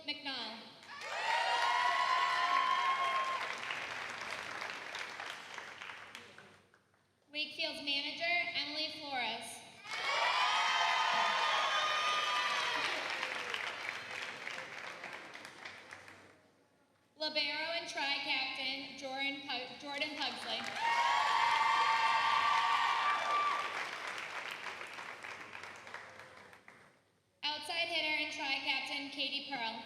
McNall. Wakefield's manager, Emily Flores. Libero and tri-captain, Jordan Pugsley. Outside hitter and tri-captain, Katie Pearl.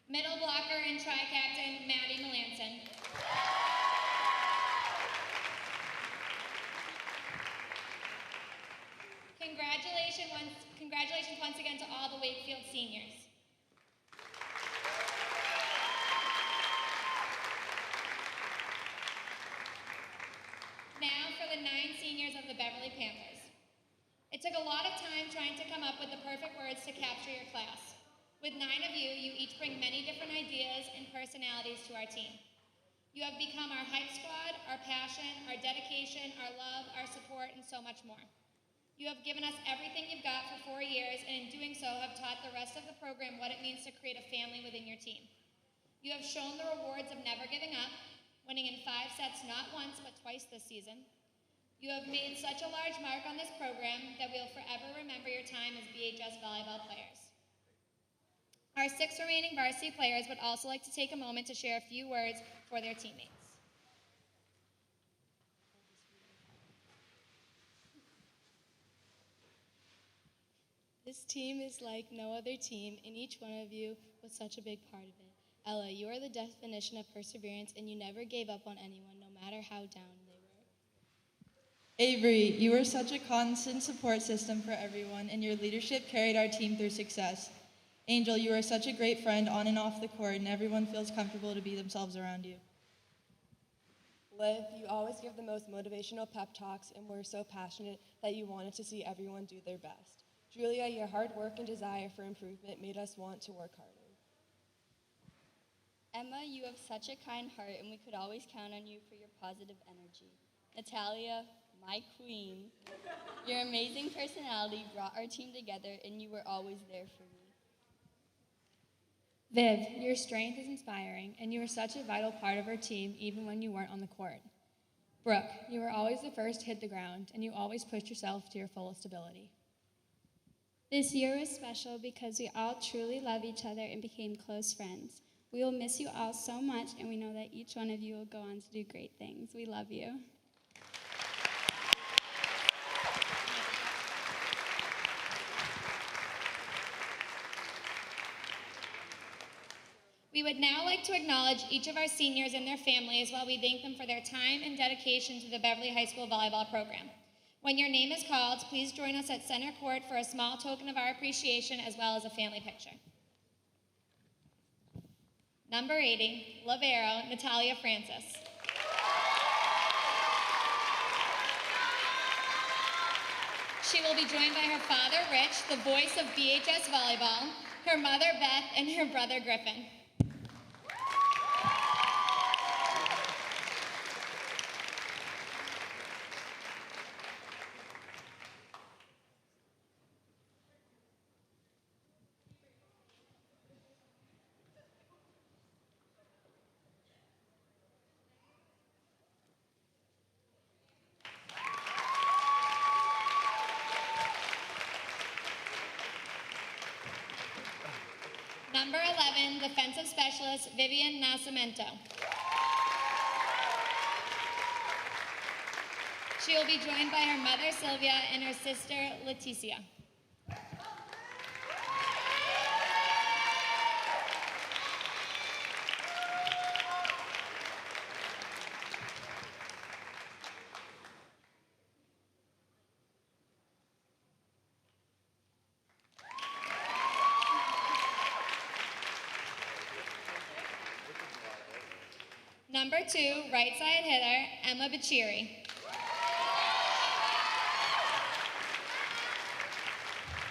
Middle blocker and tri-captain, Maddie Melanson. Congratulations once again to all the Wakefield seniors. Now for the 9 seniors of the Beverly Panthers. It took a lot of time trying to come up with the perfect words to capture your class. With 9 of you, you each bring many different ideas and personalities to our team. You have become our hype squad, our passion, our dedication, our love, our support, and so much more. You have given us everything you've got for 4 years, and in doing so have taught the rest of the program what it means to create a family within your team. You have shown the rewards of never giving up, winning in 5 sets not once but twice this season. You have made such a large mark on this program that we will forever remember your time as BHS volleyball players. Our 6 remaining varsity players would also like to take a moment to share a few words for their teammates. This team is like no other team, and each one of you was such a big part of it. Ella, you are the definition of perseverance, and you never gave up on anyone, no matter how down they were. Avery, you were such a constant support system for everyone, and your leadership carried our team through success. Angel, you are such a great friend on and off the court, and everyone feels comfortable to be themselves around you. Liv, you always give the most motivational pep talks and were so passionate that you wanted to see everyone do their best. Julia, your hard work and desire for improvement made us want to work harder. Emma, you have such a kind heart, and we could always count on you for your positive energy. Natalia, my queen, your amazing personality brought our team together, and you were always there for me. Viv, your strength is inspiring, and you were such a vital part of our team even when you weren't on the court. Brooke, you were always the first to hit the ground, and you always pushed yourself to your fullest ability. This year was special because we all truly love each other and became close friends. We will miss you all so much, and we know that each one of you will go on to do great things. We love you. We would now like to acknowledge each of our seniors and their families while we thank them for their time and dedication to the Beverly High School volleyball program. When your name is called, please join us at center court for a small token of our appreciation as well as a family picture. Number 80, Libero, Natalia Francis. She will be joined by her father, Rich, the voice of BHS volleyball, her mother, Beth, and her brother, Griffin. Number 11, defensive specialist, VIVIAN NASCIMENTO. She will be joined by her mother, Sylvia, and her sister, Leticia. Number 2, right side hitter, Emma BEQIRI.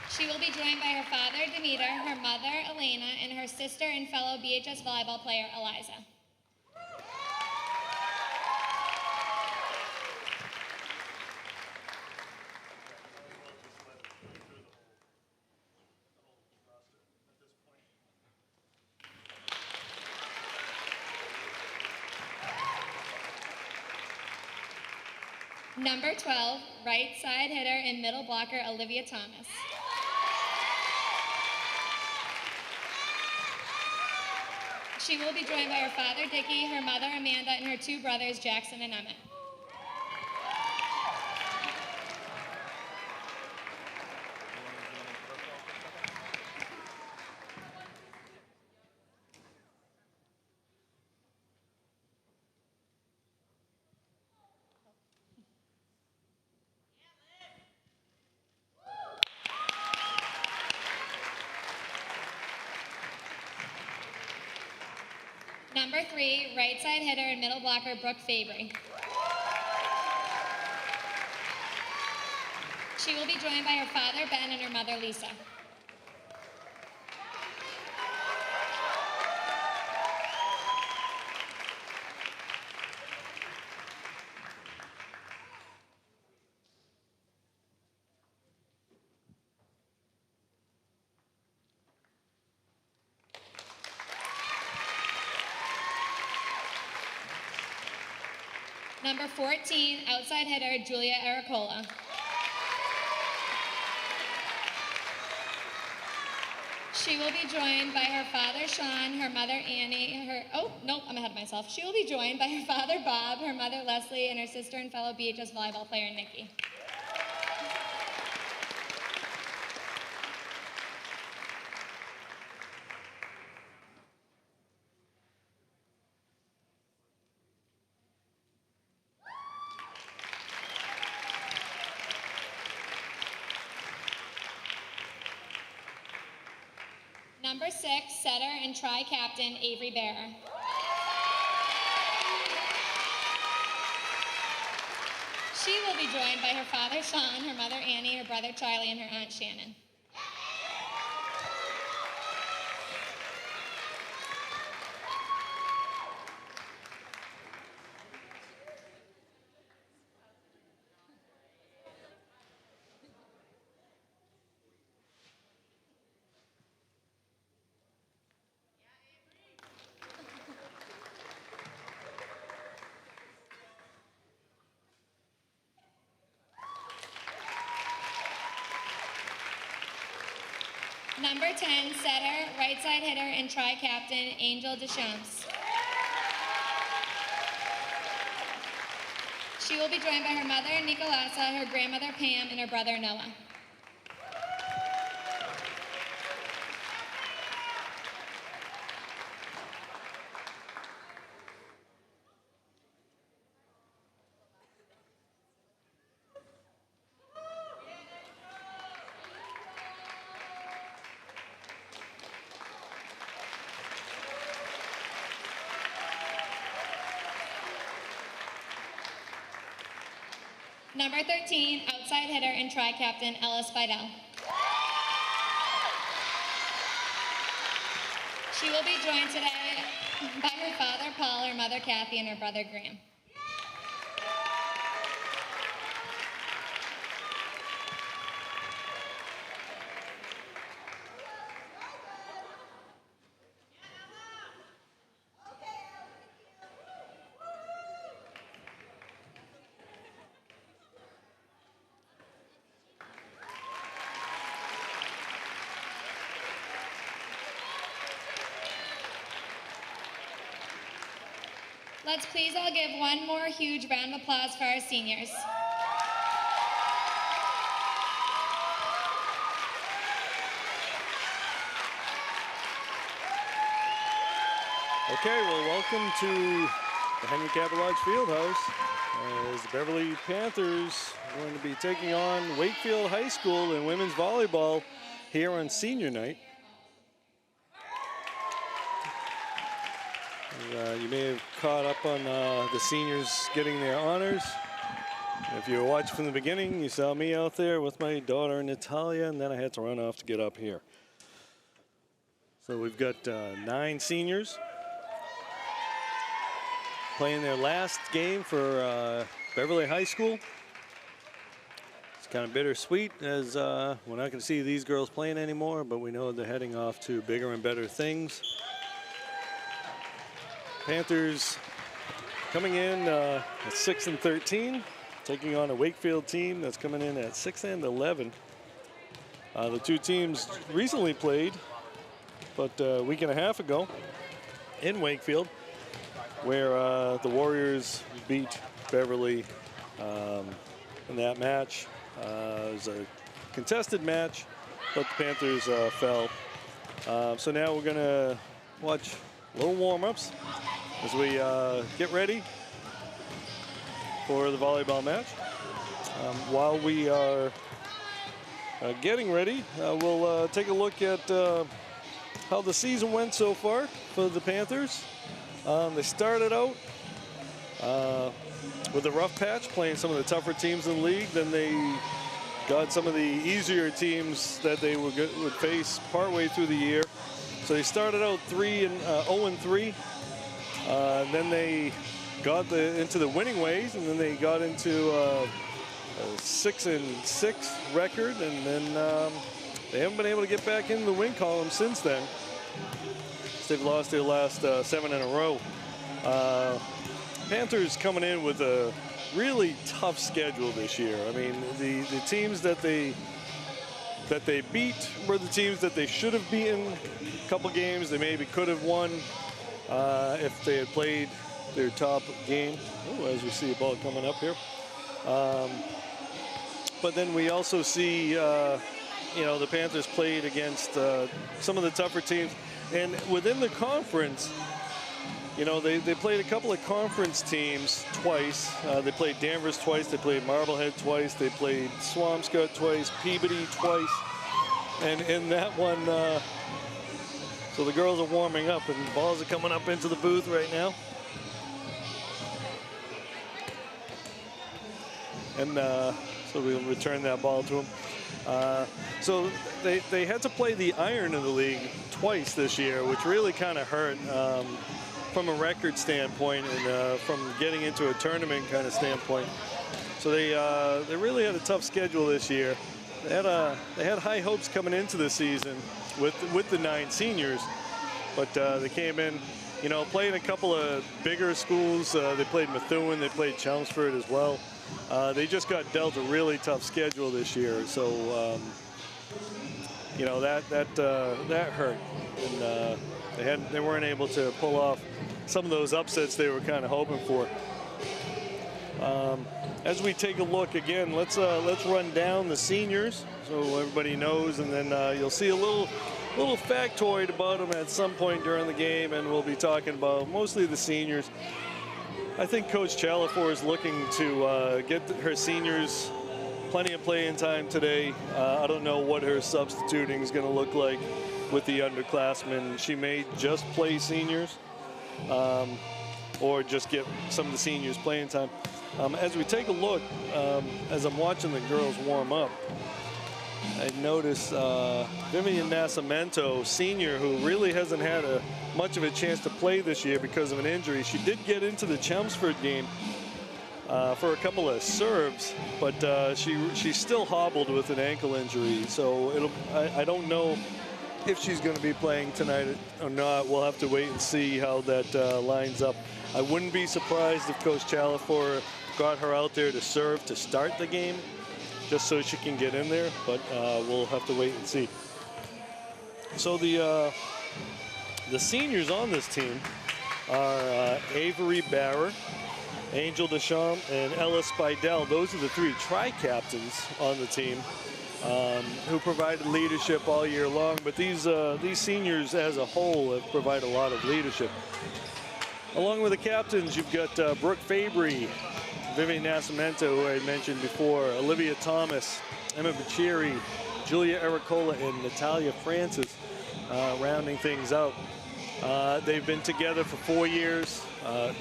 She will be joined by her father, Demeter, her mother, Elena, and her sister and fellow BHS volleyball player, Eliza. Number 12, right side hitter and middle blocker, Olivia Thomas. She will be joined by her father, Dickie, her mother, Amanda, and her two brothers, Jackson and Emmett. Number 3, right side hitter and middle blocker, Brooke FABRY. She will be joined by her father, Ben, and her mother, Lisa. Number 14, outside hitter, Julia ERRICOLA. She will be joined by her father, Sean, her mother, Annie, I'm ahead of myself. She will be joined by her father, Bob, her mother, Leslie, and her sister and fellow BHS volleyball player, Nikki. Number 6, setter and tri-captain, Avery BARROR. She will be joined by her father, Sean, her mother, Annie, her brother, Charlie, and her aunt, Shannon. Number 10, setter, right side hitter, and tri-captain, Angel DESCHAMPS. She will be joined by her mother, Nicolasa, her grandmother, Pam, and her brother, Noah. Number 13, outside hitter and tri-captain, SPEIDEL. She will be joined today by her father, Paul, her mother, Kathy, and her brother, Graham. Let's please all give one more huge round of applause for our seniors. Okay, well, welcome to the Henry Cabot Lodge Fieldhouse as the Beverly Panthers are going to be taking on Wakefield High School in women's volleyball here on senior night. You may have caught up on the seniors getting their honors. If you were watching from the beginning, you saw me out there with my daughter Natalia, and then I had to run off to get up here. So we've got 9 seniors playing their last game for Beverly High School. It's kind of bittersweet as we're not going to see these girls playing anymore, but we know they're heading off to bigger and better things. Panthers coming in at 6-13. taking on a Wakefield team that's coming in at 6-11. The two teams recently played, but a week and a half ago in Wakefield, where the Warriors beat Beverly in that match. It was a contested match, but the Panthers fell. So now we're gonna watch little warm-ups as we get ready for the volleyball match. While we are getting ready, we'll take a look at how the season went so far for the Panthers. They started out with a rough patch, playing some of the tougher teams in the league. Then they got some of the easier teams that they would face partway through the year. So they started out 0-3. Then they got into the winning ways, and then they got into a 6-6 record, and then they haven't been able to get back in the win column since then. They've lost their last 7 in a row. Panthers coming in with a really tough schedule this year. I mean, the teams that they beat were the teams that they should have beaten. A couple games they maybe could have won if they had played their top game. Ooh, as we see a ball coming up here. But then we also see, the Panthers played against some of the tougher teams. And within the conference, they played a couple of conference teams twice. They played Danvers twice. They played Marblehead twice. They played Swampscott twice, Peabody twice. And in that one, so the girls are warming up, and the balls are coming up into the booth right now. And so we'll return that ball to them. So they had to play the iron in the league twice this year, which really kind of hurt from a record standpoint and from getting into a tournament kind of standpoint. So they really had a tough schedule this year. They had high hopes coming into the season with the 9 seniors, but they came in, playing a couple of bigger schools. They played Methuen, they played Chelmsford as well. They just got dealt a really tough schedule this year, so that hurt, and they weren't able to pull off some of those upsets they were kind of hoping for. As we take a look again, let's run down the seniors so everybody knows, and then you'll see a little factoid about them at some point during the game, and we'll be talking about mostly the seniors. I think Coach Chalafor is looking to get her seniors plenty of playing time today. I don't know what her substituting is going to look like with the underclassmen. She may just play seniors or just get some of the seniors playing time. As we take a look, as I'm watching the girls warm up, I notice VIVIAN NASCIMENTO, senior, who really hasn't had much of a chance to play this year because of an injury. She did get into the Chelmsford game for a couple of serves, but she's still hobbled with an ankle injury. So I don't know if she's going to be playing tonight or not. We'll have to wait and see how that lines up. I wouldn't be surprised if Coach Chalafor got her out there to serve to start the game, just so she can get in there, but we'll have to wait and see. So the seniors on this team are Avery Barror, Angel Deschamps, and Ella SPEIDEL. Those are the 3 tri-captains on the team who provided leadership all year long, but these seniors as a whole have provided a lot of leadership. Along with the captains, you've got Brooke FABRY, VIVIAN NASCIMENTO, who I mentioned before, Olivia Thomas, Emma BEQIRI, Julia ERRICOLA, and NATALIA Francis, rounding things out. They've been together for 4 years, a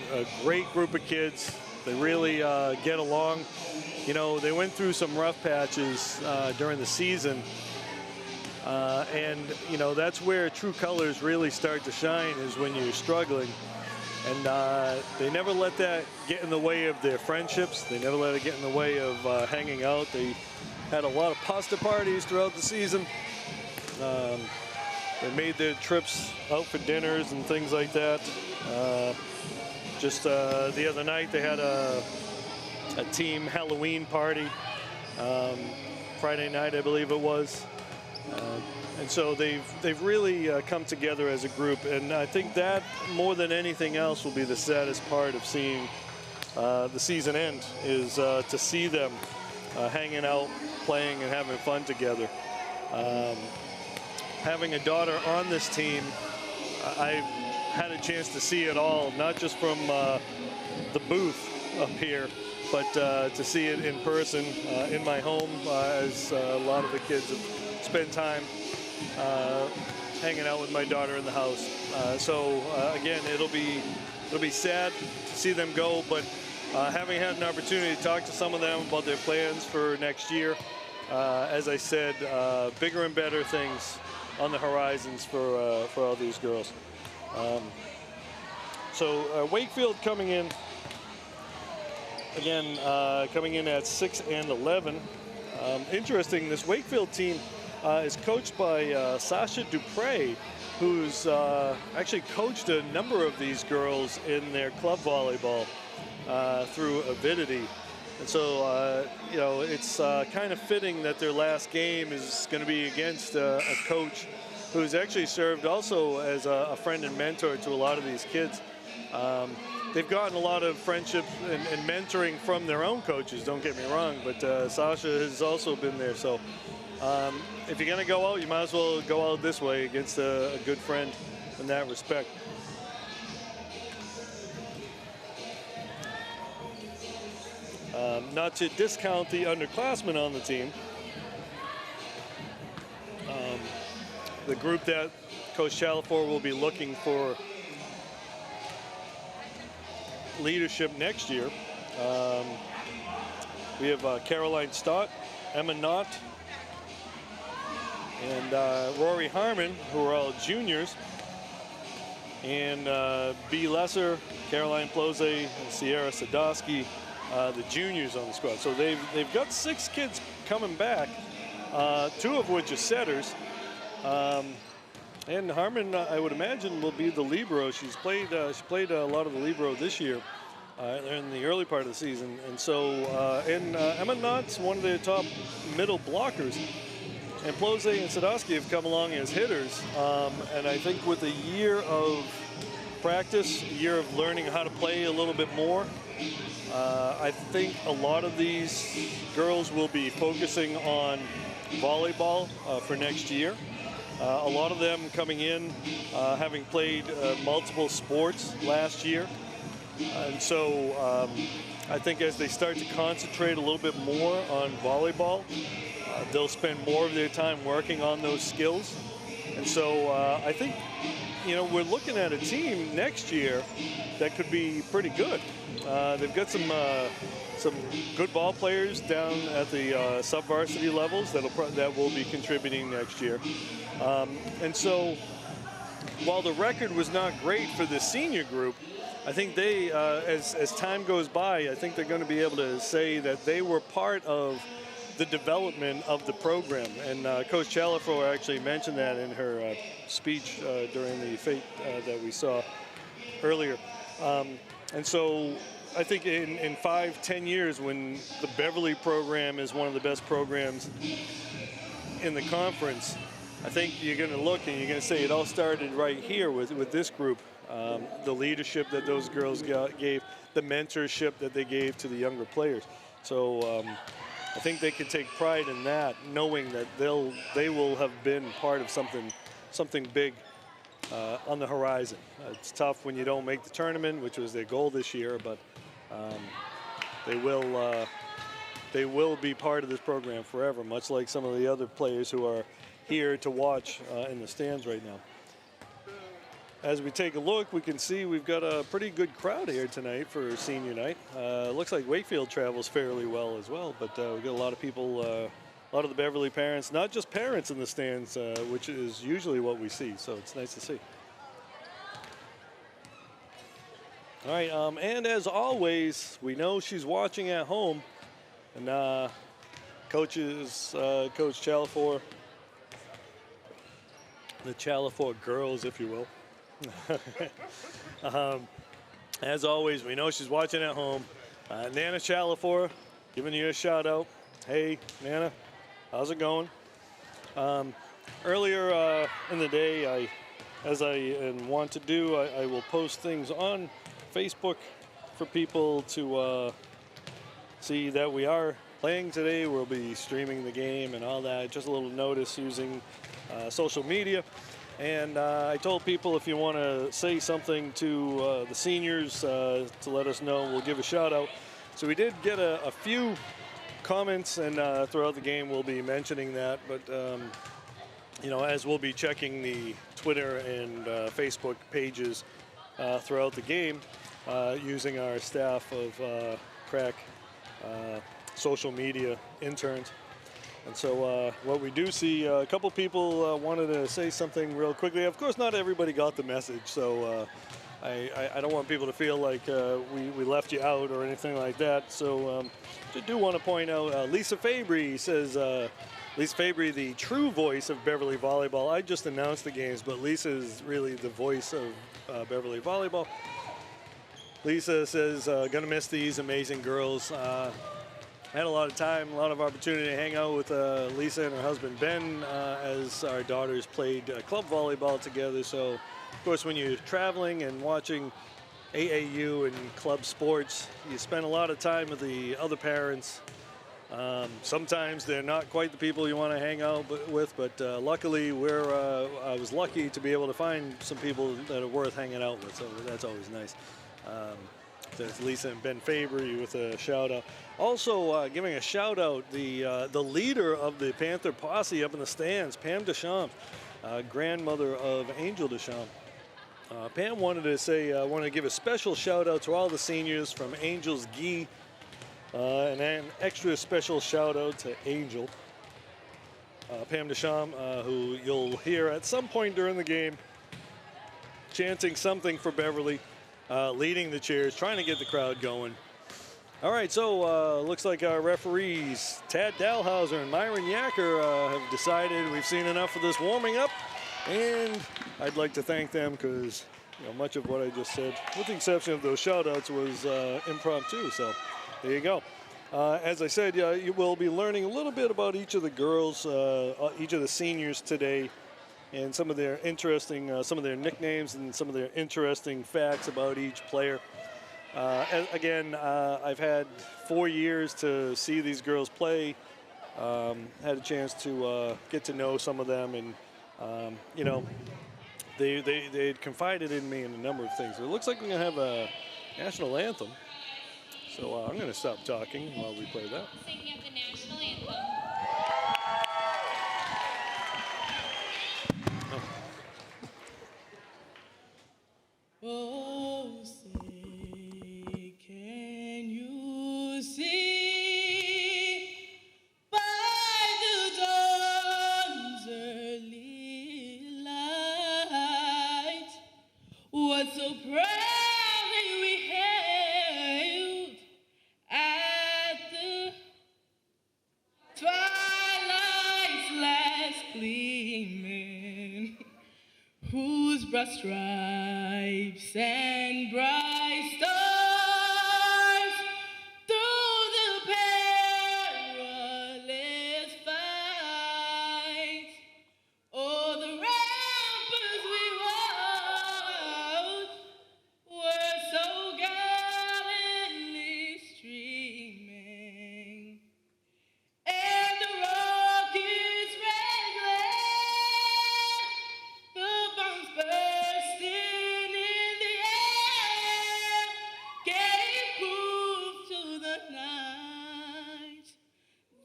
great group of kids. They really get along. They went through some rough patches during the season, and that's where true colors really start to shine, is when you're struggling. And they never let that get in the way of their friendships. They never let it get in the way of hanging out. They had a lot of pasta parties throughout the season. They made their trips out for dinners and things like that. Just the other night, they had a a team Halloween party Friday night, I believe it was. And so they've really come together as a group, and I think that more than anything else will be the saddest part of seeing the season end, is to see them hanging out, playing, and having fun together. Having a daughter on this team, I've had a chance to see it all, not just from the booth up here, but to see it in person in my home, as a lot of the kids have spent time hanging out with my daughter in the house. So again, it'll be sad to see them go, but having had an opportunity to talk to some of them about their plans for next year, as I said, bigger and better things on the horizons for all these girls. So Wakefield coming in, again, coming in at 6 and 11. Interesting, this Wakefield team is coached by Sasha Dupre, who's actually coached a number of these girls in their club volleyball through Avidity. And so, you know, it's kind of fitting that their last game is going to be against a coach who's actually served also as a friend and mentor to a lot of these kids. They've gotten a lot of friendship and mentoring from their own coaches, don't get me wrong, but Sasha has also been there. So if you're going to go out, you might as well go out this way against a good friend in that respect. Not to discount the underclassmen on the team. The group that Coach Chalafor will be looking for leadership next year. We have Caroline Stott, Emma Knott, and Rory Harmon, who are all juniors, and B. Lesser, Caroline Plose, and Sierra Sadowski, the juniors on the squad. So they've got 6 kids coming back, 2 of which are setters. And Harmon, I would imagine, will be the libero. She played a lot of the libero this year in the early part of the season. And so, Emma Knott's one of the top middle blockers. And Plose and Sadowski have come along as hitters. And I think with a year of practice, a year of learning how to play a little bit more, I think a lot of these girls will be focusing on volleyball for next year. A lot of them coming in having played multiple sports last year. And so I think as they start to concentrate a little bit more on volleyball, they'll spend more of their time working on those skills. And so I think, you know, we're looking at a team next year that could be pretty good. They've got some good ball players down at the sub-varsity levels that will be contributing next year. And so while the record was not great for the senior group, I think they, as time goes by, I think they're going to be able to say that they were part of the development of the program. And Coach Chalafor actually mentioned that in her speech during the fete that we saw earlier. And so I think in 5-10 years, when the Beverly program is one of the best programs in the conference, I think you're going to look and you're going to say it all started right here with this group. The leadership that those girls gave, the mentorship that they gave to the younger players. So I think they can take pride in that, knowing that they will have been part of something big on the horizon. It's tough when you don't make the tournament, which was their goal this year, but they will be part of this program forever, much like some of the other players who are here to watch in the stands right now. As we take a look, we can see we've got a pretty good crowd here tonight for senior night. Looks like Wakefield travels fairly well as well, but we've got a lot of people, a lot of the Beverly parents, not just parents in the stands, which is usually what we see, so it's nice to see. All right, and as always, we know she's watching at home, and Coach Chalafor, the Chalafor girls, if you will. As always, we know she's watching at home. Nana Chalafor, giving you a shout out. Hey, Nana, how's it going? Earlier in the day, as I want to do, I will post things on Facebook for people to see that we are playing today. We'll be streaming the game and all that. Just a little notice using social media. And I told people if you want to say something to the seniors to let us know, we'll give a shout out. So we did get a few comments, and throughout the game we'll be mentioning that. But you know, as we'll be checking the Twitter and Facebook pages throughout the game, using our staff of crack social media interns. And so what we do see, a couple people wanted to say something real quickly. Of course, not everybody got the message, so I don't want people to feel like we left you out or anything like that. So I do want to point out, Lisa Fabry says, Lisa Fabry, the true voice of Beverly Volleyball. I just announced the games, but Lisa is really the voice of Beverly Volleyball. Lisa says, gonna miss these amazing girls. Had a lot of time, a lot of opportunity to hang out with Lisa and her husband Ben as our daughters played club volleyball together. So, of course, when you're traveling and watching AAU and club sports, you spend a lot of time with the other parents. Sometimes they're not quite the people you want to hang out with, but luckily I was lucky to be able to find some people that are worth hanging out with, so that's always nice. There's Lisa and Ben Fabry with a shout out. Also giving a shout out, the leader of the Panther posse up in the stands, Pam Deschamps, grandmother of Angel Deschamps. Pam wanted to say, I want to give a special shout out to all the seniors from Angel's Gi, and an extra special shout out to Angel. Pam Deschamps, who you'll hear at some point during the game, chanting something for Beverly. Leading the cheers, trying to get the crowd going. All right, so looks like our referees, Tad Dalhauser and Myron Yacker, have decided we've seen enough of this warming up, and I'd like to thank them because much of what I just said, with the exception of those shout-outs, was impromptu, so there you go. As I said, you will be learning a little bit about each of the girls, each of the seniors today, and some of their interesting, some of their nicknames and some of their interesting facts about each player. Again, I've had 4 years to see these girls play, had a chance to get to know some of them, and they had confided in me in a number of things. It looks like we're gonna have a national anthem, so I'm gonna stop talking while we play that. Singing of the national anthem. Oh, say, can you see by the dawn's early light what so proudly we hailed at the twilight's last gleaming, whose broad stripes and bright stars through the perilous fight, oh, the ramparts we walked were so gallantly streaming, and the rocket's red glare, the bombs bursting in the air, gave proof to the night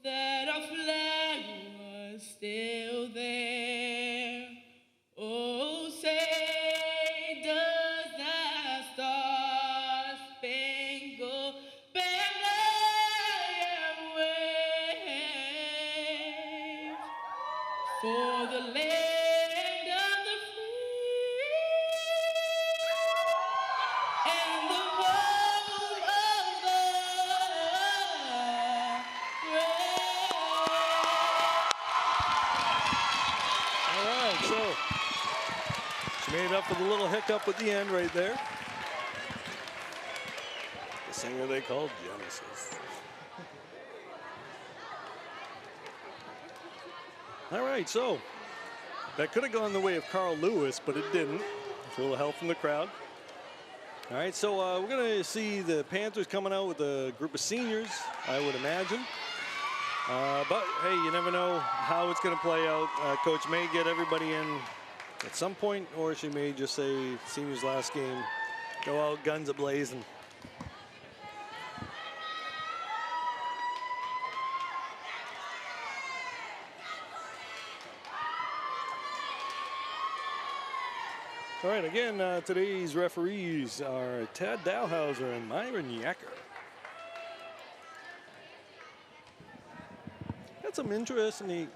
that our flag was still there. Oh, say does that star-spangled banner wave for the land of the free and the home of the brave. All right, so she made up for the little hiccup at the end right there. The singer they called Genesis. All right, so that could have gone the way of Carl Lewis, but it didn't. A little help from the crowd. All right, so we're going to see the Panthers coming out with a group of seniors, I would imagine. But, hey, you never know how it's going to play out. Coach may get everybody in at some point, or she may just say seniors last game, go out guns a-blazing. All right, again, today's referees are Tad Dowhauser and Myron Yacker. Got some interestingly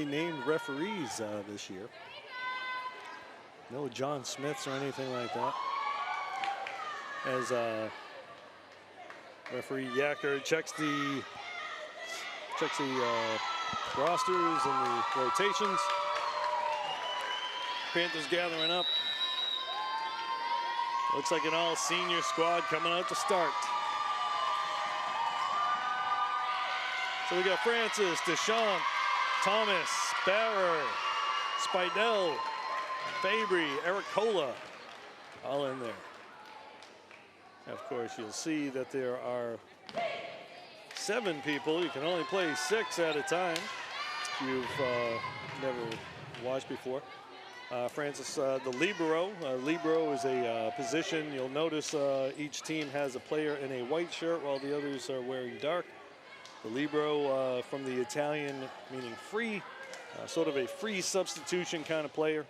named referees this year. No John Smiths or anything like that. As referee Yacker checks the rosters and the rotations. Panthers gathering up. Looks like an all-senior squad coming out to start. So we got Francis, Deschamps, Thomas, Barror, Speidel, FABRY, ERRICOLA, all in there. Of course, you'll see that there are 7 people. You can only play 6 at a time if you've never watched before. Francis, the libero. Libero is a position. You'll notice each team has a player in a white shirt while the others are wearing dark. The libero from the Italian meaning free, sort of a free substitution kind of player,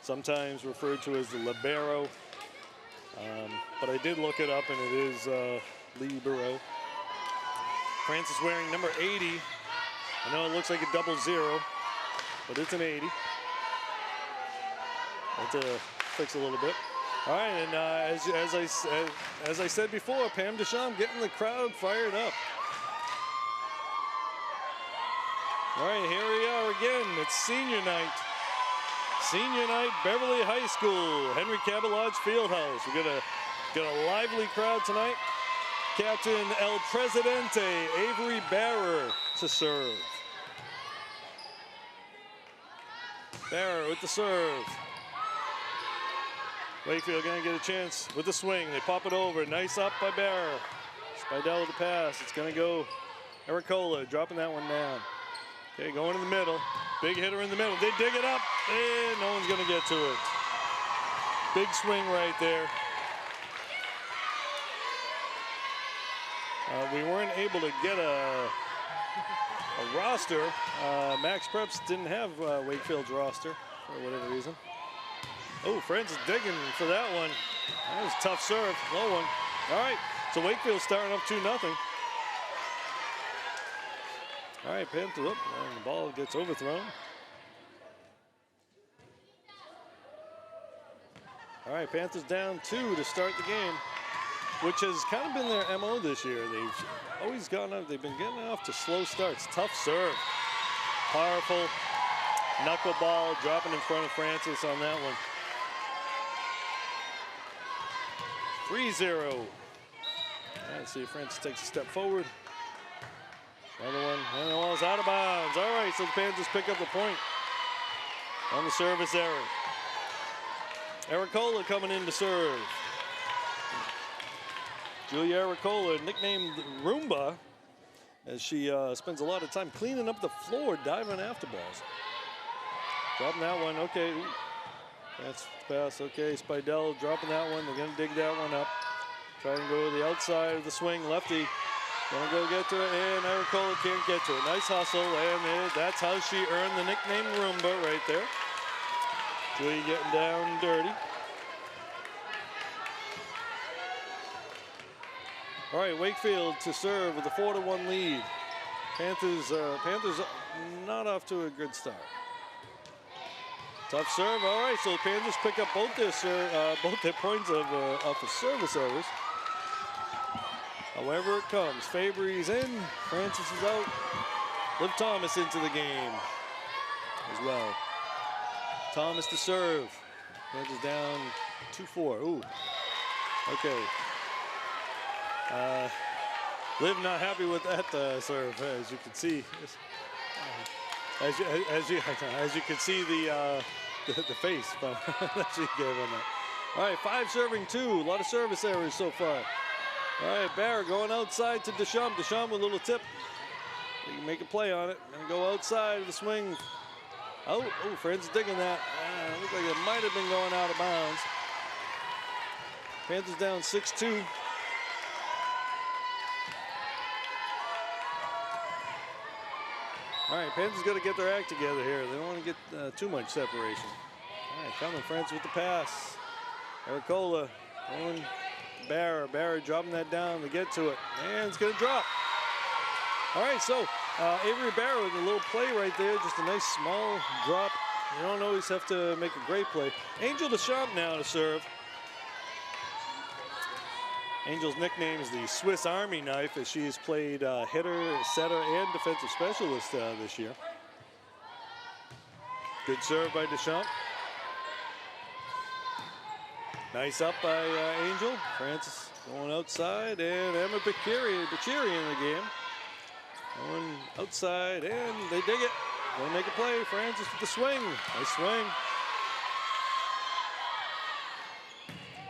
sometimes referred to as the libero. But I did look it up and it is libero. Francis wearing number 80. I know it looks like a 00, but it's an 80. Had to fix a little bit. All right, and as I said before, Pam Deschamps getting the crowd fired up. All right, here we are again. It's senior night. Senior night, Beverly High School, Henry Cabot Lodge Fieldhouse. We're got a lively crowd tonight. Captain El Presidente, Avery Barror to serve. Barror with the serve. Wakefield gonna get a chance with the swing. They pop it over. Nice up by Barror. Speidel with the pass. It's gonna go ERRICOLA, dropping that one down. Okay, going in the middle. Big hitter in the middle. They dig it up, and no one's gonna get to it. Big swing right there. We weren't able to get a roster. Max Preps didn't have Wakefield's roster for whatever reason. Oh, Francis digging for that one. That was a tough serve, low one. All right, so Wakefield's starting up 2-0. All right, Panthers up, and the ball gets overthrown. All right, Panthers down 2 to start the game, which has kind of been their MO this year. They've always gotten up, they've been getting off to slow starts. Tough serve, powerful knuckleball, dropping in front of Francis on that one. 3-0. Let's see if Francis takes a step forward. Another one, and the ball's out of bounds. All right, so the Panthers pick up the point on the service error. ERRICOLA coming in to serve. Julia ERRICOLA, nicknamed Roomba, as she spends a lot of time cleaning up the floor, diving after balls. Dropping that one, okay. That's the pass, okay. Speidel dropping that one. They're gonna dig that one up. Try and go to the outside of the swing, lefty. Gonna go get to it, and ERRICOLA can't get to it. Nice hustle, and that's how she earned the nickname Roomba right there. Julia getting down and dirty. All right, Wakefield to serve with a 4-1 lead. Panthers not off to a good start. Tough serve. All right, so the Panthers pick up both their points of the service errors. However it comes, Fabry's in, Francis is out. Liv Thomas into the game as well. Thomas to serve. Panthers down 2-4. Ooh. Okay. Liv not happy with that serve, as you can see. As you can see the face that she gave on that. All right, 5 serving 2. A lot of service errors so far. All right, Barror going outside to Deschamps. Deschamps with a little tip. He can make a play on it. Gonna go outside of the swing. Oh, Francis digging that. Looked like it might have been going out of bounds. Panthers down 6-2. All right, Panthers got to get their act together here. They don't want to get too much separation. All right, coming Francis with the pass. ERRICOLA going to Barror. Barror dropping that down to get to it. And it's going to drop. All right, so Avery Barror with a little play right there. Just a nice small drop. You don't always have to make a great play. Angel Deschamps now to serve. Angel's nickname is the Swiss Army knife, as she has played hitter, setter, and defensive specialist this year. Good serve by Deschamps. Nice up by Angel. Francis going outside, and Emma BEQIRI in the game. Going outside, and they dig it. Gonna make a play. Francis with the swing. Nice swing.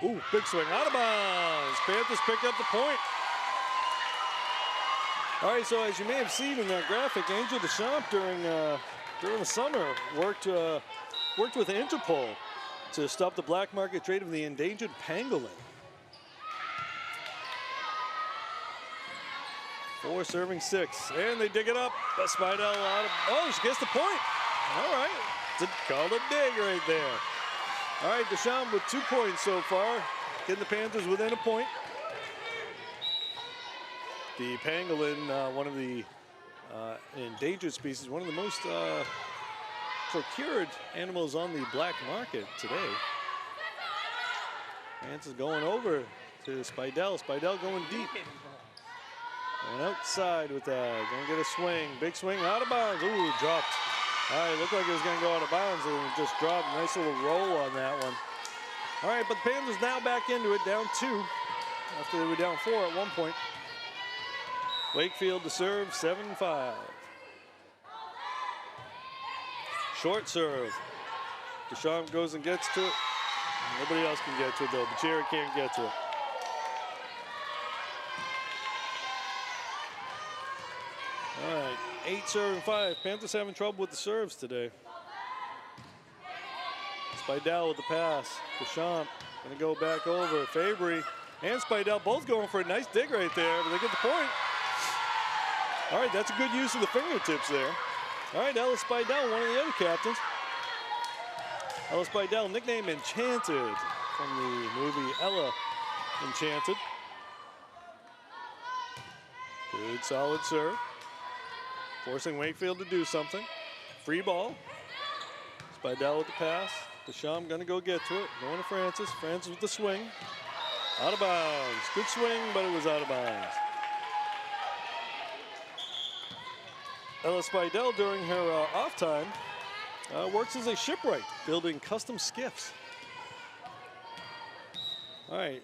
Ooh, big swing out of bounds. Panthers pick up the point. All right, so as you may have seen in that graphic, Angel Deschamps during the summer worked with Interpol to stop the black market trade of the endangered pangolin. 4 serving 6, and they dig it up. But SPEIDEL out of, oh, she gets the point. All right, called a dig right there. All right, Deschamps with 2 points so far, getting the Panthers within a point. The pangolin, one of the endangered species, one of the most procured animals on the black market today. Francis going over to SPEIDEL. SPEIDEL going deep. Going outside with that. Gonna get a swing. Big swing out of bounds. Ooh, dropped. All right, looked like it was going to go out of bounds, and it just dropped. Nice little roll on that one. All right, but the Panthers now back into it, down 2, after they were down 4 at one point. Wakefield to serve, 7-5. Short serve. Deschamps goes and gets to it. Nobody else can get to it, though. BEQIRI can't get to it. All right, 8 serving 5. Panthers having trouble with the serves today. SPEIDEL with the pass. Deschamps gonna go back over. FABRY and SPEIDEL both going for a nice dig right there, but they get the point. All right, that's a good use of the fingertips there. All right, Ella SPEIDEL, one of the other captains. Ella SPEIDEL, nickname Enchanted from the movie Ella Enchanted. Good solid serve. Forcing Wakefield to do something. Free ball. SPEIDEL with the pass. Deschamps gonna go get to it. Going to Francis. Francis with the swing. Out of bounds. Good swing, but it was out of bounds. Ella SPEIDEL, during her off time, works as a shipwright, building custom skiffs. All right,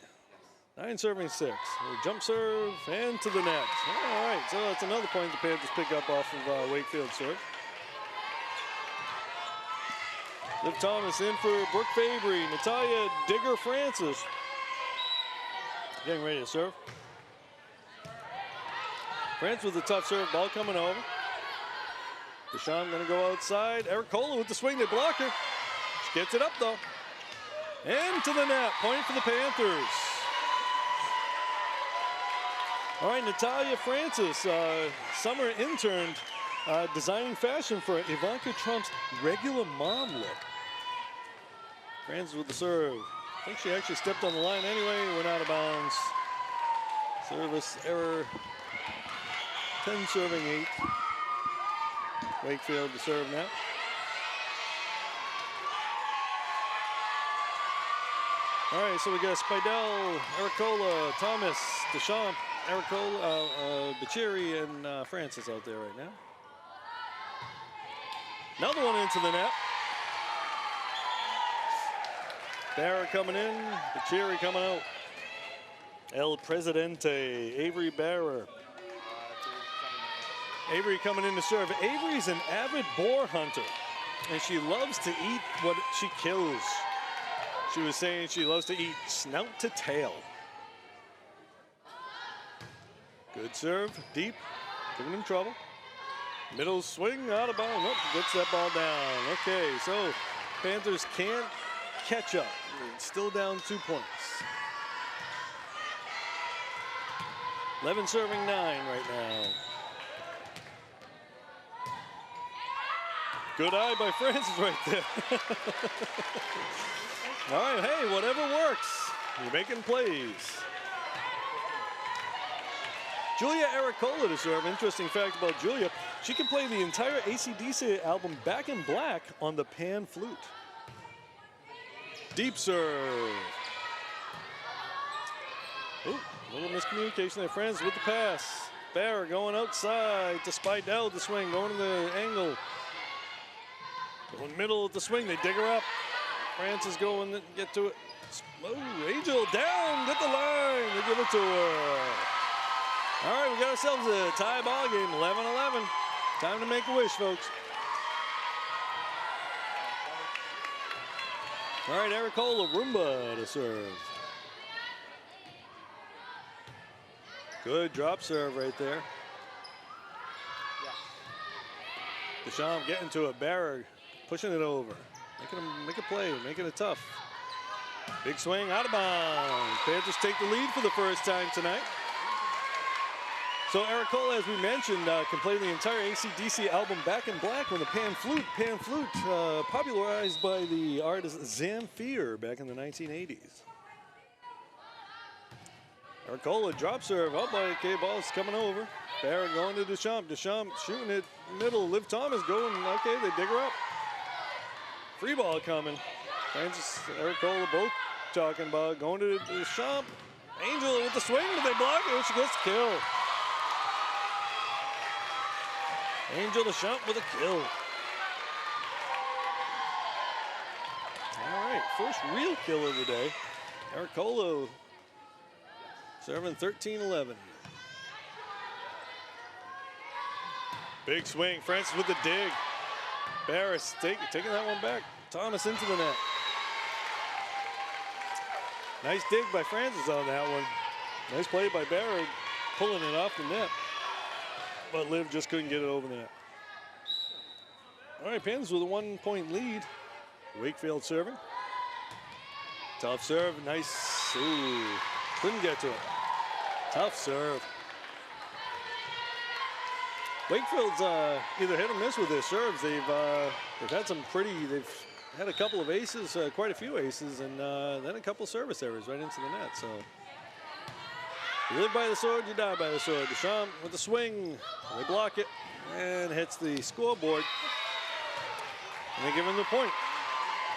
9 serving 6. A jump serve and to the net. All right, so that's another point the Panthers pick up off of Wakefield serve. Liv Thomas in for Brooke FABRY. NATALIA Digger Francis getting ready to serve. Francis with a tough serve, ball coming over. Deschamps gonna go outside. ERRICOLA with the swing, they block her. She gets it up though. And to the net, point for the Panthers. All right, NATALIA Francis, summer intern, designing fashion for Ivanka Trump's regular mom look. Francis with the serve. I think she actually stepped on the line anyway, went out of bounds. Service error, 10 serving 8. Wakefield to serve now. All right, so we got SPEIDEL, ERRICOLA, Thomas, Deschamps, ERRICOLA, BEQIRI, and Francis out there right now. Another one into the net. Barror coming in, BEQIRI coming out. El Presidente, Avery Barror. Avery coming in to serve. Avery's an avid boar hunter, and she loves to eat what she kills. She was saying she loves to eat snout to tail. Good serve, deep, giving him trouble. Middle swing, out of bounds. Nope, gets that ball down. Okay, so Panthers can't catch up. It's still down 2 points. 11 serving 9 right now. Good eye by Francis right there. All right, hey, whatever works. You're making plays. Julia ERRICOLA to serve. Interesting fact about Julia, she can play the entire AC/DC album Back in Black on the pan flute. Deep serve. Ooh, a little miscommunication there. Francis with the pass. Barror going outside to SPEIDEL to swing, going to the angle. Going middle of the swing, they dig her up. Francis going to get to it. Oh, Angel down, get the line. They give it to her. All right, we got ourselves a tie ball game, 11-11. Time to make a wish, folks. All right, ERRICOLA Rumba to serve. Good drop serve right there. Deschamps getting to it. Barror pushing it over. Make a play, making it tough. Big swing, out of bounds. Panthers take the lead for the first time tonight. So ERRICOLA, as we mentioned, can play the entire AC/DC album Back in Black on the pan flute. Pan flute, popularized by the artist Zamfir back in the 1980s. ERRICOLA drop serve, up by K-Ball's coming over. Barror going to Deschamps. Deschamps shooting it middle. Liv Thomas going, okay, they dig her up. Free ball coming. Francis, ERRICOLA both talking about going to Deschamps. Angel with the swing, but they block it. She gets the kill. Angel Deschamps with a kill. All right, first real kill of the day. ERRICOLA serving 13-11. Big swing, Francis with the dig. Barris taking that one back. Thomas into the net. Nice dig by Francis on that one. Nice play by Barrett, pulling it off the net. But Liv just couldn't get it over the net. All right, Panthers with a 1 point lead. Wakefield serving. Tough serve, nice. Ooh, couldn't get to it. Tough serve. Wakefield's either hit or miss with their serves. They've had some they've had a couple of aces, quite a few aces, and then a couple service errors right into the net. So you live by the sword, you die by the sword. Deschamps with the swing, they block it, and hits the scoreboard. And they give him the point.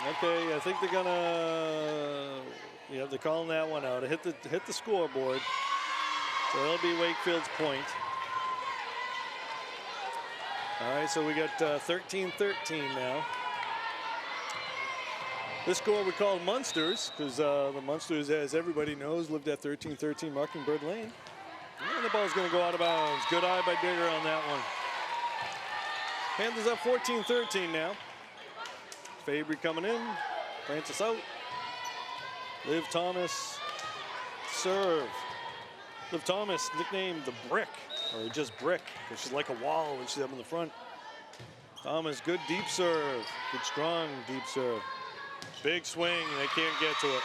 Okay, I think they're gonna, they're calling that one out. It hit the scoreboard. So that'll be Wakefield's point. All right, so we got 13-13 now. This score we call Munsters, because the Munsters, as everybody knows, lived at 13-13 Mockingbird Lane. And the ball's going to go out of bounds. Good eye by Digger on that one. Panthers up 14-13 now. Fabry coming in. Francis out. Liv Thomas serve. Liv Thomas, nicknamed the Brick, or just Brick, because she's like a wall when she's up in the front. Thomas, good deep serve. Good strong deep serve. Big swing, and they can't get to it.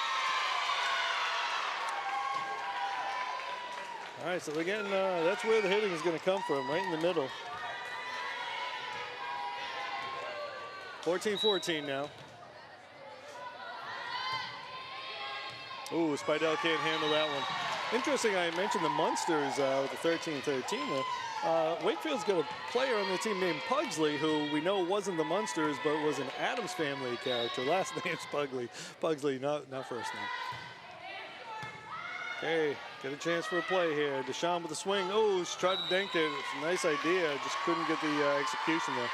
All right, so again, that's where the hitting is going to come from, right in the middle. 14-14 now. Ooh, SPEIDEL can't handle that one. Interesting, I mentioned the Munsters with the 13-13. Wakefield's got a player on the team named Pugsley, who we know wasn't the Munsters, but was an Addams Family character. Last name's Pugsley, not first name. Okay, get a chance for a play here. Deschamps with a swing. Oh, she tried to dink it. It's a nice idea, just couldn't get the execution there.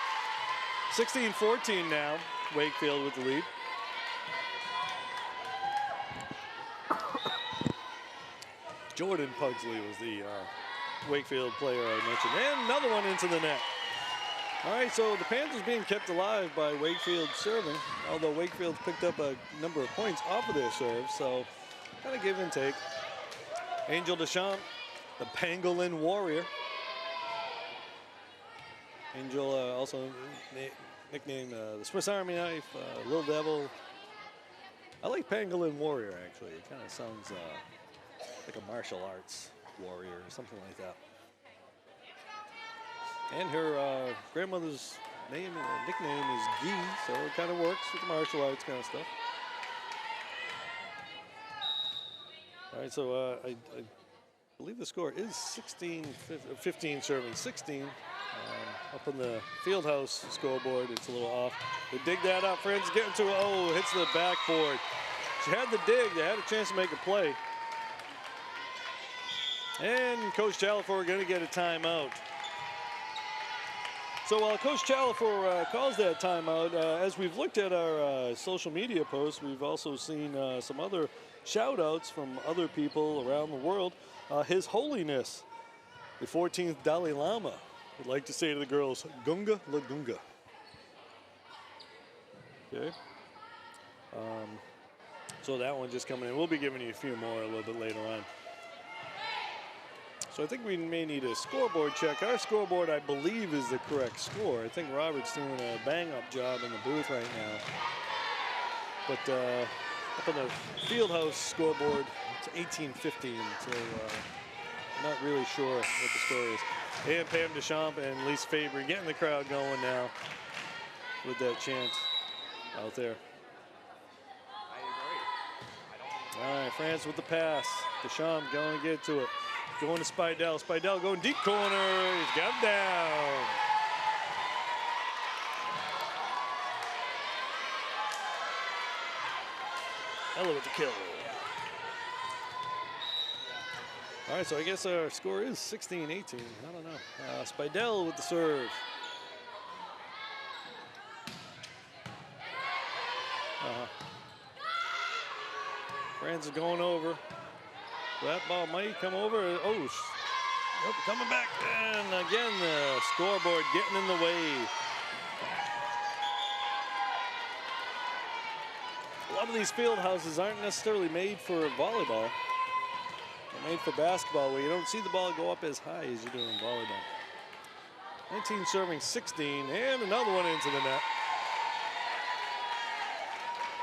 16-14 now, Wakefield with the lead. Jordan Pugsley was the Wakefield player I mentioned. And another one into the net. All right, so the Panthers being kept alive by Wakefield serving, although Wakefield's picked up a number of points off of their serve, so kind of give and take. Angel Deschamps, the Pangolin Warrior. Angel also nicknamed the Swiss Army Knife, Little Devil. I like Pangolin Warrior, actually. It kind of sounds like a martial arts warrior or something like that. And her grandmother's nickname is Guy, so it kind of works with the martial arts kind of stuff. All right, so I believe the score is 15 serving 16. Up on the Fieldhouse scoreboard, it's a little off. They dig that up, friends, get into it. Oh, hits the backboard. She had the dig, they had a chance to make a play. And Coach Chalafor going to get a timeout. So while Coach Chalafor calls that timeout, as we've looked at our social media posts, we've also seen some other shout outs from other people around the world. His Holiness, the 14th Dalai Lama, would like to say to the girls, Gunga La Gunga. Okay. So that one just coming in. We'll be giving you a few more a little bit later on. So I think we may need a scoreboard check. Our scoreboard, I believe, is the correct score. I think Robert's doing a bang-up job in the booth right now. But up on the Fieldhouse scoreboard, it's 18-15, so I'm not really sure what the score is. And Pam Deschamps and Lisa Fabry getting the crowd going now with that chant out there. All right, France with the pass. Deschamps going to get to it. Going to Speidel. Speidel going deep corner. He's got him down. Ella with the kill. All right, so I guess our score is 16-18. I don't know. Speidel with the serve. Franz is going over. That ball might come over. Oh, nope, coming back. And again, the scoreboard getting in the way. A lot of these field houses aren't necessarily made for volleyball. They're made for basketball, where you don't see the ball go up as high as you do in volleyball. 19 serving 16, and another one into the net.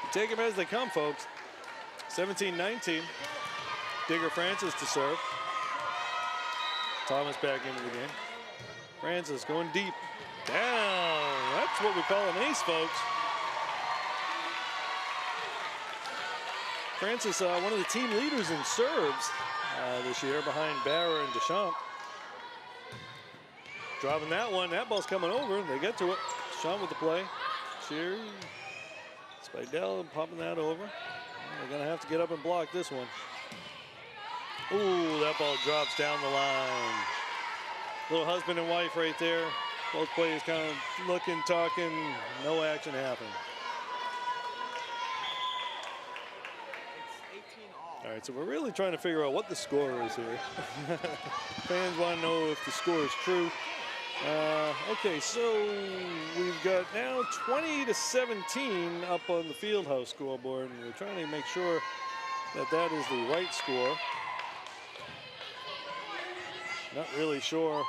You take them as they come, folks. 17-19. Digger Francis to serve. Thomas back into the game. Francis going deep. Down. That's what we call an ace, folks. Francis, one of the team leaders in serves this year behind Barror and Deschamps. Dropping that one. That ball's coming over. They get to it. Deschamps with the play. Cheer. Speidel popping that over. They're going to have to get up and block this one. Ooh, that ball drops down the line. Little husband and wife right there. Both players kind of looking, talking. No action happened. All right, so we're really trying to figure out what the score is here. Fans want to know if the score is true. Okay, so we've got now 20-17 up on the Fieldhouse scoreboard, and we're trying to make sure that that is the right score. Not really sure.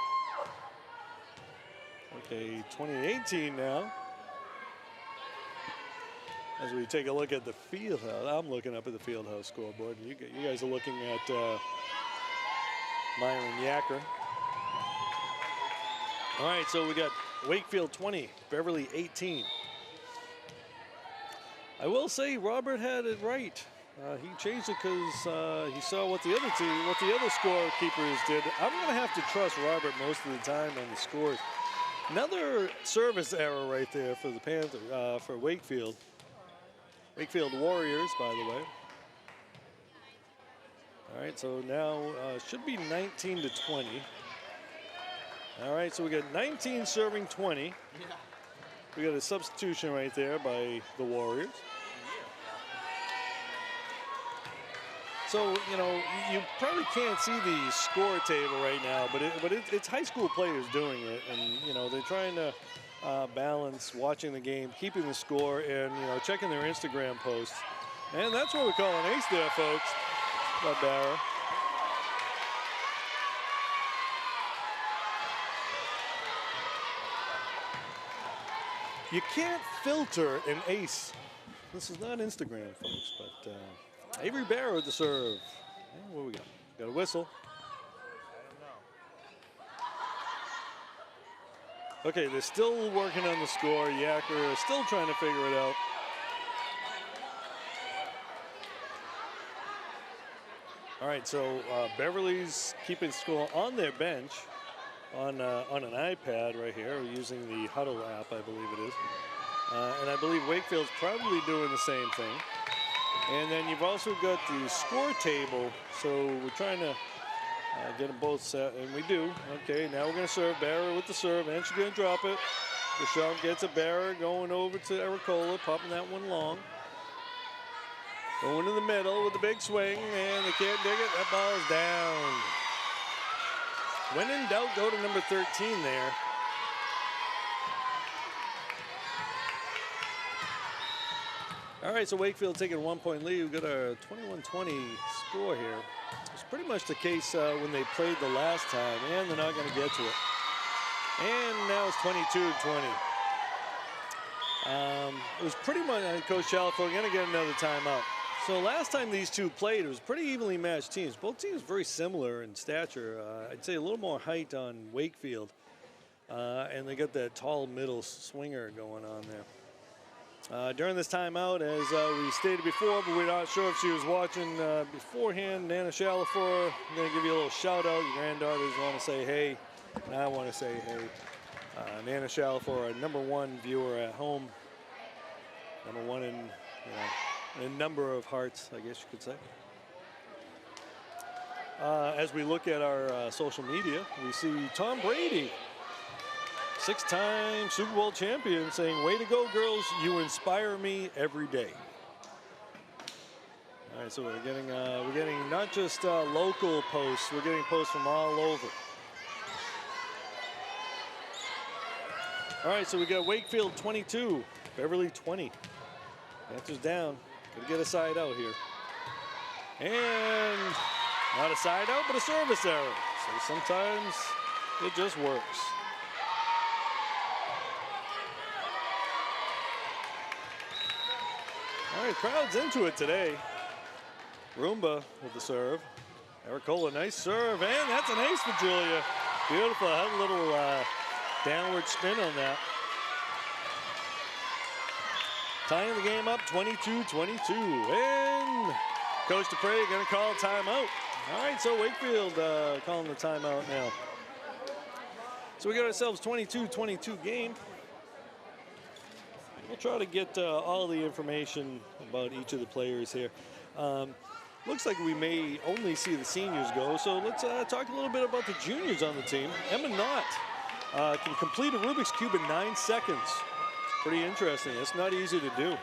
Okay, 20-18 now. As we take a look at the Fieldhouse, I'm looking up at the Fieldhouse scoreboard. You guys are looking at Myron Yacker. All right, so we got Wakefield 20, Beverly 18. I will say Robert had it right. He changed it because he saw what the other scorekeepers did. I'm going to have to trust Robert most of the time on the scores. Another service error right there for the Panthers, for Wakefield. Wakefield Warriors, by the way. All right, so now should be 19-20. All right, so we got 19 serving 20. We got a substitution right there by the Warriors. So, you know, you probably can't see the score table right now, but it's high school players doing it. And, you know, they're trying to balance watching the game, keeping the score, and, you know, checking their Instagram posts. And that's what we call an ace there, folks, by Barror. You can't filter an ace. This is not Instagram, folks, but Avery Barror with the serve. And what we got? Got a whistle. Okay, they're still working on the score. Yacker is still trying to figure it out. All right, so Beverly's keeping score on their bench on an iPad right here, using the Huddle app, I believe it is. And I believe Wakefield's probably doing the same thing. And then you've also got the score table, so we're trying to get them both set, and we do. Okay, now we're going to serve Barror with the serve, and she's going to drop it. Deschamps gets a Barror going over to ERRICOLA, popping that one long. Going to the middle with the big swing, and they can't dig it. That ball is down. When in doubt, go to number 13 there. All right, so Wakefield taking a 1-point lead. We've got a 21-20 score here. It's pretty much the case when they played the last time, and they're not going to get to it. And now it's 22-20. It was pretty much, Coach Chalifo going to get another timeout. So last time these two played, it was pretty evenly matched teams. Both teams very similar in stature. I'd say a little more height on Wakefield. And they got that tall middle swinger going on there. During this timeout, as we stated before, but we're not sure if she was watching beforehand, Nana Chalifor, I'm going to give you a little shout out. Your granddaughters want to say hey, and I want to say hey. Nana Chalifor, our #1 viewer at home. #1 in, a number of hearts, I guess you could say. As we look at our social media, we see Tom Brady, 6-time Super Bowl champion, saying, "Way to go, girls. You inspire me every day." All right, so we're getting not just local posts, we're getting posts from all over. All right, so we got Wakefield 22, Beverly 20. Panthers down. Gonna get a side out here. And not a side out, but a service error. So sometimes it just works. All right, crowd's into it today. Roomba with the serve. ERRICOLA, nice serve, and that's an ace for Julia. Beautiful, had a little downward spin on that. Tying the game up 22-22, and Coach Dupre gonna call a timeout. All right, so Wakefield calling the timeout now. So we got ourselves 22-22 game. We'll try to get all the information about each of the players here. Looks like we may only see the seniors go, so let's talk a little bit about the juniors on the team. Emma Knott can complete a Rubik's Cube in 9 seconds. Pretty interesting. It's not easy to do.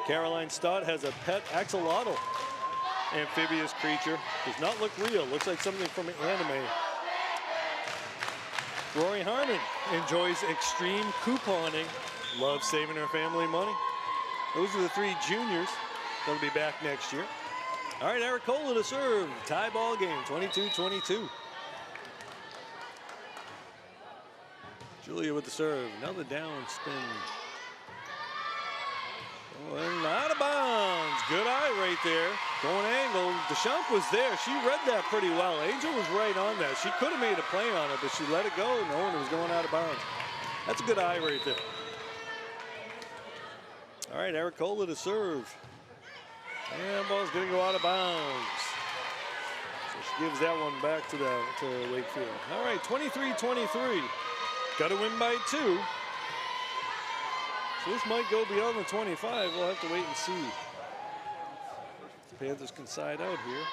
Caroline Stott has a pet axolotl amphibious creature. Does not look real. Looks like something from an anime. Rory Harmon enjoys extreme couponing. Loves saving her family money. Those are the 3 juniors that'll be back next year. All right, ERRICOLA to serve. Tie ball game, 22-22. Julia with the serve, another down spin. Oh, and out of bounds. Good eye right there. Going angle. Deschamps was there. She read that pretty well. Angel was right on that. She could have made a play on it, but she let it go, knowing it was going out of bounds. That's a good eye right there. All right, ERRICOLA to serve. And ball's going to go out of bounds. So she gives that one back to Wakefield. All right, 23-23. Got to win by 2. So this might go beyond the 25. We'll have to wait and see. The Panthers can side out here.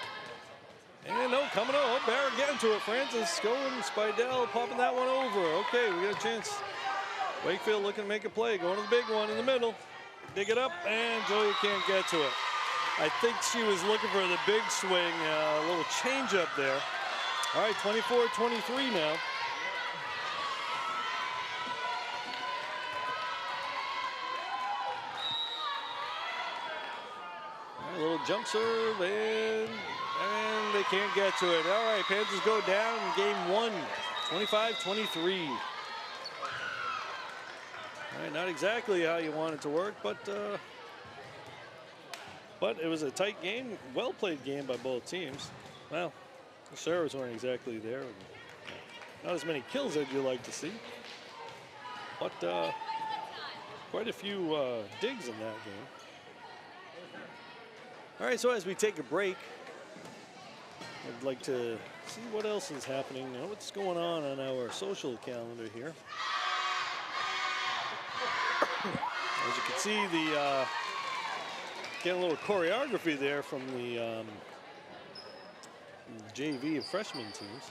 And no, coming out. Barror getting to it. Francis going. SPEIDEL popping that one over. Okay, we got a chance. Wakefield looking to make a play. Going to the big one in the middle. Dig it up, and Julia can't get to it. I think she was looking for the big swing, a little change up there. All right, 24-23 now. All right, a little jump serve, and they can't get to it. All right, Panthers go down in game 1, 25-23. All right, not exactly how you want it to work, but it was a tight game, well-played game by both teams. Well, the servers weren't exactly there. Not as many kills as you like to see, but quite a few digs in that game. All right, so as we take a break, I'd like to see what else is happening, what's going on our social calendar here. As you can see, the getting a little choreography there from the JV and freshman teams.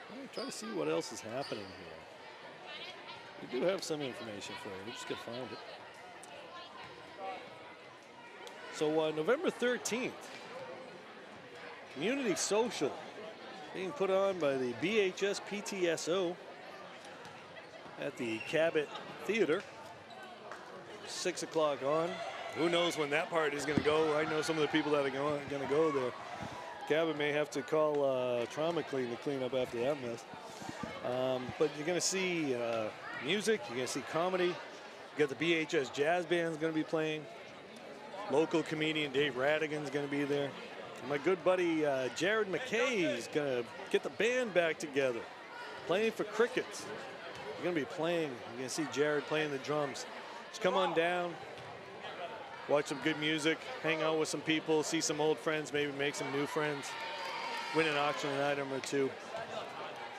All right, try to see what else is happening here. We do have some information for you. We just gotta find it. So November 13th, community social being put on by the BHS PTSO at the Cabot Theater. 6 o'clock on. Who knows when that party is going to go? I know some of the people that are going to go there. Cabot may have to call Trauma Clean to clean up after that mess. But you're going to see music. You're going to see comedy. You got the BHS Jazz Band's going to be playing. Local comedian Dave Radigan's going to be there. And my good buddy Jared McKay is going to get the band back together, playing for Crickets. You're going to be playing. You're going to see Jared playing the drums. Just come on down, watch some good music, hang out with some people, see some old friends, maybe make some new friends, win an auction item or two.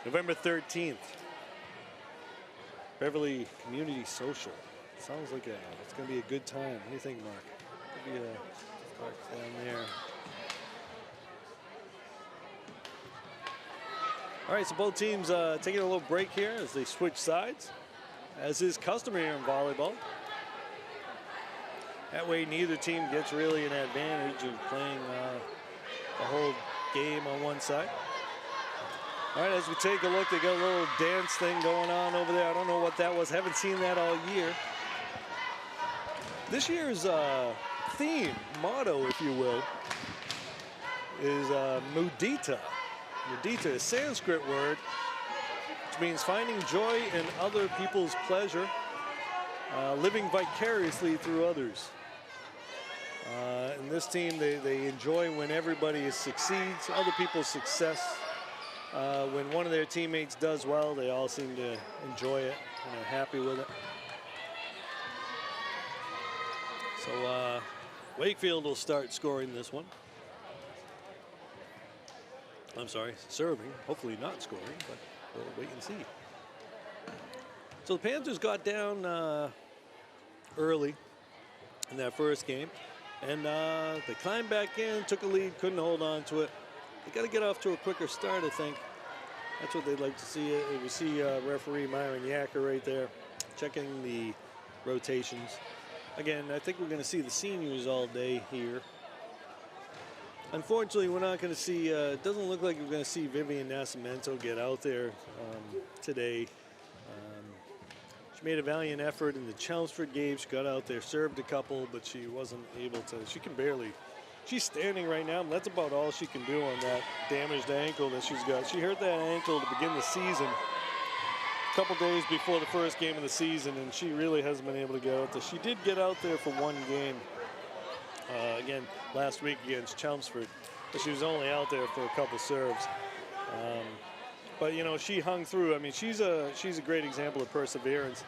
November 13th, Beverly Community Social. Sounds like it's going to be a good time. What do you think, Mark? Could be a park down there. All right, so both teams taking a little break here as they switch sides, as is customary in volleyball. That way, neither team gets really an advantage of playing the whole game on one side. All right, as we take a look, they got a little dance thing going on over there. I don't know what that was. Haven't seen that all year. This year's theme, motto, if you will, is mudita. Mudita is a Sanskrit word, which means finding joy in other people's pleasure, living vicariously through others. And this team, they enjoy when everybody succeeds, other people's success. When one of their teammates does well, they all seem to enjoy it and are happy with it. So Wakefield will start scoring this one. I'm sorry, serving, hopefully not scoring, but we'll wait and see. So the Panthers got down early in that first game, and they climbed back in, took a lead, couldn't hold on to it. They got to get off to a quicker start, I think. That's what they'd like to see. We see referee Myron Yacker right there, checking the rotations. Again, I think we're going to see the seniors all day here. Unfortunately, we're not going to see, it doesn't look like we're going to see VIVIAN NASCIMENTO get out there today. She made a valiant effort in the Chelmsford game. She got out there, served a couple, but she wasn't able to. She can barely. She's standing right now, and that's about all she can do on that damaged ankle that she's got. She hurt that ankle to begin the season, a couple days before the first game of the season, and she really hasn't been able to get out there. She did get out there for one game, again, last week against Chelmsford, but she was only out there for a couple serves. But you know, she hung through. I mean, she's a great example of perseverance.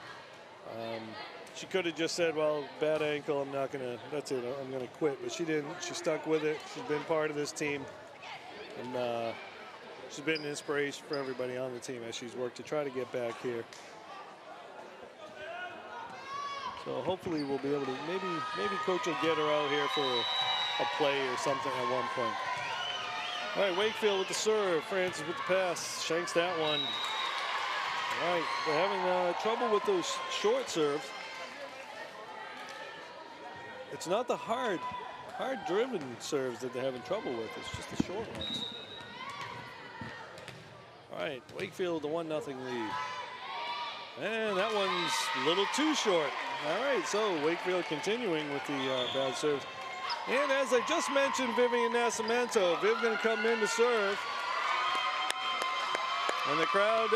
She could have just said, well, bad ankle, I'm not gonna, that's it, I'm gonna quit. But she didn't. She stuck with it. She's been part of this team, and she's been an inspiration for everybody on the team as she's worked to try to get back here. So hopefully we'll be able to, maybe coach will get her out here for a play or something at one point. All right, Wakefield with the serve, Francis with the pass, shanks that one. All right, they're having trouble with those short serves. It's not the hard hard-driven serves that they're having trouble with. It's just the short ones. All right, Wakefield, the 1-0 lead. And that one's a little too short. All right, so Wakefield continuing with the bad serves. And as I just mentioned, VIVIAN NASCIMENTO. Viv going to come in to serve. And the crowd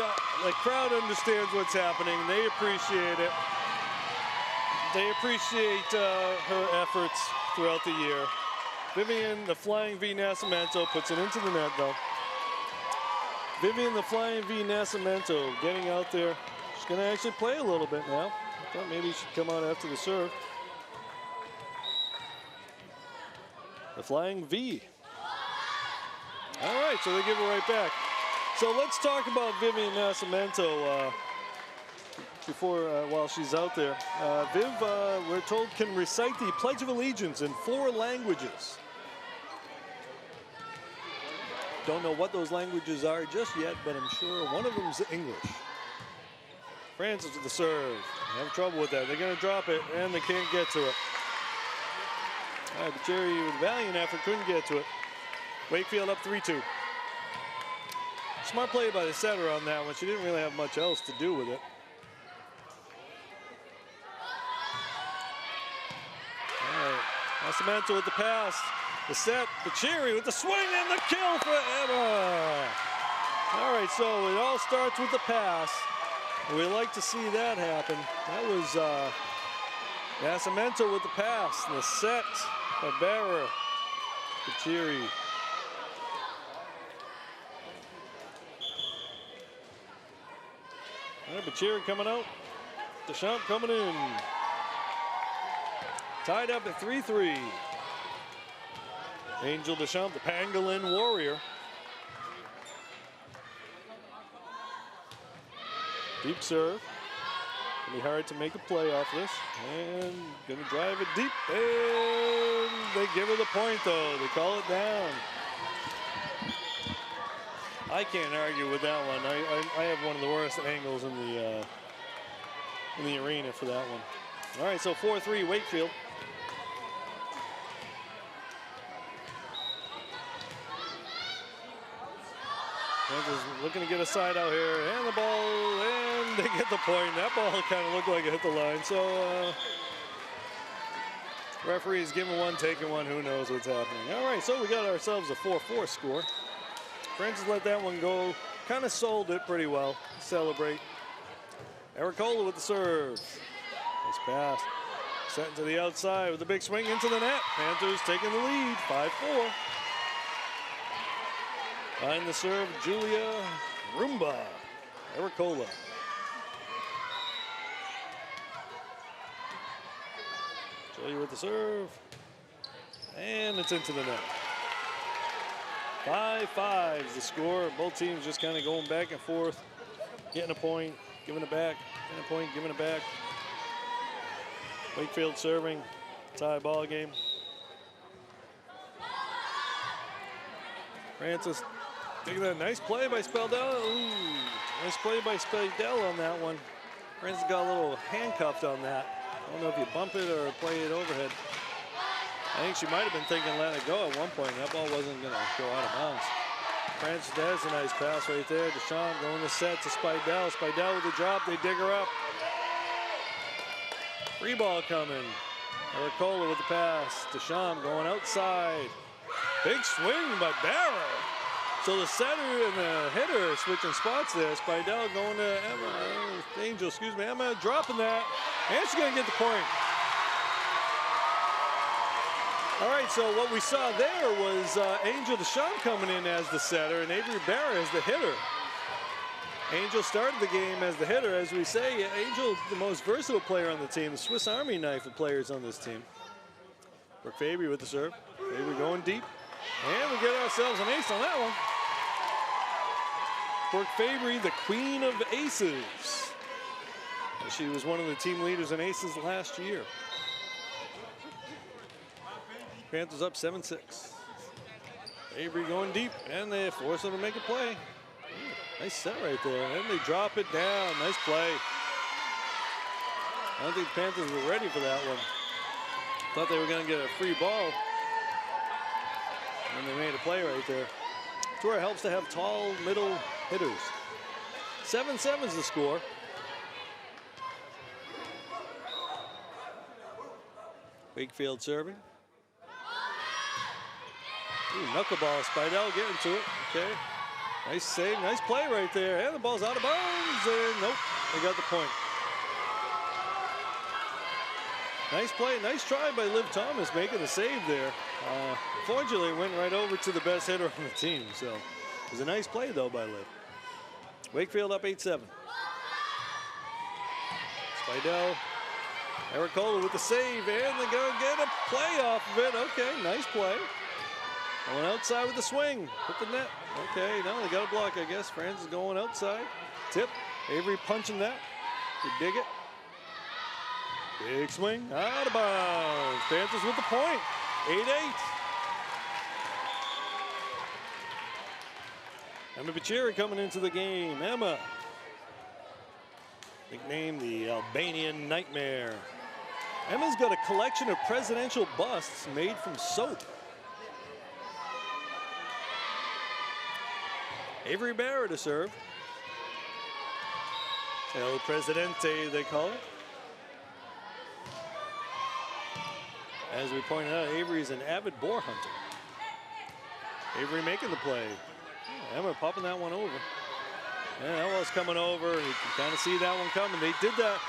understands what's happening. They appreciate it. They appreciate her efforts throughout the year. VIVIAN, the Flying V NASCIMENTO, puts it into the net, though. VIVIAN, the Flying V NASCIMENTO, getting out there. She's going to actually play a little bit now. I thought maybe she'd come out after the serve. The Flying V. All right, so they give it right back. So let's talk about VIVIAN NASCIMENTO while she's out there. Viv, we're told, can recite the Pledge of Allegiance in 4 languages. Don't know what those languages are just yet, but I'm sure one of them's English. Francis with the serve. They have trouble with that. They're going to drop it, and they can't get to it. All right, BEQIRI with a valiant effort couldn't get to it. Wakefield up 3-2. Smart play by the setter on that one. She didn't really have much else to do with it. All right, NASCIMENTO with the pass. The set, BEQIRI with the swing and the kill for Emma. All right, so it all starts with the pass. We like to see that happen. That was NASCIMENTO with the pass. And the set by BARROR. BEQIRI. All right, BEQIRI coming out. Deschamps coming in. Tied up at 3-3. Angel Deschamps, the Pangolin Warrior. Deep serve. Gonna be hard to make a play off this. And gonna drive it deep. And they give her the point though. They call it down. I can't argue with that one. I have one of the worst angles in the arena for that one. All right, so 4-3 Wakefield. Panthers looking to get a side out here, and the ball, and they get the point. That ball kind of looked like it hit the line. So referee's giving one, taking one. Who knows what's happening? All right, so we got ourselves a 4-4 score. Francis let that one go. Kind of sold it pretty well. Celebrate. ERRICOLA with the serve. Nice pass. Set to the outside with a big swing into the net. Panthers taking the lead, 5-4. Behind the serve, Julia Rumba. ERRICOLA. Julia with the serve. And it's into the net. 5-5 is the score. Both teams just kind of going back and forth. Getting a point, giving it back. Getting a point, giving it back. Wakefield serving. Tie ball game. Francis taking that nice play by SPEIDEL. Ooh, nice play by SPEIDEL on that one. Francis got a little handcuffed on that. I don't know if you bump it or play it overhead. I think she might have been thinking let it go at one point. That ball wasn't going to go out of bounds. Francis, there's a nice pass right there. Deschamps going to set to SPEIDEL. SPEIDEL with the drop. They dig her up. Free ball coming. ERRICOLA with the pass. Deschamps going outside. Big swing by BARROR. So the setter and the hitter are switching spots there. SPEIDEL going to Emma. Emma dropping that. And she's going to get the point. All right, so what we saw there was Angel Deschamps coming in as the setter and Avery BARROR as the hitter. Angel started the game as the hitter. As we say, Angel, the most versatile player on the team, the Swiss Army knife of players on this team. Brooke FABRY with the serve. FABRY going deep. And we get ourselves an ace on that one. Brooke FABRY, the queen of aces. She was one of the team leaders in aces last year. Panthers up 7-6. Avery going deep, and they force them to make a play. Ooh, nice set right there, and they drop it down. Nice play. I don't think the Panthers were ready for that one. Thought they were going to get a free ball. And they made a play right there. That's where it helps to have tall middle hitters. 7-7 is the score. Wakefield serving. Ooh, knuckleball, SPEIDEL getting to it, okay. Nice save, nice play right there. And the ball's out of bounds, and nope, they got the point. Nice play, nice try by Liv Thomas making the save there. Fortunately, it went right over to the best hitter on the team, so it was a nice play though by Liv. Wakefield up 8-7. SPEIDEL, ERRICOLA with the save, and they're gonna get a play off of it. Okay, nice play. Going outside with the swing, hit the net. Okay, now they got a block, I guess. Francis is going outside. Tip, Avery punching that. You dig it. Big swing, out of bounds. Panthers with the point, 8-8. Emma BEQIRI coming into the game. Emma, nicknamed the Albanian Nightmare. Emma's got a collection of presidential busts made from soap. Avery Barror to serve. El Presidente, they call it. As we pointed out, Avery's an avid boar hunter. Avery making the play. Oh, Emma popping that one over. Yeah, that one's coming over. You can kind of see that one coming. They did that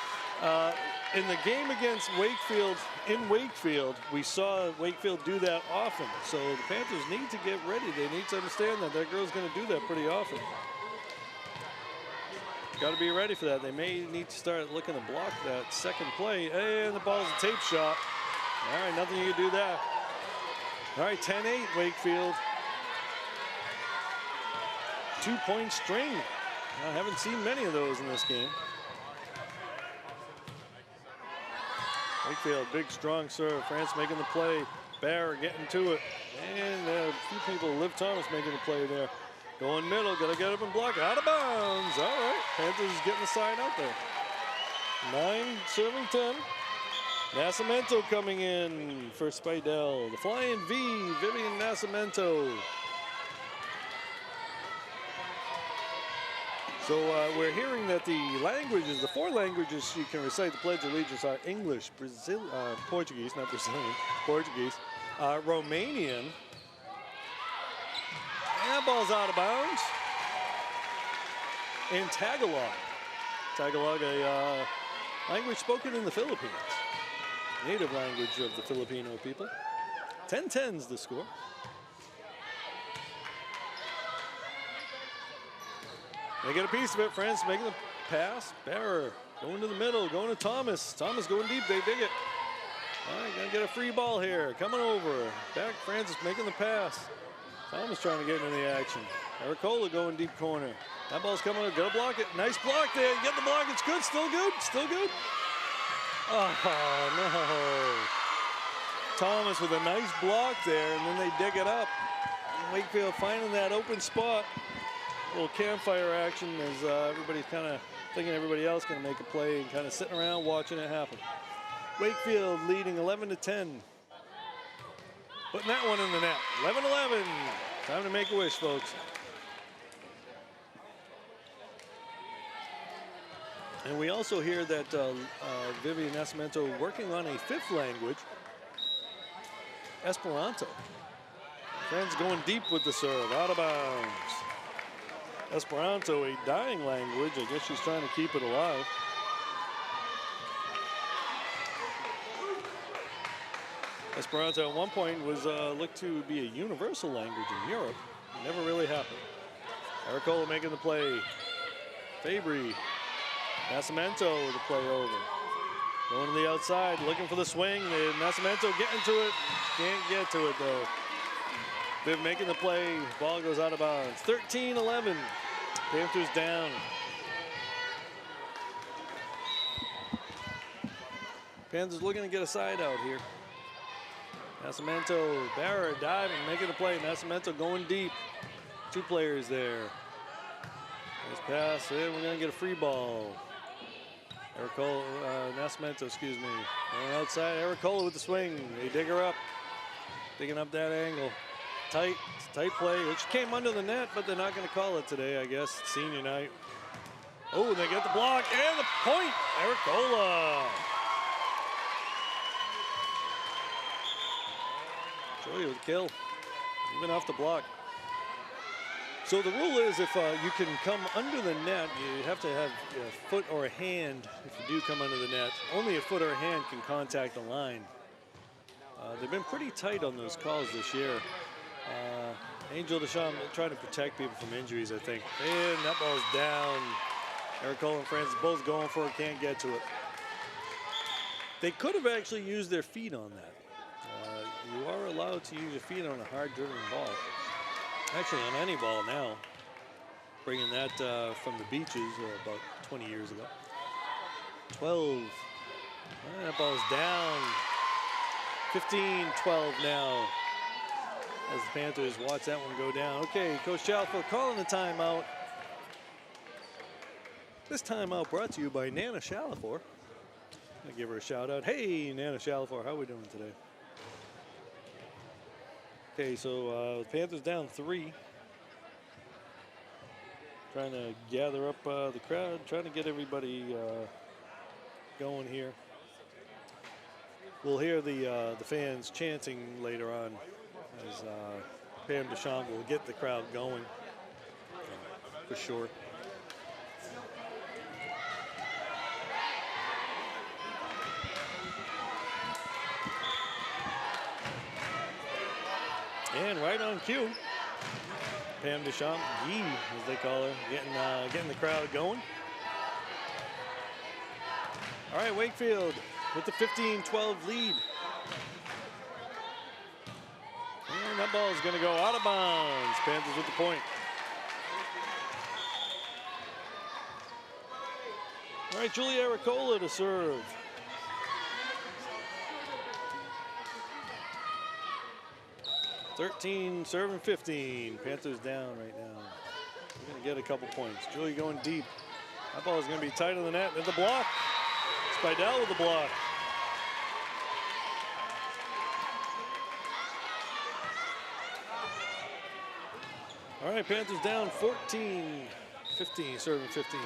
in the game against Wakefield. In Wakefield, we saw Wakefield do that often. So the Panthers need to get ready. They need to understand that that girl's going to do that pretty often. Got to be ready for that. They may need to start looking to block that second play. And the ball's a tape shot. All right, nothing you can do that. All right, 10-8 Wakefield. 2-point string. I haven't seen many of those in this game. Wakefield, big, strong serve. France making the play. Barror getting to it. And a few people, Liv Thomas making the play there. Going middle, gotta get up and block. Out of bounds. All right, Panthers is getting the sign out there. 9-7-10. NASCIMENTO coming in for SPEIDEL. The Flying V, VIVIAN NASCIMENTO. So we're hearing that the languages, the 4 languages you can recite the Pledge of Allegiance are English, Portuguese, not Brazilian, Portuguese, Romanian. And that ball's out of bounds. And Tagalog. Tagalog, a language spoken in the Philippines. Native language of the Filipino people. 10-10's the score. They get a piece of it. France making the pass. Barror going to the middle, going to Thomas. Thomas going deep, they dig it. All right, gonna get a free ball here. Coming over. Back, Francis making the pass. Thomas trying to get into the action. ERRICOLA going deep corner. That ball's coming up, gotta block it. Nice block there, you get the block, it's good, still good, still good. Oh, no. Thomas with a nice block there, and then they dig it up. Wakefield finding that open spot. A little campfire action as everybody's kind of thinking everybody else going to make a play and kind of sitting around watching it happen. Wakefield leading 11-10. Putting that one in the net. 11-11. Time to make a wish, folks. And we also hear that VIVIAN NASCIMENTO working on a 5th language, Esperanto. Friends going deep with the serve, out of bounds. Esperanto, a dying language. I guess she's trying to keep it alive. Esperanto at one point was looked to be a universal language in Europe. It never really happened. ERRICOLA making the play. FABRY. NASCIMENTO the play over. Going to the outside, looking for the swing. NASCIMENTO getting to it. Can't get to it though. Viv making the play. Ball goes out of bounds. 13-11. Panthers down. Panthers looking to get a side out here. NASCIMENTO, Barror diving, making the play. NASCIMENTO going deep. 2 players there. Nice pass. And we're going to get a free ball. ERRICOLA, NASCIMENTO, excuse me. Going outside. ERRICOLA with the swing. They dig her up. Digging up that angle. tight. It's a tight play, which came under the net, but they're not going to call it today, I guess. It's senior night. Oh, they get the block and the point. ERRICOLA. Joey with a kill, even off the block. So the rule is if you can come under the net, you have to have a foot or a hand. If you do come under the net, only a foot or a hand can contact the line. They've been pretty tight on those calls this year. Angel Deschamps trying to protect people from injuries, I think. And that ball's down. ERRICOLA and Francis both going for it, can't get to it. They could have actually used their feet on that. You are allowed to use your feet on a hard-driven ball. Actually, on any ball now. Bringing that from the beaches about 20 years ago. 12. That ball's down. 15-12 now. As the Panthers watch that one go down. Okay, Coach Chalford calling the timeout. This timeout brought to you by Nana Chalafor. I'll give her a shout out. Hey, Nana Chalafor, how are we doing today? Okay, so the Panthers down 3. Trying to gather up the crowd, trying to get everybody going here. We'll hear the fans chanting later on as Pam Deschamps will get the crowd going for sure. And right on cue, Pam Deschamps, Gee, as they call her, getting the crowd going. All right, Wakefield with the 15-12 lead. And that ball is going to go out of bounds. Panthers with the point. All right, Julia ERRICOLA to serve. Serving 15. Panthers down right now. We're going to get a couple points. Julie going deep. That ball is going to be tight on the net. At the block. SPEIDEL with the block. All right, Panthers down 14-15, serving 15.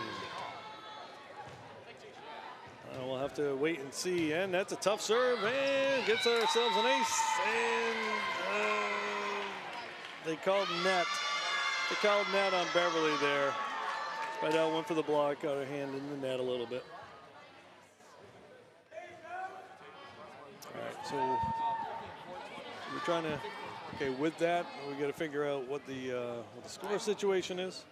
We'll have to wait and see. And that's a tough serve. And gets ourselves an ace. And they called net. They called net on Beverly there. SPEIDEL went for the block, got her hand in the net a little bit. All right, so we're trying to, okay, with that, we got to figure out what the score situation is.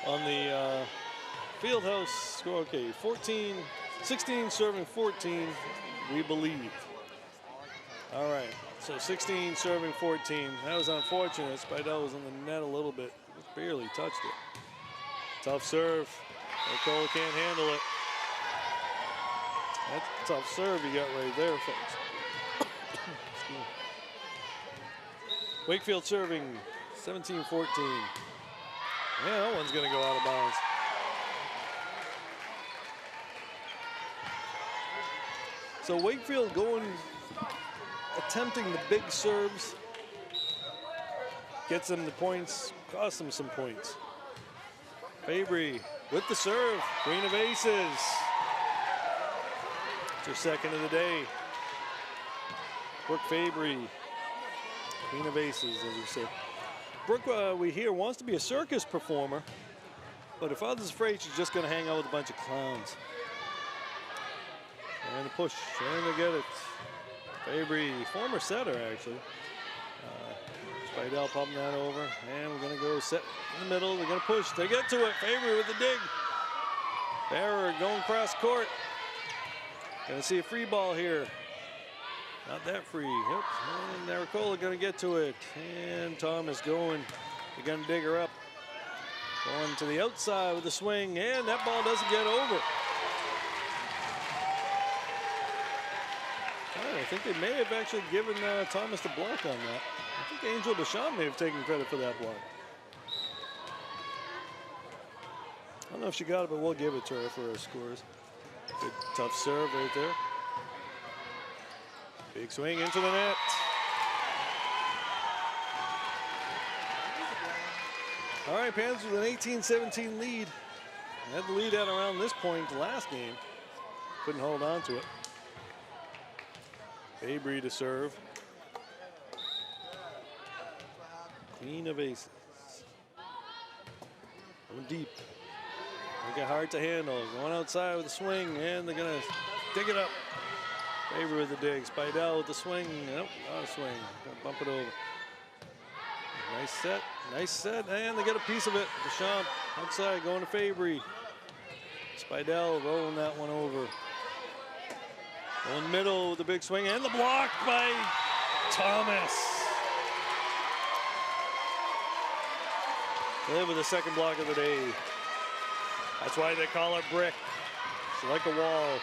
On the Fieldhouse score, okay, 16 serving 14, we believe. All right, so 16 serving 14. That was unfortunate. SPEIDEL was in the net a little bit. Just barely touched it. Tough serve. ERRICOLA can't handle it. That's a tough serve you got right there, folks. Wakefield serving 17-14. Yeah, that one's going to go out of bounds. So Wakefield attempting the big serves, gets them the points, costs them some points. FABRY with the serve, queen of aces. It's her second of the day. Brooke FABRY, queen of aces, as we say. Brooke, we hear, wants to be a circus performer, but her father's afraid she's just going to hang out with a bunch of clowns. And a push, and they get it. FABRY, former setter, actually. SPEIDEL popping that over, and we're going to go set in the middle. They're going to push. They get to it. FABRY with the dig. BARROR going across court. Going to see a free ball here. Not that free. Yep. And ERRICOLA going to get to it. And Thomas going. They're going to dig her up. Going to the outside with the swing, and that ball doesn't get over. I think they may have actually given Thomas the block on that. I think Angel Deschamps may have taken credit for that block. I don't know if she got it, but we'll give it to her for her scores. Good tough serve right there. Big swing into the net. All right, Panthers with an 18-17 lead. Had the lead at around this point the last game. Couldn't hold on to it. FABRY to serve. Queen of aces. Going deep. Make it hard to handle. Going outside with a swing, and they're gonna dig it up. FABRY with the dig. SPEIDEL with the swing. Nope, not a swing. Gonna bump it over. Nice set, and they get a piece of it. Deschamps outside, going to FABRY. SPEIDEL rolling that one over. Going middle with the big swing, and the block by Thomas. Live with the second block of the day. That's why they call her Brick. She's like a wall.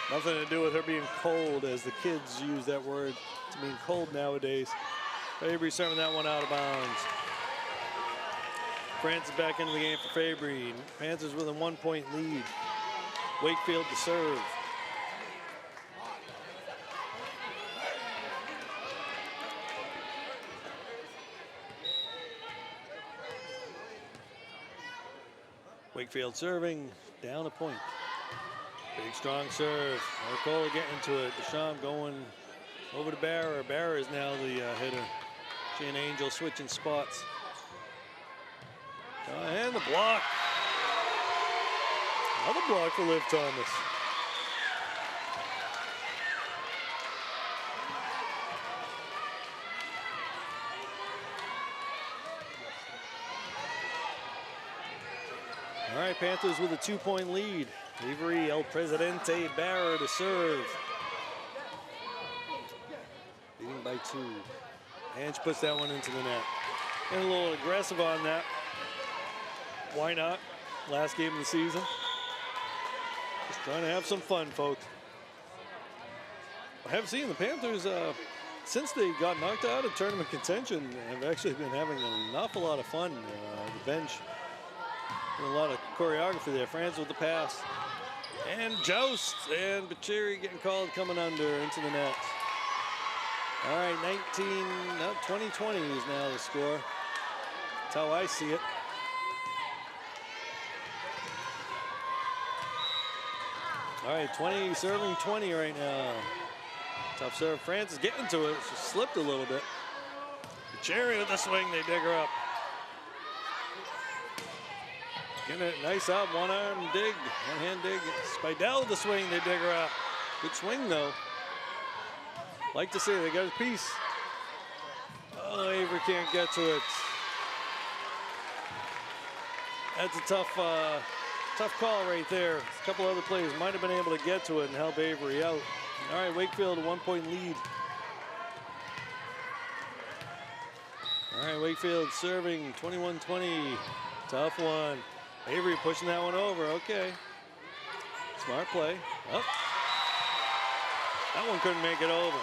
Nothing to do with her being cold, as the kids use that word to mean cold nowadays. FABRY serving that one out of bounds. France is back into the game for FABRY. Panthers with a 1-point lead. Wakefield to serve. Wakefield serving, down a point. Big strong serve. ERRICOLA getting to it. Deschamps going over to BARROR. BARROR is now the hitter. She and Angel switching spots. And the block. Another block for Liv Thomas. All right, Panthers with a 2-point lead. Avery, El Presidente, BARROR to serve. Leading by 2. And she puts that one into the net. And a little aggressive on that. Why not? Last game of the season. Just trying to have some fun, folks. I have seen the Panthers, since they got knocked out of tournament contention, have actually been having an awful lot of fun. The bench. A lot of choreography there. France with the pass. And joust. And BEQIRI getting called coming under into the net. All right, 20-20 is now the score. That's how I see it. All right, 20 serving 20 right now. Tough serve. France is getting to it. She slipped a little bit. BEQIRI with the swing. They dig her up. Getting it nice up, one arm dig, one hand dig. SPEIDEL with the swing, they dig her up. Good swing though. Like to say they got a piece. Oh, Avery can't get to it. That's a tough call right there. A couple other players might have been able to get to it and help Avery out. All right, Wakefield, a 1-point lead. All right, Wakefield serving 21-20. Tough one. Avery pushing that one over. Okay. Smart play. Oh. That one couldn't make it over.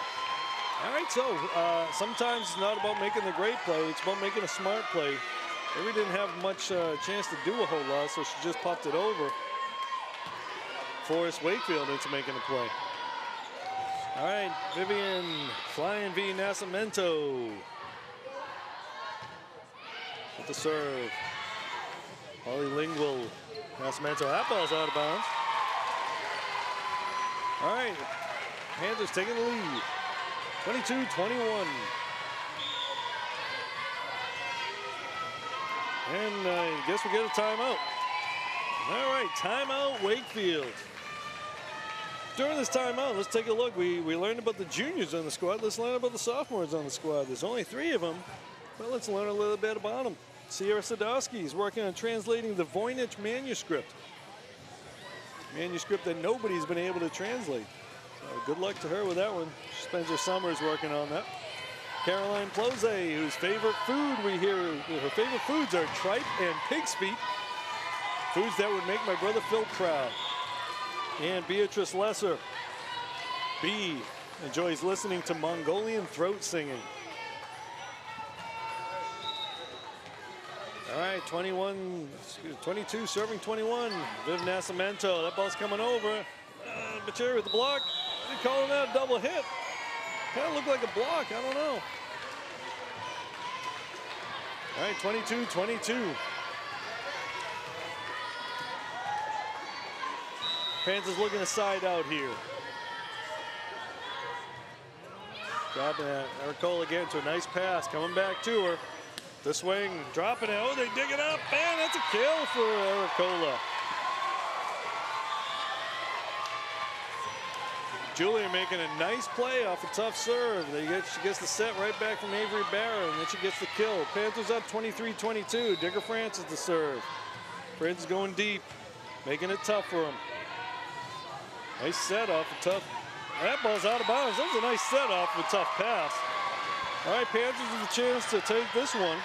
All right, so sometimes it's not about making the great play. It's about making a smart play. Avery didn't have much chance to do a whole lot, so she just popped it over. Forced Wakefield into making a play. All right, VIVIAN flying v NASCIMENTO. With the serve. Polylingual NASCIMENTO. That ball's out of bounds. All right, Panthers taking the lead. 22-21. And I guess we get a timeout. All right, timeout Wakefield. During this timeout, let's take a look. We learned about the juniors on the squad. Let's learn about the sophomores on the squad. There's only 3 of them, but let's learn a little bit about them. Sierra Sadowski is working on translating the Voynich manuscript. Manuscript that nobody's been able to translate. So good luck to her with that one. She spends her summers working on that. Caroline Plose, whose favorite food we hear, her favorite foods are tripe and pig's feet. Foods that would make my brother Phil proud. And Beatrice Lesser. B enjoys listening to Mongolian throat singing. All right, 22 serving 21. Viv NASCIMENTO, that ball's coming over. BEQIRI with the block. They're calling that a double hit. Kind of looked like a block. I don't know. All right, 22-22. Panthers looking to side out here. Dropping it. ERRICOLA again to a nice pass. Coming back to her. The swing, dropping it. Oh, they dig it up. Man, that's a kill for ERRICOLA. Julia making a nice play off a tough serve. She gets the set right back from AVERY BARROR, and then she gets the kill. Panthers up 23-22. Digger Francis the serve. Francis going deep, making it tough for him. Nice set off a tough. That ball's out of bounds. That was a nice set off with a tough pass. All right, Panthers with a chance to take this one.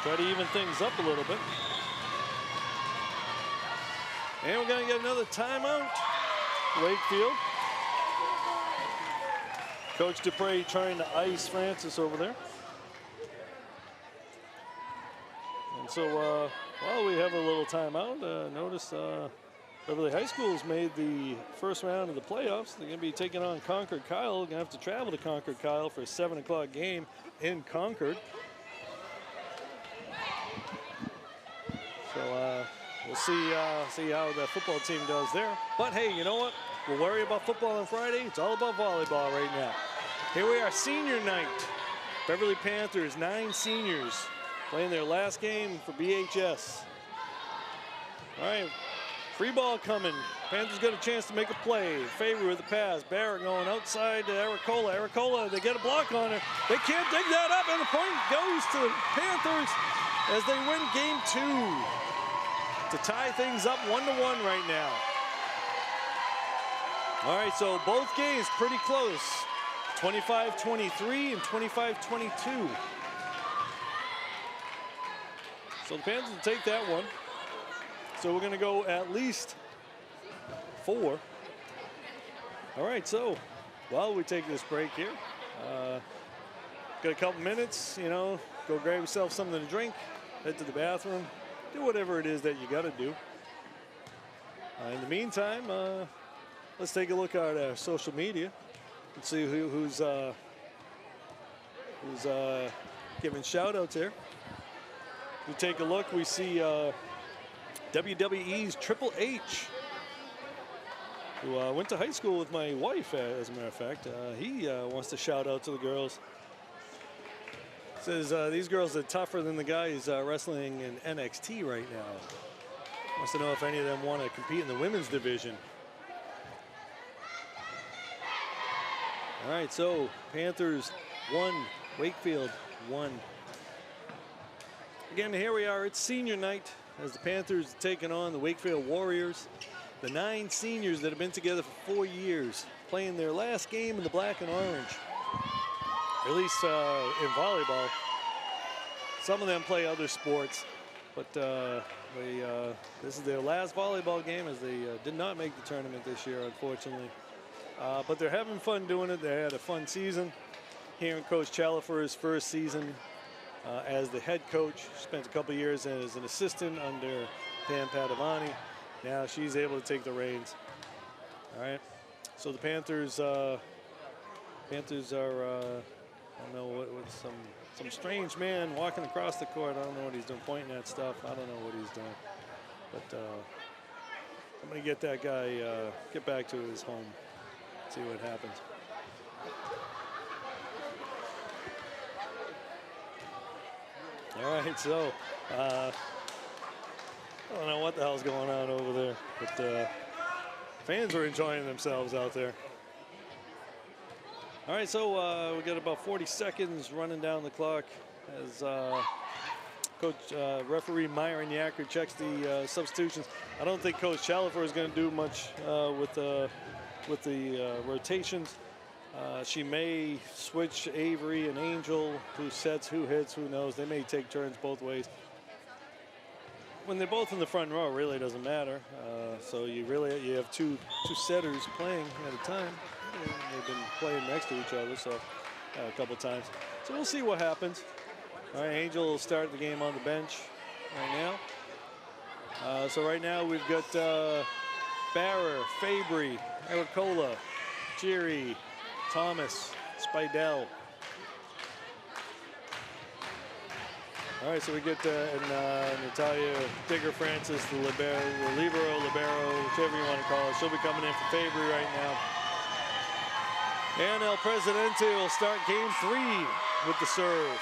Try to even things up a little bit. And we're going to get another timeout. Wakefield. Coach Dupre trying to ice Francis over there. And so while we have a little timeout, notice Beverly High School's made the first round of the playoffs. They're going to be taking on Concord Kyle. Going to have to travel to Concord Kyle for a 7 o'clock game in Concord. So we'll see how the football team does there. But hey, you know what? We'll worry about football on Friday. It's all about volleyball right now. Here we are, senior night. Beverly Panthers, 9 seniors playing their last game for BHS. All right, free ball coming. Panthers got a chance to make a play. FABRY with the pass. BARROR going outside to ERRICOLA. ERRICOla, they get a block on her. They can't dig that up, and the point goes to the Panthers as they win game 2 to tie things up 1-1 right now. All right, so both games pretty close. 25-23 and 25-22. So the Panthers will take that one. So we're going to go at least 4. All right, so while we take this break here, got a couple minutes, you know, go grab yourself something to drink, head to the bathroom, do whatever it is that you got to do. In the meantime, let's take a look at our social media and see who's giving shout outs here. We take a look, we see WWE's Triple H, who went to high school with my wife, as a matter of fact. He wants to shout out to the girls. Says these girls are tougher than the guys wrestling in NXT right now. Wants to know if any of them want to compete in the women's division. All right, so Panthers 1, Wakefield 1. Again, here we are. It's senior night as the Panthers are taking on the Wakefield Warriors. The 9 seniors that have been together for 4 years, playing their last game in the black and orange. Or at least in volleyball. Some of them play other sports, but this is their last volleyball game as they did not make the tournament this year, unfortunately. But they're having fun doing it. They had a fun season. Here in Coach Chalifer's first season as the head coach. Spent a couple years as an assistant under Pam Padavani. Now she's able to take the reins. All right. So the Panthers are, I don't know what some strange man walking across the court. I don't know what he's doing, pointing at stuff. I don't know what he's doing. But I'm going to get that guy, get back to his home, see what happens. All right, so I don't know what the hell's going on over there, but fans are enjoying themselves out there. All right, so we got about 40 seconds running down the clock as referee Myron Yacker checks the substitutions. I don't think Coach Chalifer is going to do much with the rotations. She may switch Avery and Angel, who sets, who hits, who knows. They may take turns both ways. When they're both in the front row, it really doesn't matter. So you have two setters playing at a time. They've been playing next to each other, so a couple times. So we'll see what happens. All right, Angel will start the game on the bench right now. So right now we've got BARROR, FABRY, ERRICOLA, Jerry, Thomas, SPEIDEL. All right, so we get Natalia Digger Francis, the libero, whichever you want to call it. She'll be coming in for FABRY right now. And El Presidente will start game 3 with the serve.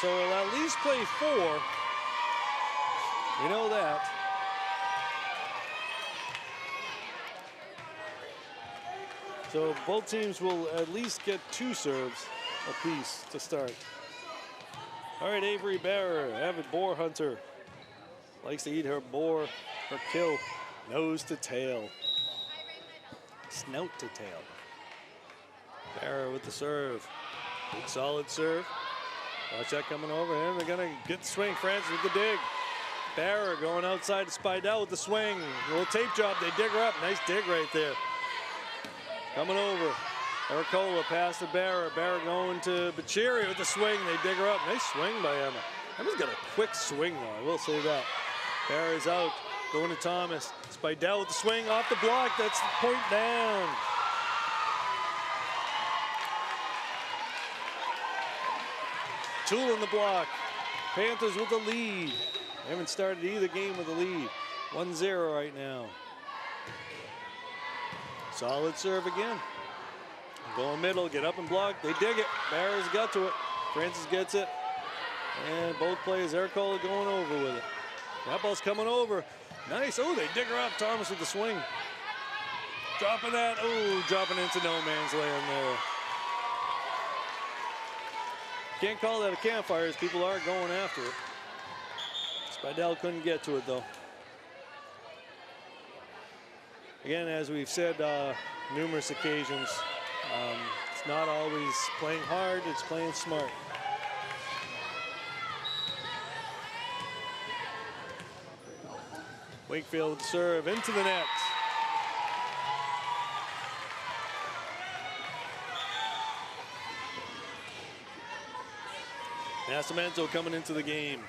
So we'll at least play 4. You know that. So both teams will at least get 2 serves apiece to start. All right, Avery Barror, avid boar hunter. Likes to eat her boar, her kill, nose to tail, snout to tail. Barror with the serve. Good solid serve. Watch that coming over, and they're gonna get the swing. Francis with the dig. Barror going outside to SPEIDEL with the swing. Little tape job, they dig her up. Nice dig right there. Coming over. ERRICOLA pass to Barror. Barror going to BEQIRI with the swing. They dig her up. Nice swing by Emma. Emma's got a quick swing, though. I will say that. Barror's out. Going to Thomas. SPEIDEL with the swing off the block. That's the point down. Tool in the block. Panthers with the lead. They haven't started either game with a lead. 1-0 right now. Solid serve again. Going middle, get up and block. They dig it. Barror's got to it. Francis gets it. And both players, ERRICOLA going over with it. That ball's coming over. Nice. Oh, they dig her up. Thomas with the swing. Dropping that. Oh, dropping into no man's land there. Can't call that a campfire as people are going after it. SPEIDEL couldn't get to it, though. Again, as we've said numerous occasions, it's not always playing hard, it's playing smart. Wakefield serve into the net. NASCIMENTO coming into the game.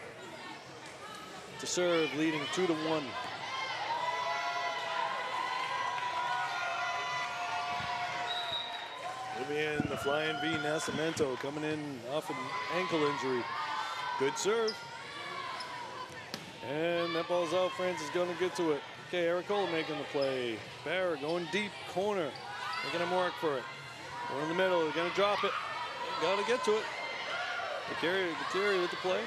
To serve, leading 2-1. VIVIAN, the flying V, NASCIMENTO coming in off an ankle injury. Good serve. And that ball's out. Francis going to get to it. Okay, ERRICOLA making the play. Barror going deep, corner. Making him work for it. Going in the middle, they're going to drop it. Got to get to it. BEQIRI with the play.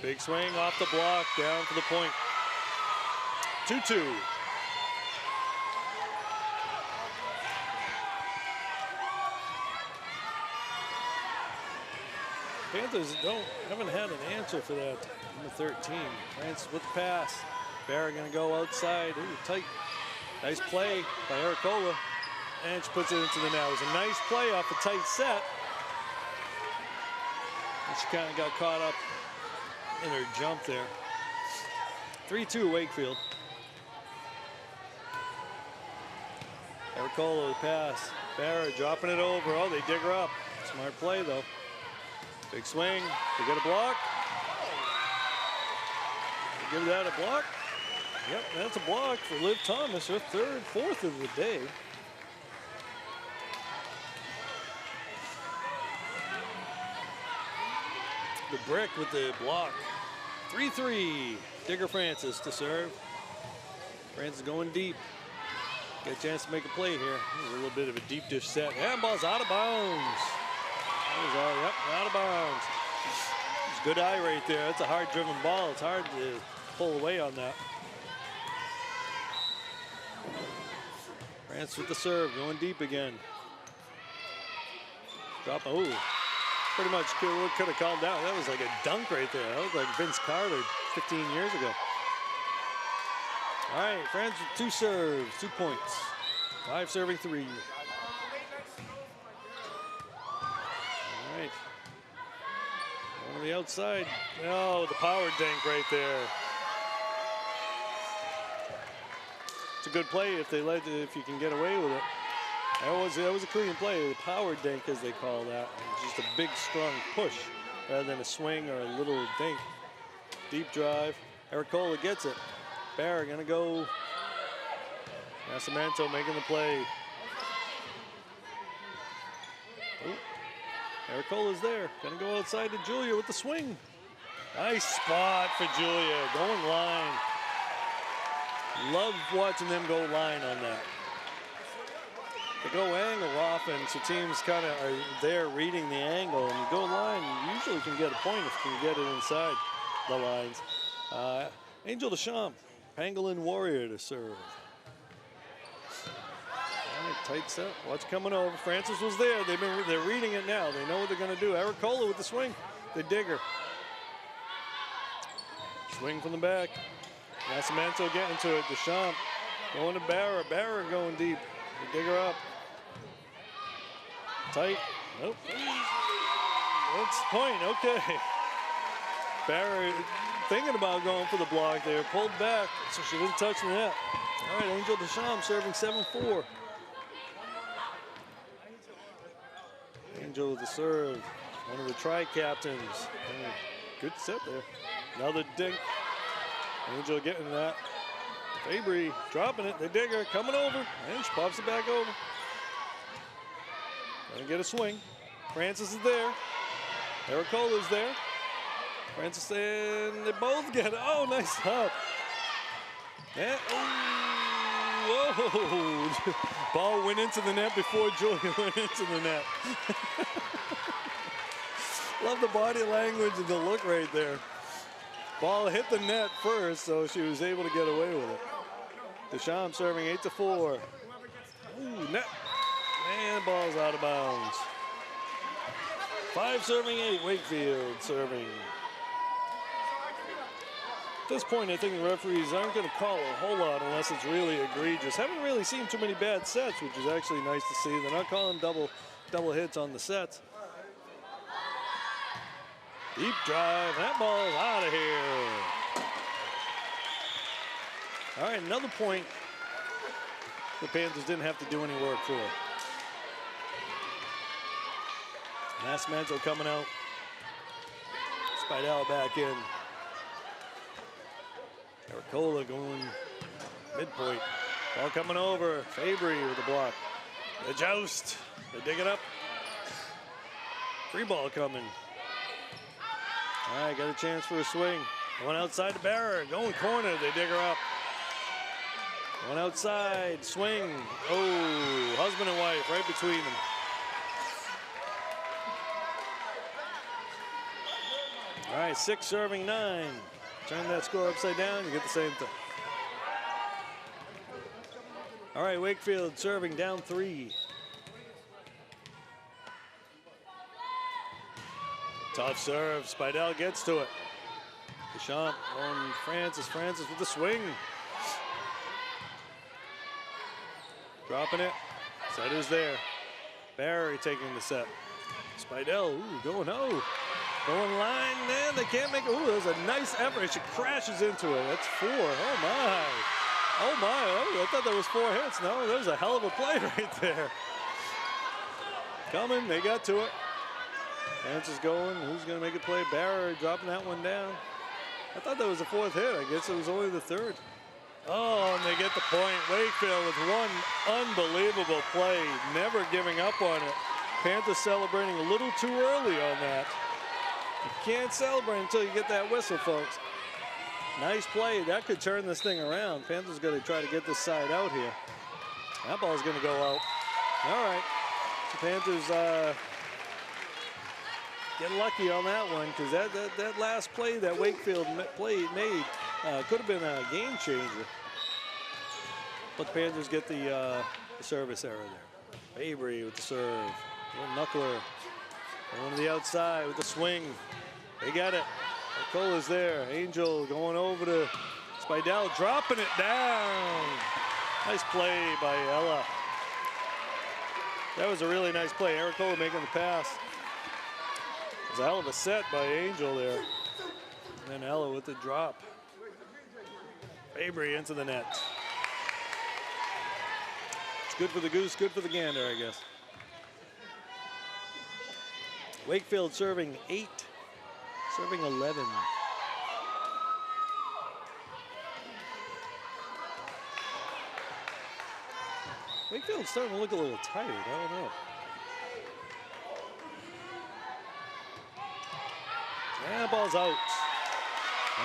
Big swing off the block, down for the point. 2-2. Panthers haven't had an answer for that. Number 13, Francis with the pass. Barror gonna go outside. Ooh, tight. Nice play by ERRICOLA. And she puts it into the net. It was a nice play off a tight set. And she kind of got caught up in her jump there. 3-2 Wakefield. ERRICOLA with the pass. Barror dropping it over. Oh, they dig her up. Smart play though. Big swing. They get a block. They give that a block. Yep, that's a block for Liv Thomas, her fourth of the day. The brick with the block. 3-3. Digger Francis to serve. Francis going deep. Get a chance to make a play here. A little bit of a deep dish set. Handball's out of bounds. Yep, out of bounds. It's good eye right there. That's a hard-driven ball. It's hard to pull away on that. Francis with the serve, going deep again. Drop. Oh, pretty much could have called down. That was like a dunk right there. That was like Vince Carter 15 years ago. All right, Francis with 2 serves, 2 points. 5 serving 3. On the outside. Oh, the power dink right there. It's a good play if if you can get away with it. That was a clean play. The power dink, as they call that. It's just a big, strong push rather than a swing or a little dink. Deep drive. ERRICOLA gets it. Barror gonna go. NASCIMENTO making the play. Oh, ERRICOLA's there. Gonna go outside to Julia with the swing. Nice spot for Julia, going line. Love watching them go line on that. They go angle often, so teams kind of are there reading the angle, and you go line, you usually can get a point if you can get it inside the lines. Angel Deschamps, Pangolin Warrior to serve. All right, tight set. Watch coming over. Francis was there. They're reading it now. They know what they're going to do. ERRICOLA with the swing. They dig her. Swing from the back. NASCIMENTO getting to it. Deschamps going to BARROR. BARROR going deep. They dig her up. Tight. Nope. That's the point. Okay. BARROR thinking about going for the block there. Pulled back, so she didn't touch the net. All right, Angel Deschamps serving 7-4. Angel with the serve. One of the tri-captains. Good set there. Another dink. Angel getting that. FABRY dropping it. They dig her, coming over, and she pops it back over. Gonna get a swing. Francis is there. ERRICOLA's there. Francis and they both get it. Oh, nice hop. Yeah. Oh, whoa. Ball went into the net before Julia went into the net. Love the body language and the look right there. Ball hit the net first, so she was able to get away with it. Deschamps serving 8-4. Ooh, net. And ball's out of bounds. 5 serving 8. Wakefield serving. At this point, I think the referees aren't going to call a whole lot unless it's really egregious. Haven't really seen too many bad sets, which is actually nice to see. They're not calling double hits on the sets. Deep drive, that ball's out of here. All right, another point the Panthers didn't have to do any work for. NASCIMENTO coming out. SPEIDEL back in. ERRICOLA going midpoint. Ball coming over. FABRY with the block. The joust. They dig it up. Free ball coming. All right, got a chance for a swing. Going outside the BARROR. Going corner. They dig her up. Going outside. Swing. Oh, husband and wife right between them. All right, 6 serving 9. Turn that score upside down, you get the same thing. All right, Wakefield serving down 3. Tough serve, SPEIDEL gets to it. Deschamps on Francis, Francis with the swing. Dropping it, setter's there. Barry taking the set. SPEIDEL, ooh, going going line, man, they can't make it. Ooh, there's a nice effort. She crashes into it. That's 4. Oh, my. Oh, my. Oh, I thought that was 4 hits. No, that was a hell of a play right there. Coming. They got to it. Francis going. Who's going to make a play? BARROR dropping that one down. I thought that was the 4th hit. I guess it was only the 3rd. Oh, and they get the point. Wakefield with one unbelievable play. Never giving up on it. Panthers celebrating a little too early on that. You can't celebrate until you get that whistle, folks. Nice play. That could turn this thing around. Panthers going to try to get this side out here. That ball's going to go out. All right. The Panthers get lucky on that one because that last play that Wakefield made could have been a game changer. But the Panthers get the service error there. FABRY with the serve. Little knuckler. Going to the outside with the swing. They got it. ERRICOLA's there. Angel going over to SPEIDEL, dropping it down. Nice play by Ella. That was a really nice play. ERRICOLA making the pass. It was a hell of a set by Angel there. And then Ella with the drop. FABRY into the net. It's good for the goose, good for the gander, I guess. Wakefield serving 8, serving 11. Wakefield's starting to look a little tired. I don't know. And the ball's out.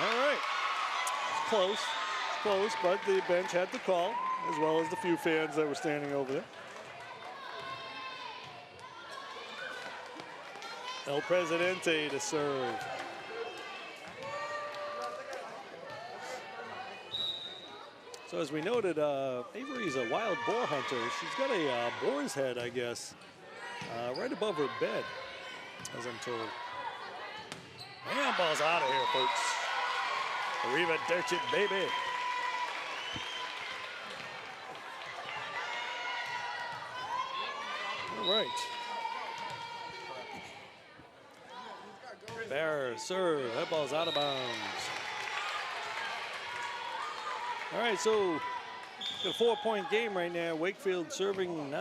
All right. It's close. It's close, but the bench had the call, as well as the few fans that were standing over there. El Presidente to serve. So as we noted, Avery's a wild boar hunter. She's got a boar's head, I guess, right above her bed, as I'm told. And ball's out of here, folks. Arriva Dirchit, baby. All right. Barror, serve. That ball's out of bounds. All right, so got a 4-point game right now. Wakefield serving 9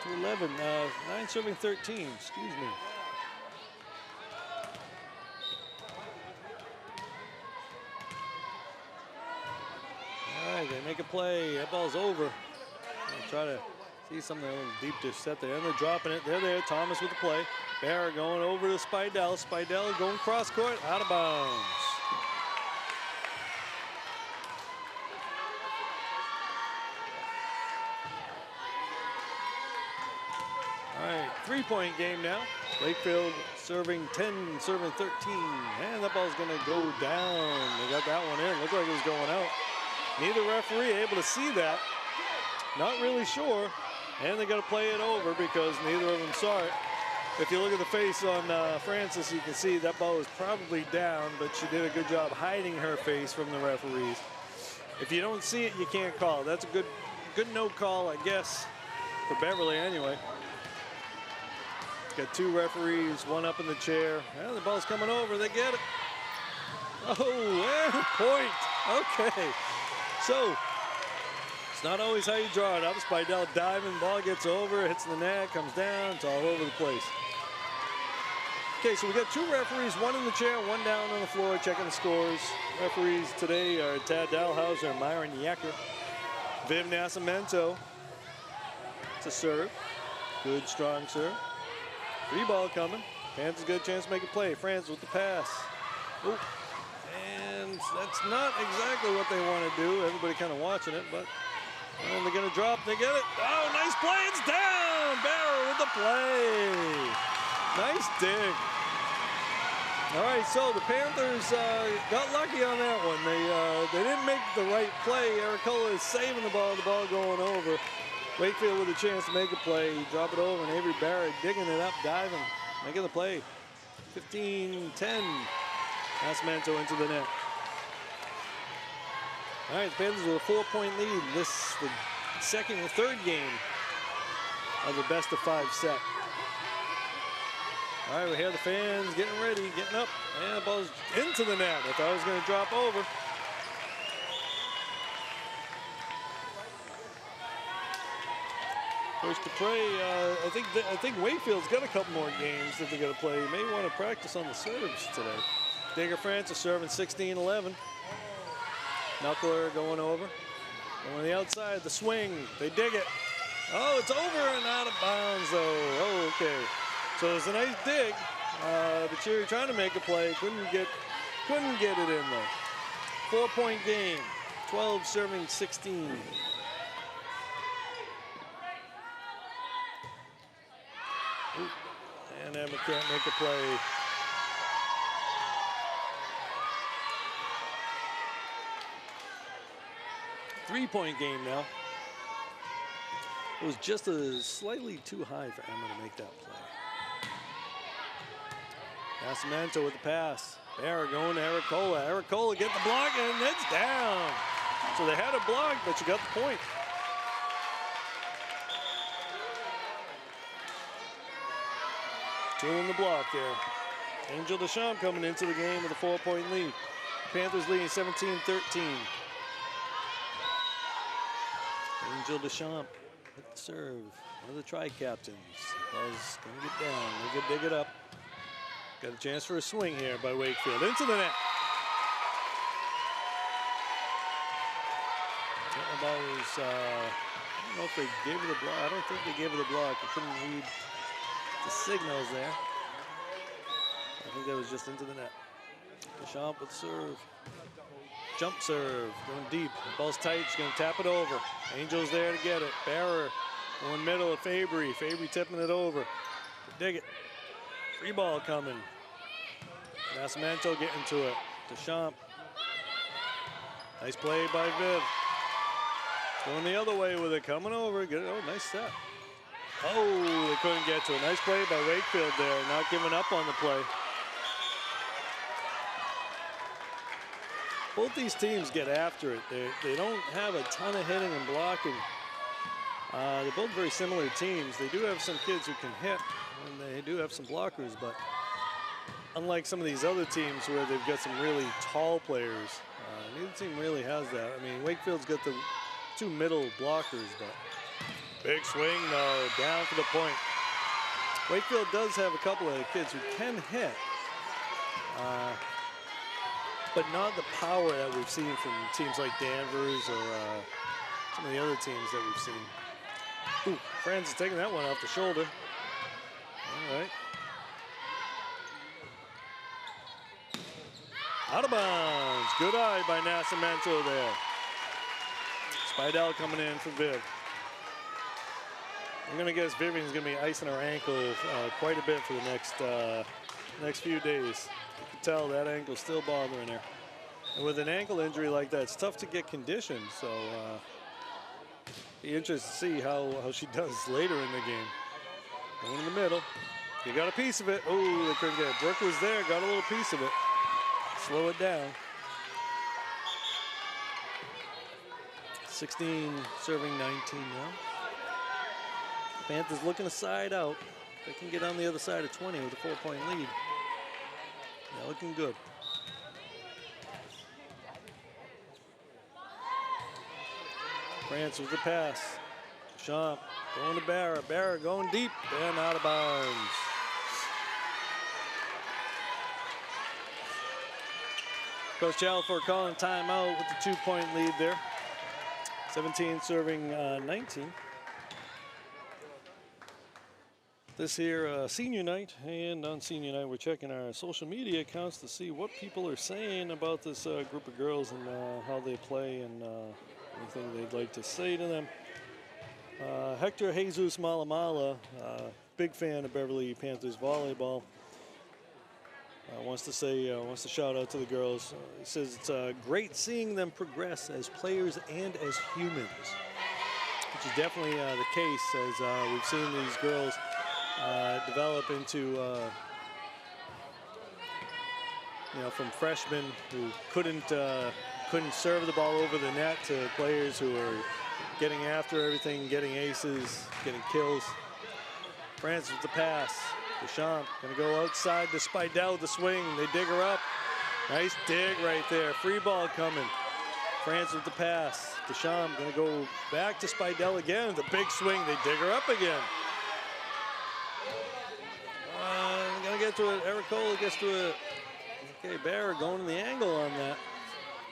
to 11. 9 serving 13, excuse me. All right, they make a play. That ball's over. I'll try to see something a little deep to set there. And they're dropping it. They're there. Thomas with the play. Barror going over to SPEIDEL. SPEIDEL going cross court. Out of bounds. All right, 3-point game now. Wakefield serving 10, serving 13. And that ball's going to go down. They got that one in. Looked like it was going out. Neither referee able to see that. Not really sure. And they got to play it over because neither of them saw it. If you look at the face on Francis, you can see that ball was probably down, but she did a good job hiding her face from the referees. If you don't see it, you can't call. That's a good no call, I guess, for Beverly anyway. Got 2 referees, 1 up in the chair. And the ball's coming over. They get it. Oh, and point. Okay. So, it's not always how you draw it up. SPEIDEL diving, ball gets over, hits the net, comes down. It's all over the place. Okay, so we got 2 referees, 1 in the chair, 1 down on the floor, checking the scores. Referees today are Tad Dalhauser and Myron Yacker. Viv NASCIMENTO to serve. Good, strong serve. 3 ball coming. Panthers got a chance to make a play. France with the pass. Ooh. And that's not exactly what they want to do. Everybody kind of watching it, but and they're going to drop. They get it. Oh, nice play. It's down. Barror with the play. Nice dig. All right, so the Panthers got lucky on that one. They didn't make the right play. ERRICOLA is saving the ball going over. Wakefield with a chance to make a play. Drop it over, and Avery Barrett digging it up, diving, making the play. 15-10. NASCIMENTO into the net. All right, the Panthers with a 4-point lead. This the second and third game of the best-of-5 set. All right, we hear the fans getting ready, getting up, and the ball's into the net. I thought it was going to drop over. Coach Dupre, I think Wakefield's got a couple more games that they're going to play. You may want to practice on the serves today. Digger Francis serving 16-11. Knuckler going over. Going on the outside, the swing. They dig it. Oh, it's over and out of bounds, though. Oh, okay. So it's a nice dig. But Cherry trying to make a play. Couldn't get it in, though. 4-point game. 12 serving 16. And Emma can't make a play. Three-point game now. It was just slightly too high for Emma to make that play. NASCIMENTO with the pass. Barror going to ERRICOLA. ERRICOLA get the block, and it's down. So they had a block, but you got the point. Two in the block there. Angel Deschamps coming into the game with a 4-point lead. Panthers leading 17-13. Angel Deschamps with the serve. One of the tri-captains. Ball's going to get down. They could dig it up. Got a chance for a swing here by Wakefield. Into the net. That ball was, I don't know if they gave her the block. I don't think they gave her the block. I couldn't read the signals there. I think that was just into the net. Deschamps with serve. Jump serve, going deep. The ball's tight, she's gonna tap it over. Angel's there to get it. Barror going middle of Fabry. Fabry tipping it over. Dig it. Free ball coming. NASCIMENTO getting to it. Deschamps. Nice play by Viv. Going the other way with it, coming over. Get it. Oh, nice set. Oh, they couldn't get to it. Nice play by Wakefield there, not giving up on the play. Both these teams get after it. They don't have a ton of hitting and blocking. They're both very similar teams. They do have some kids who can hit, and they do have some blockers, but unlike some of these other teams where they've got some really tall players, neither team really has that. I mean, Wakefield's got the 2 middle blockers, but big swing though, down for the point. Wakefield does have a couple of kids who can hit, but not the power that we've seen from teams like Danvers or some of the other teams that we've seen. Ooh, Franz is taking that one off the shoulder. All right. Out of bounds. Good eye by NASCIMENTO there. SPEIDEL coming in for Viv. I'm going to guess Vivian's going to be icing her ankle quite a bit for the next few days. You can tell that ankle's still bothering her. And with an ankle injury like that, it's tough to get conditioned. So be interested to see how she does later in the game. Going in the middle. You got a piece of it. Oh, they couldn't get it. Brooke was there, got a little piece of it. Slow it down. 16 serving 19 now. Panthers looking to side out. They can get on the other side of 20 with a 4-point lead. Yeah, looking good. France with the pass. Deschamps going to Barror. Barror going deep and out of bounds. Coach Chalford calling timeout with the 2-point lead there. 17 serving 19. This here senior night, and on senior night we're checking our social media accounts to see what people are saying about this group of girls and how they play and anything they'd like to say to them. Hector Jesus Malamala, big fan of Beverly Panthers Volleyball, wants to shout out to the girls. He says it's great seeing them progress as players and as humans, which is definitely the case as we've seen these girls develop into, from freshmen who couldn't serve the ball over the net to players who are getting after everything, getting aces, getting kills. France with the pass. Deschamps gonna go outside to SPEIDEL with the swing. They dig her up. Nice dig right there. Free ball coming. France with the pass. Deschamps gonna go back to SPEIDEL again. The big swing. They dig her up again. Gonna get to it. ERRICOLA gets to it. Okay, Barror going to the angle on that.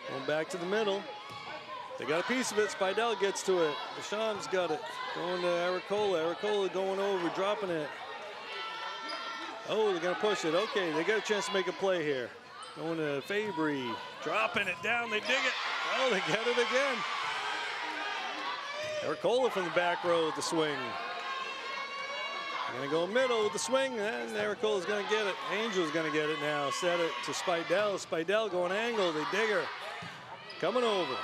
Going back to the middle. They got a piece of it. SPEIDEL gets to it. Deschamps got it. Going to ERRICOLA. ERRICOLA going over, dropping it. Oh, they're gonna push it. Okay, they got a chance to make a play here. Going to Fabry. Dropping it down. They dig it. Oh, they get it again. ERRICOLA from the back row with the swing. Gonna go middle with the swing, and ERRICOLA's gonna get it. Angel's gonna get it now. Set it to SPEIDEL. SPEIDEL going angle. They dig her. Coming over.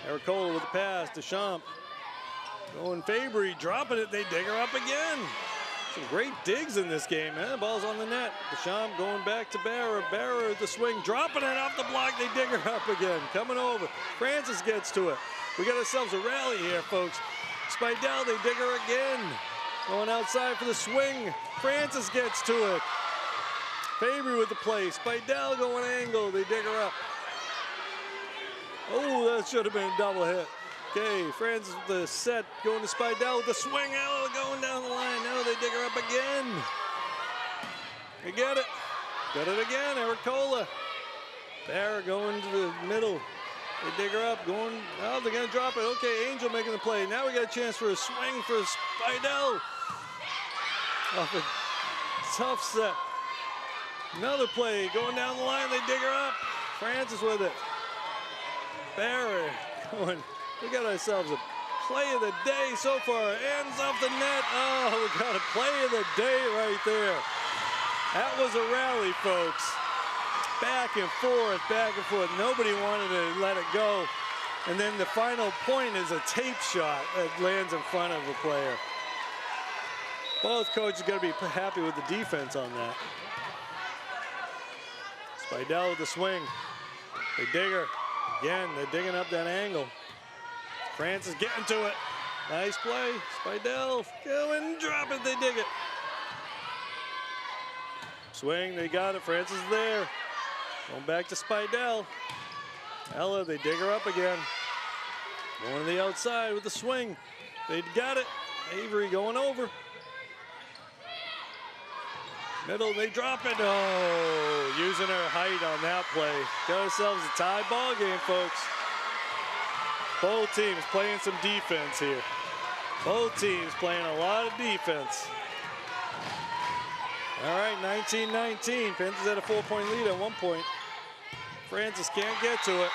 ERRICOLA with the pass. Deschamps going Fabry. Dropping it. They dig her up again. Some great digs in this game, man. The ball's on the net. Deschamps going back to Barror. Barror with the swing. Dropping it off the block. They dig her up again. Coming over. Francis gets to it. We got ourselves a rally here, folks. SPEIDEL, they dig her again. Going outside for the swing. Francis gets to it. Fabry with the play. SPEIDEL going angle. They dig her up. Oh, that should have been a double hit. Okay, Francis with the set. Going to SPEIDEL with the swing. Oh, going down the line. Now they dig her up again. They get it. Got it again. ERRICOLA. Barror going to the middle. They dig her up, going, oh, they're gonna drop it. Okay, Angel making the play. Now we got a chance for a swing for SPEIDEL. Off a tough set. Another play going down the line. They dig her up. Francis with it. Barror going. We got ourselves a play of the day so far. Ends off the net. Oh, we got a play of the day right there. That was a rally, folks. Back and forth, back and forth. Nobody wanted to let it go. And then the final point is a tape shot that lands in front of the player. Both coaches got to be happy with the defense on that. SPEIDEL with the swing. They dig her. Again, they're digging up that angle. Francis getting to it. Nice play. SPEIDEL go and drop it. They dig it. Swing, they got it. Francis is there. Going back to SPEIDEL. Ella, they dig her up again. Going to the outside with the swing. They got it. Avery going over. Middle, they drop it. Oh, using her height on that play. Got ourselves a tie ball game, folks. Both teams playing some defense here. Both teams playing a lot of defense. All right, 19-19. Panthers had a 4-point lead at one point. Francis can't get to it.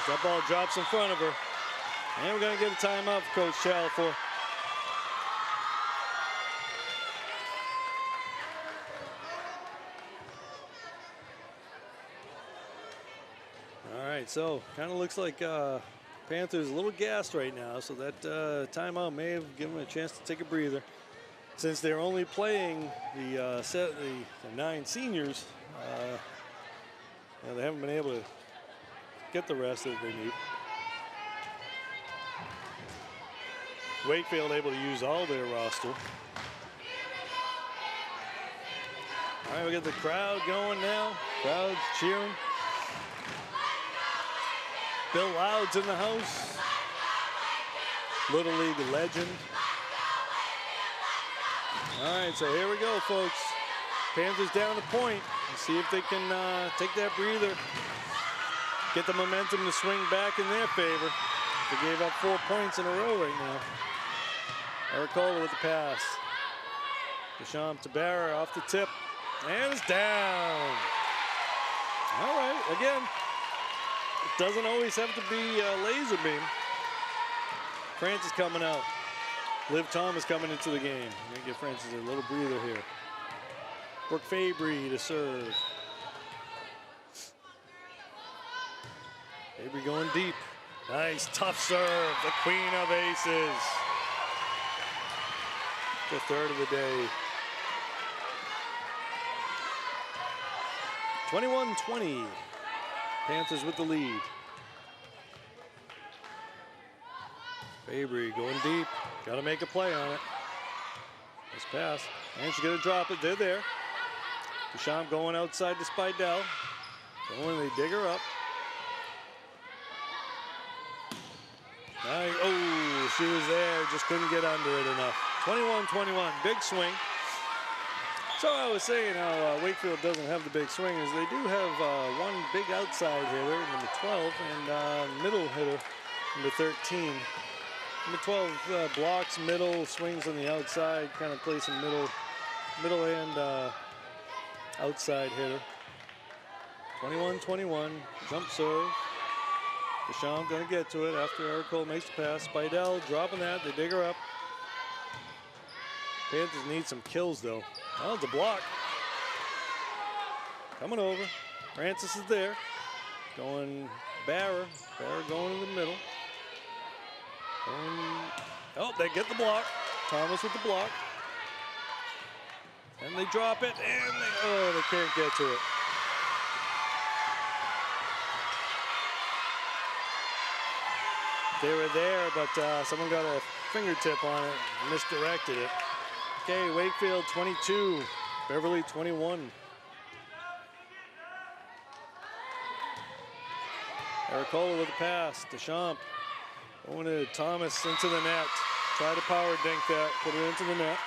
That ball drops in front of her. And we're going to get a timeout for Coach Chalifor. All right, so kind of looks like Panthers a little gassed right now, so that timeout may have given them a chance to take a breather. Since they're only playing the 9 seniors, they haven't been able to get the rest that they need. Wakefield able to use all their roster. All right, we got the crowd going now. Crowd cheering. Bill Loud's in the house. Little League legend. All right, so here we go, folks. Panthers down the point. Let's see if they can take that breather. Get the momentum to swing back in their favor. They gave up 4 points in a row right now. ERRICOLA with the pass. DESCHAMPS to BARROR off the tip. And it's down. All right, again, it doesn't always have to be laser beam. Francis coming out. Liv Thomas coming into the game. I'm gonna give Francis a little breather here. Brooke FABRY to serve. FABRY going deep. Nice, tough serve. The queen of aces. The third of the day. 21-20. Panthers with the lead. FABRY going deep. Got to make a play on it. Nice pass. And she's going to drop it. They're there. DESCHAMPS going outside to SPEIDEL. Going, they dig her up. Nice. Oh, she was there. Just couldn't get under it enough. 21-21. Big swing. So I was saying how Wakefield doesn't have the big swingers. They do have one big outside hitter, number 12, and middle hitter, number 13. Number 12 blocks, middle, swings on the outside, kind of plays some middle and outside hitter. 21-21, jump serve. DESCHAMPS gonna get to it after ERRICOLA makes the pass. SPEIDEL dropping that, they dig her up. Panthers need some kills though. Oh, the block. Coming over. Francis is there. Going Barror. Barror going in the middle. Oh, they get the block. Thomas with the block. And they drop it, and they can't get to it. They were there, but someone got a fingertip on it, misdirected it. Okay, Wakefield 22, Beverly 21. ERRICOLA with a pass, DESCHAMPS. Going to Thomas into the net. Try to power dink that, put it into the net.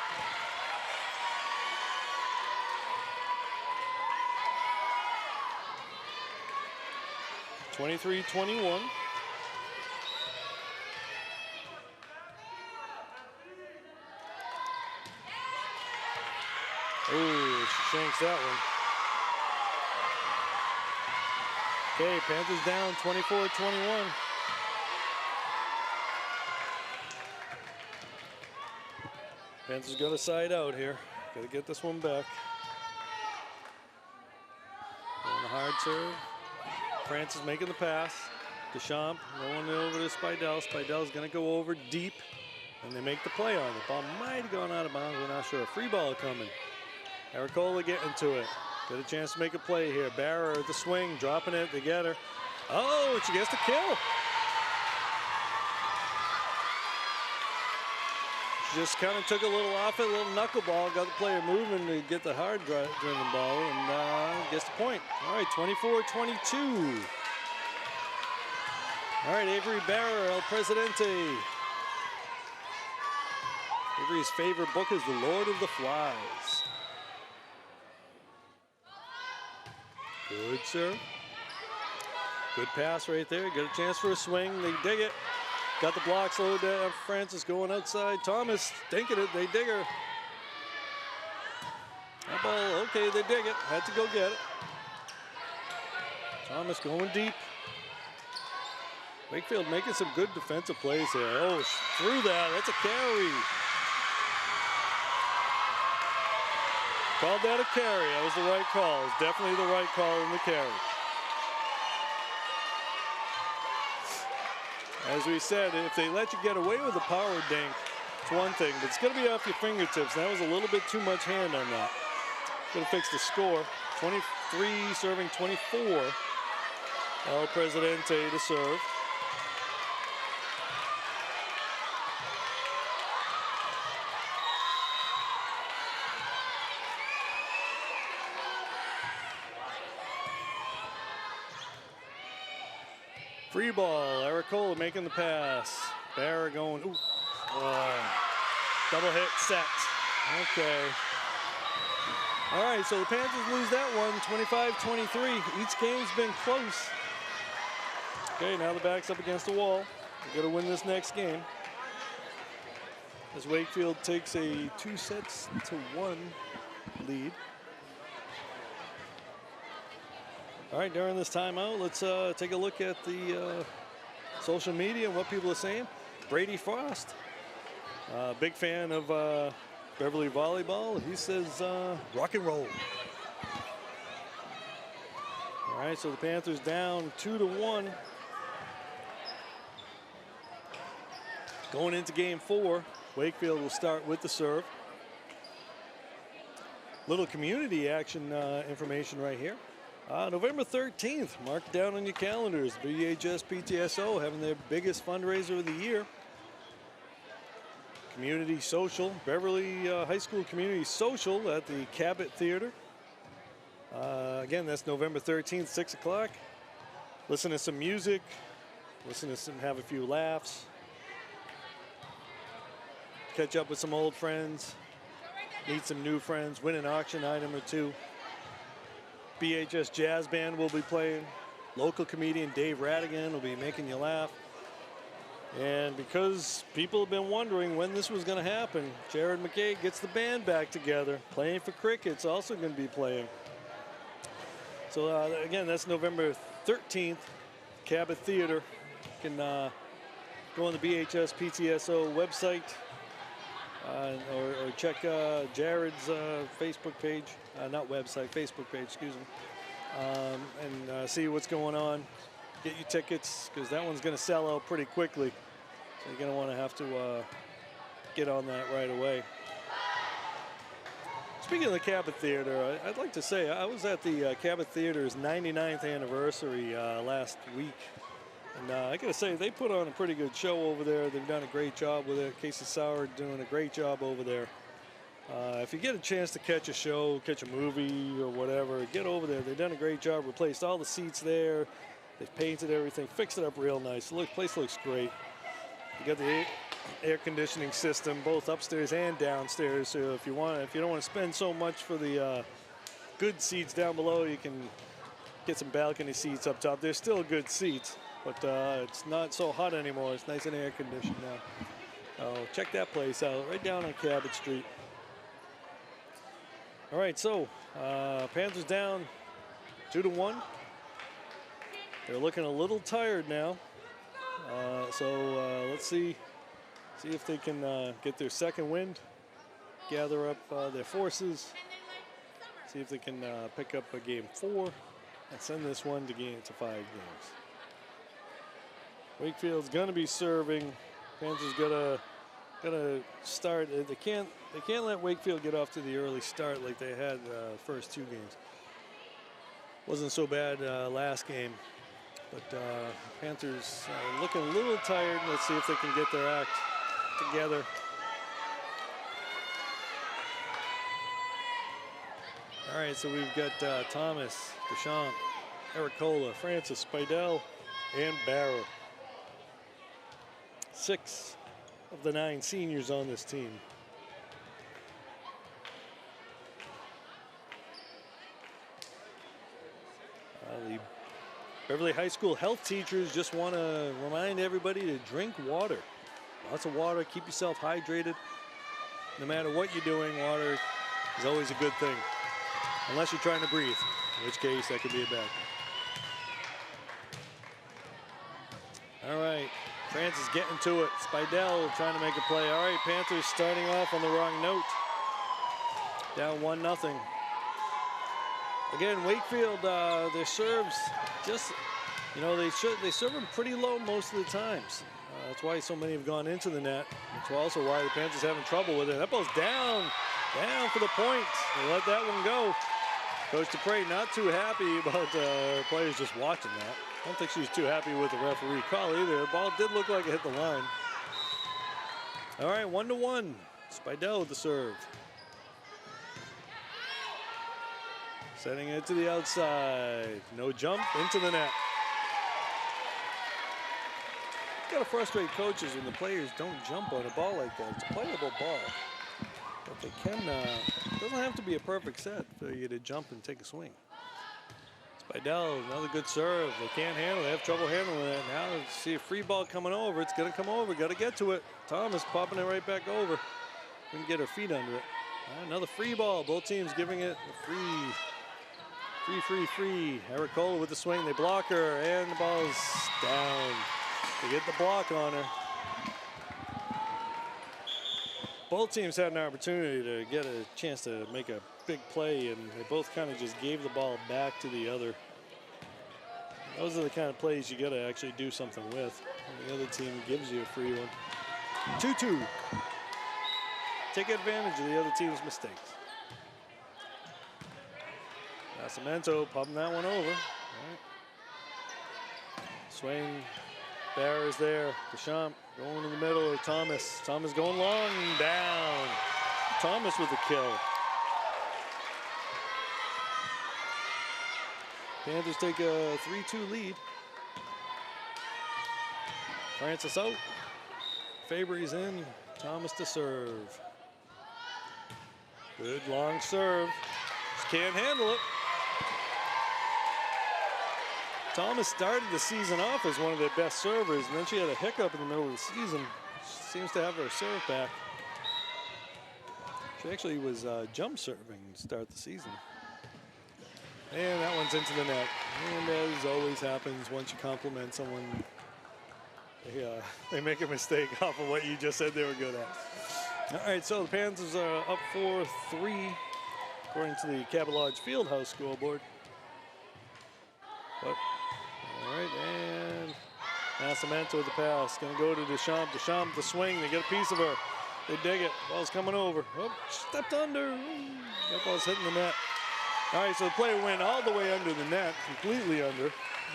(23-21). Ooh, she shanks that one. Okay, Panthers down 24-21. Panthers got a side out here. Got to get this one back. On a hard serve. Francis making the pass. Deschamps going over to SPEIDEL. SPEIDEL's going to go over deep, and they make the play on it. Ball might have gone out of bounds. We're not sure. Free ball coming. ERRICOLA getting to it. Got a chance to make a play here. BARROR at the swing, dropping it. They get her. Oh, she gets the kill. She just kind of took a little off it, a little knuckleball, got the player moving to get the hard driven ball, and gets the point. All right, 24-22. All right, Avery BARROR, El Presidente. Avery's favorite book is The Lord of the Flies. Good serve. Good pass right there. Get a chance for a swing. They dig it. Got the block slowed down. Francis going outside. Thomas dinking it. They dig her. That ball, okay, they dig it. Had to go get it. Thomas going deep. Wakefield making some good defensive plays here. Oh, through that. That's a carry. Called that a carry. That was the right call. It's definitely the right call in the carry. As we said, if they let you get away with a power dink, it's one thing, but it's going to be off your fingertips. That was a little bit too much hand on that. Going to fix the score. 23 serving 24. El Presidente to serve. Free ball, ERRICOLA making the pass. BARROR going, ooh. Double hit, set. Okay. All right, so the Panthers lose that one, 25-23. Each game's been close. Okay, now the back's up against the wall. They gotta win this next game. As Wakefield takes a 2-1 lead. All right, during this timeout, let's take a look at the social media and what people are saying. Brady Frost, big fan of Beverly Volleyball. He says rock and roll. All right, so the Panthers down 2-1. Going into game 4, Wakefield will start with the serve. Little community action information right here. November 13th, mark it down on your calendars. VHS PTSO having their biggest fundraiser of the year. Community Social, Beverly High School Community Social at the Cabot Theater. Again, that's November 13th, 6 o'clock. Listen to some music, have a few laughs. Catch up with some old friends, meet some new friends, win an auction item or two. BHS Jazz Band will be playing. Local comedian Dave Radigan will be making you laugh. And because people have been wondering when this was going to happen, Jared McKay gets the band back together. Playing for Cricket's also going to be playing. So again, that's November 13th, Cabot Theater. You can go on the BHS PTSO website or check Jared's Facebook page. Not website, Facebook page, excuse me, and see what's going on. Get your tickets, because that one's going to sell out pretty quickly. So you're going to want to have to get on that right away. Speaking of the Cabot Theater, I'd like to say I was at the Cabot Theater's 99th anniversary last week. And I got to say, they put on a pretty good show over there. They've done a great job with it. Casey Sauer doing a great job over there. If you get a chance to catch a show, catch a movie or whatever, get over there. They've done a great job, replaced all the seats there. They've painted everything, fixed it up real nice. The place looks great. You got the air conditioning system, both upstairs and downstairs. So if you don't want to spend so much for the good seats down below, you can get some balcony seats up top. They're still good seats, but it's not so hot anymore. It's nice and air conditioned now. Check that place out, right down on Cabot Street. All right, so Panthers down 2-1. They're looking a little tired now. So let's see if they can get their second wind, gather up their forces, see if they can pick up a game 4 and send this one to 5 games. Wakefield's gonna be serving. Panthers gotta start. They can't let Wakefield get off to the early start like they had the first 2 games. Wasn't so bad last game, but Panthers looking a little tired. Let's see if they can get their act together. All right, so we've got Thomas, Deschamps, ERRICOLA, Francis, SPEIDEL, and BARROR. 6 of the 9 seniors on this team. The Beverly High School health teachers just want to remind everybody to drink water. Lots of water, keep yourself hydrated. No matter what you're doing, water is always a good thing. Unless you're trying to breathe, in which case that could be a bad thing. All right, Francis getting to it. SPEIDEL trying to make a play. All right, Panthers starting off on the wrong note. Down 1-0. Again, Wakefield, their serves just, you know, they serve them pretty low most of the times. That's why so many have gone into the net. That's also why the Panthers having trouble with it. That ball's down for the point. They let that one go. Coach DePrey not too happy about players just watching that. I don't think she was too happy with the referee call either. The ball did look like it hit the line. All right, 1-1. SPEIDEL with the serve. Setting it to the outside. No jump, into the net. Got to frustrate coaches when the players don't jump on a ball like that. It's a playable ball. But they can, it doesn't have to be a perfect set for you to jump and take a swing. SPEIDEL, another good serve. They can't handle it. They have trouble handling it. Now see a free ball coming over. It's going to come over. Got to get to it. Thomas popping it right back over. Couldn't get her feet under it. Another free ball. Both teams giving it a free. ERRICOLA with the swing. They block her, and the ball's down. They get the block on her. Both teams had an opportunity to get a chance to make a big play, and they both kind of just gave the ball back to the other. Those are the kind of plays you got to actually do something with. And the other team gives you a free one. 2-2. Take advantage of the other team's mistakes. NASCIMENTO popping that one over. All right. Swing. Barror is there. Deschamps going in the middle of Thomas. Thomas going long, down. Thomas with the kill. Panthers take a 3-2 lead. Francis out. FABRY's in. Thomas to serve. Good long serve. Just can't handle it. Thomas started the season off as one of their best servers, and then she had a hiccup in the middle of the season. She seems to have her serve back. She actually was jump serving to start the season. And that one's into the net. And as always happens, once you compliment someone, they make a mistake off of what you just said they were good at. All right, so the Panthers are up 4-3, according to the Cabot Lodge Fieldhouse scoreboard. But all right, and NASCIMENTO with the pass. Going to go to Deschamps. Deschamps, the swing. They get a piece of her. They dig it. Ball's coming over. Oh, stepped under. That ball's hitting the net. All right, so the player went all the way under the net, completely under.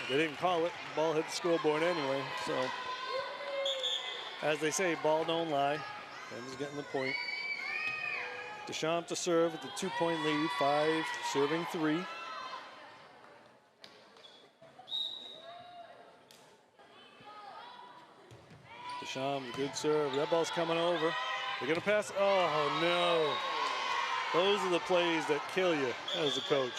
They didn't call it. The ball hit the scoreboard anyway. So, as they say, ball don't lie. Panthers getting the point. Deschamps to serve with the 2-point lead. 5 serving 3. Deschamps, good serve. That ball's coming over. They're going to pass. Oh, no. Those are the plays that kill you as a coach.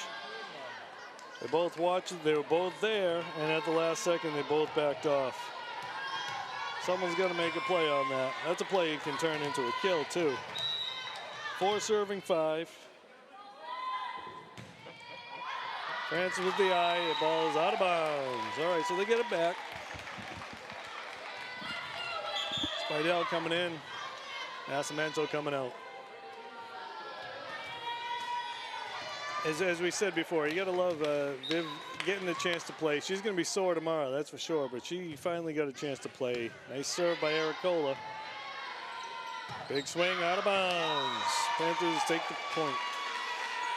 They both watched it. They were both there, and at the last second, they both backed off. Someone's going to make a play on that. That's a play you can turn into a kill, too. 4 serving 5. Francis with the eye. The ball is out of bounds. All right, so they get it back. SPEIDEL coming in. NASCIMENTO coming out. As we said before, you got to love Viv getting the chance to play. She's going to be sore tomorrow, that's for sure, but she finally got a chance to play. Nice serve by ERRICOLA. Big swing, out of bounds. Panthers take the point.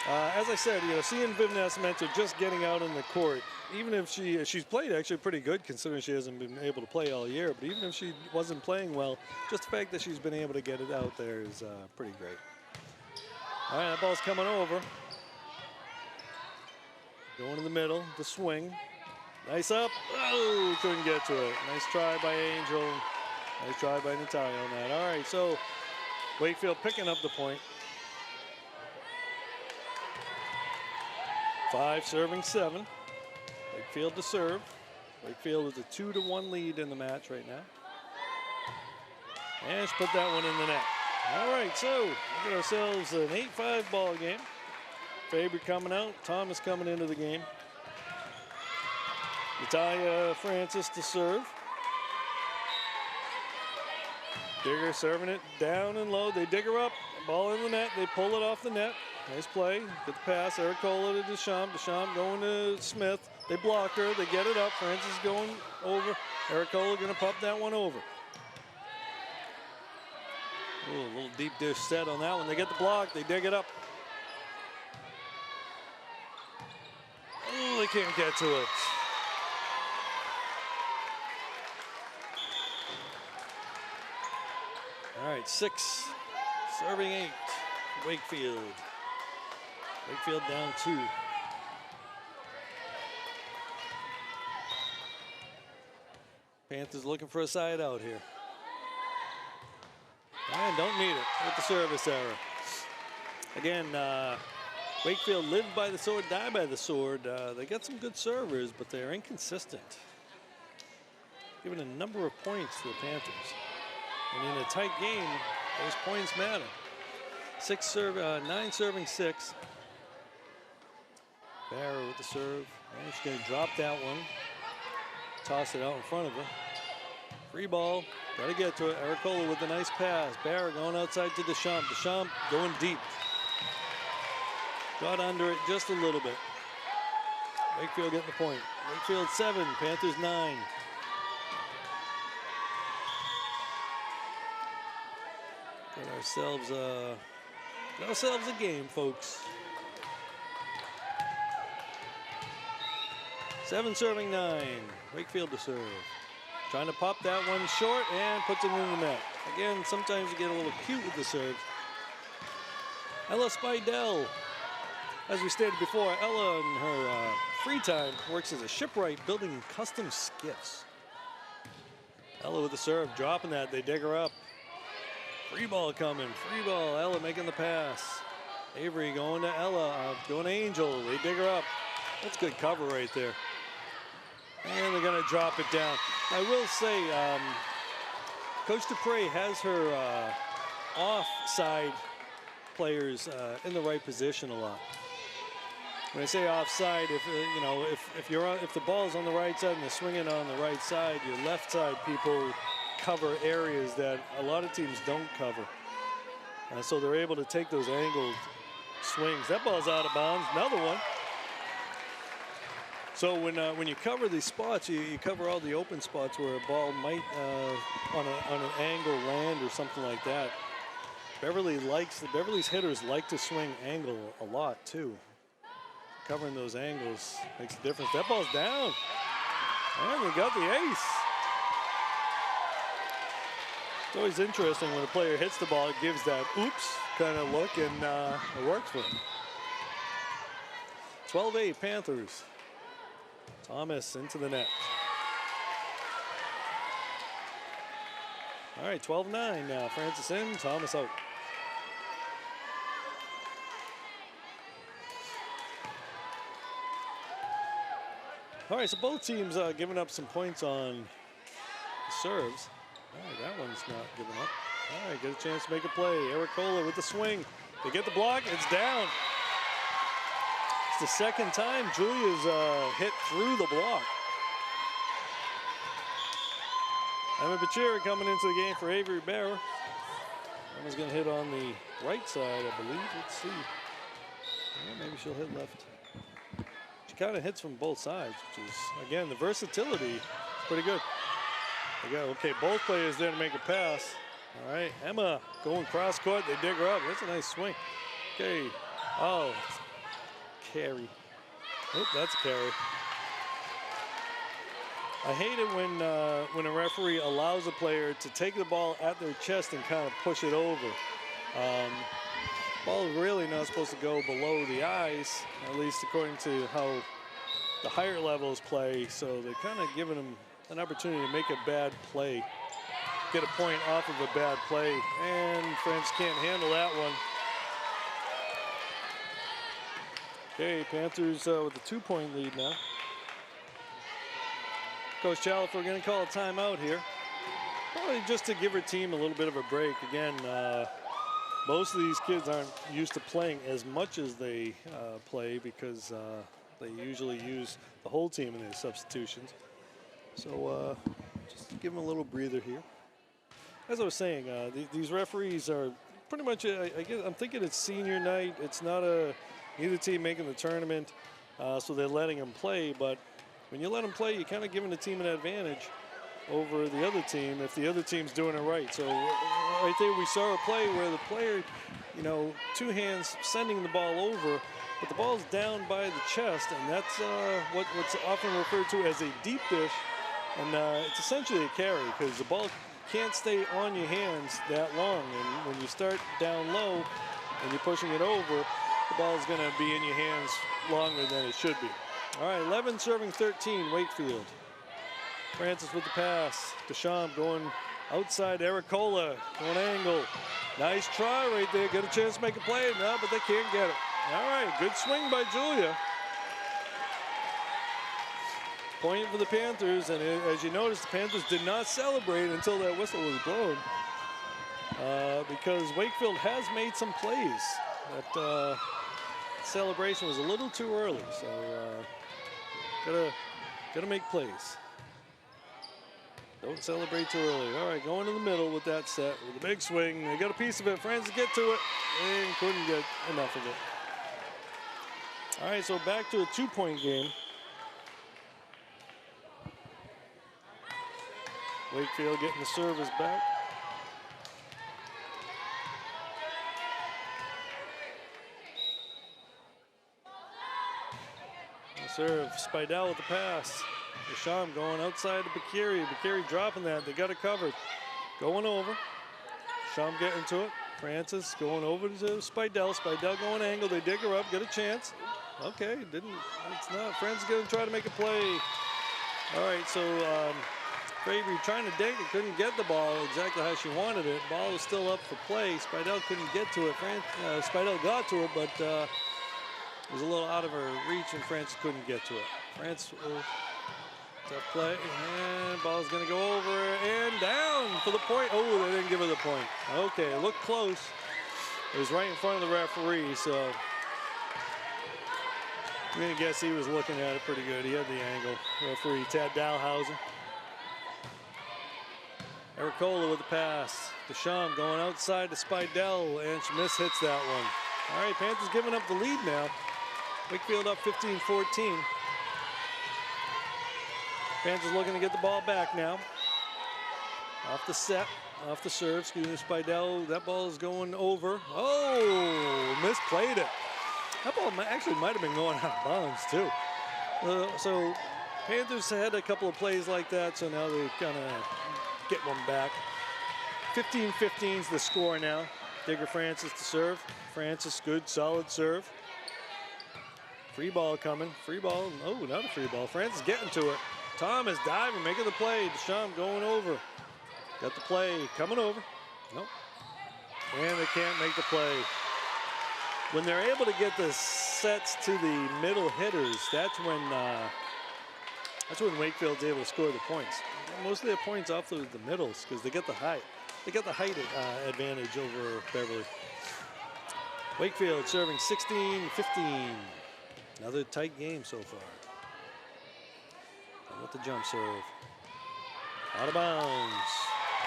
As I said, seeing Viv NASCIMENTO just getting out in the court, even if she's played actually pretty good considering she hasn't been able to play all year, but even if she wasn't playing well, just the fact that she's been able to get it out there is pretty great. All right, that ball's coming over. Going in the middle, the swing. Nice up. Oh, couldn't get to it. Nice try by Angel. Nice try by NATALIA on that. All right, so Wakefield picking up the point. 5 serving 7. Wakefield to serve. Wakefield is a 2-1 lead in the match right now. And she put that one in the net. All right, so we get ourselves an 8-5 ball game. FABRY coming out, Thomas coming into the game. NATALIA Francis to serve. Digger serving it down and low. They dig her up, ball in the net. They pull it off the net. Nice play. Get the pass. ERRICOLA to Deschamps. Deschamps going to Smith. They block her. They get it up. Francis going over. ERRICOLA going to pop that one over. Ooh, a little deep dish set on that one. They get the block. They dig it up. Oh, they can't get to it. All right, 6, serving 8, Wakefield. Wakefield down 2. Panthers looking for a side out here. And don't need it with the service error. Again, Wakefield lived by the sword, died by the sword. They got some good servers, but they're inconsistent. Giving a number of points to the Panthers. And in a tight game, those points matter. 9 serving 6. Barror with the serve. And she's going to drop that one. Toss it out in front of her. Free ball. Got to get to it. ERRICOLA with a nice pass. Barror going outside to Deschamps. Deschamps going deep. Got under it just a little bit. Wakefield getting the point. Wakefield 7, Panthers 9. Got ourselves a game, folks. 7 serving 9. Wakefield to serve. Trying to pop that one short and puts it in the net. Again, sometimes you get a little cute with the serves. Ella SPEIDEL. As we stated before, Ella in her free time works as a shipwright building custom skiffs. Ella with the serve, dropping that. They dig her up. Free ball coming. Free ball. Ella making the pass. Avery going to Ella. Going to Angel. They dig her up. That's good cover right there. And they're going to drop it down. I will say, Coach Dupre has her offside players in the right position a lot. When I say offside, if the ball's on the right side and they're swinging on the right side, your left side people cover areas that a lot of teams don't cover. So they're able to take those angled swings. That ball's out of bounds. Another one. So when you cover these spots, you cover all the open spots where a ball might on an angle land or something like that. Beverly's hitters like to swing angle a lot too. Covering those angles makes a difference. That ball's down. And they got the ace. It's always interesting when a player hits the ball, it gives that oops kind of look, and it works for them. 12-8 Panthers. Thomas into the net. All right, 12-9 now. Francis in, Thomas out. All right, so both teams giving up some points on serves. All right, that one's not giving up. All right, get a chance to make a play. ERRICOLA with the swing. They get the block, it's down. It's the second time Julia's hit through the block. Emma BEQIRI coming into the game for Avery BARROR. Emma's going to hit on the right side, I believe. Let's see. Yeah, maybe she'll hit left. She kind of hits from both sides, which is, again, the versatility is pretty good. Okay, both players there to make a pass. All right, Emma going cross court. They dig her up. That's a nice swing. Okay. Oh, carry. Oh, that's a carry. I hate it when a referee allows a player to take the ball at their chest and kind of push it over. Ball is really not supposed to go below the eyes, at least according to how the higher levels play. So they're kind of giving them an opportunity to make a bad play, get a point off of a bad play, and France can't handle that one. Okay, Panthers with a 2-point lead now. Coach Chalifer going to call a timeout here. Probably just to give her team a little bit of a break. Again, most of these kids aren't used to playing as much as they play because they usually use the whole team in their substitutions. So just give them a little breather here. As I was saying, these referees are pretty much, I'm thinking it's senior night. It's not either team making the tournament, so they're letting them play. But when you let them play, you're kind of giving the team an advantage over the other team if the other team's doing it right. So right there we saw a play where the player, two hands sending the ball over, but the ball's down by the chest, and that's what's often referred to as a deep dish. And it's essentially a carry because the ball can't stay on your hands that long. And when you start down low and you're pushing it over, the ball's going to be in your hands longer than it should be. All right, 11 serving 13, Wakefield. Francis with the pass. Deschamps going outside. ERRICOLA going angle. Nice try right there. Get a chance to make a play. No, but they can't get it. All right, good swing by Julia. Point for the Panthers, and as you notice, the Panthers did not celebrate until that whistle was blown because Wakefield has made some plays. That celebration was a little too early, so gotta make plays. Don't celebrate too early. All right, going to the middle with that set with a big swing. They got a piece of it. Francis get to it and couldn't get enough of it. All right, so back to a 2-point game. Wakefield getting the service back. The serve, SPEIDEL with the pass. Deschamps going outside to BEQIRI. BEQIRI dropping that. They got it covered. Going over. Deschamps getting to it. Francis going over to SPEIDEL. SPEIDEL going angle. They dig her up. Get a chance. Okay, it's not. Francis going to try to make a play. All right, so FABRY trying to dig it. Couldn't get the ball exactly how she wanted it. Ball was still up for play. SPEIDEL couldn't get to it. SPEIDEL got to it, but it was a little out of her reach, and Francis couldn't get to it. Francis, tough play, and ball's going to go over and down for the point. Oh, they didn't give her the point. Okay, it looked close. It was right in front of the referee, so I'm going to guess he was looking at it pretty good. He had the angle. Referee Tad Dalhausen. ERRICOLA with the pass. Deschamps going outside to SPEIDEL, and she mishits that one. All right, Panthers giving up the lead now. Wakefield up 15-14. Panthers looking to get the ball back now. Off the set, off the serve, excuse me, SPEIDEL. That ball is going over. Oh, misplayed it. That ball actually might have been going out of bounds too. So Panthers had a couple of plays like that, so now they're gonna get one back. 15-15 is the score now. Digger Francis to serve. Francis, good, solid serve. Free ball coming, free ball. Oh, not a free ball. Francis getting to it. Thomas diving, making the play. Deschamps going over. Got the play, coming over. Nope. And they can't make the play. When they're able to get the sets to the middle hitters, that's when Wakefield's able to score the points. Most of their points off the middles because they get the height. They got the height advantage over Beverly. Wakefield serving 16-15. Another tight game so far. And with the jump serve. Out of bounds.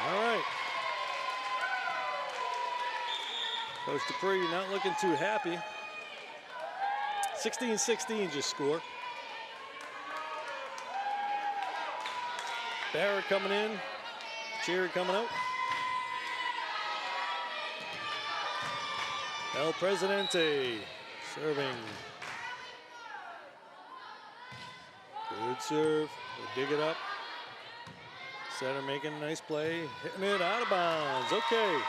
All right. Coach Dupree not looking too happy. 16-16 just score. Barror coming in. Cherry coming out. El Presidente serving. Good serve. They dig it up. Setter making a nice play. Hitting it out of bounds. Okay.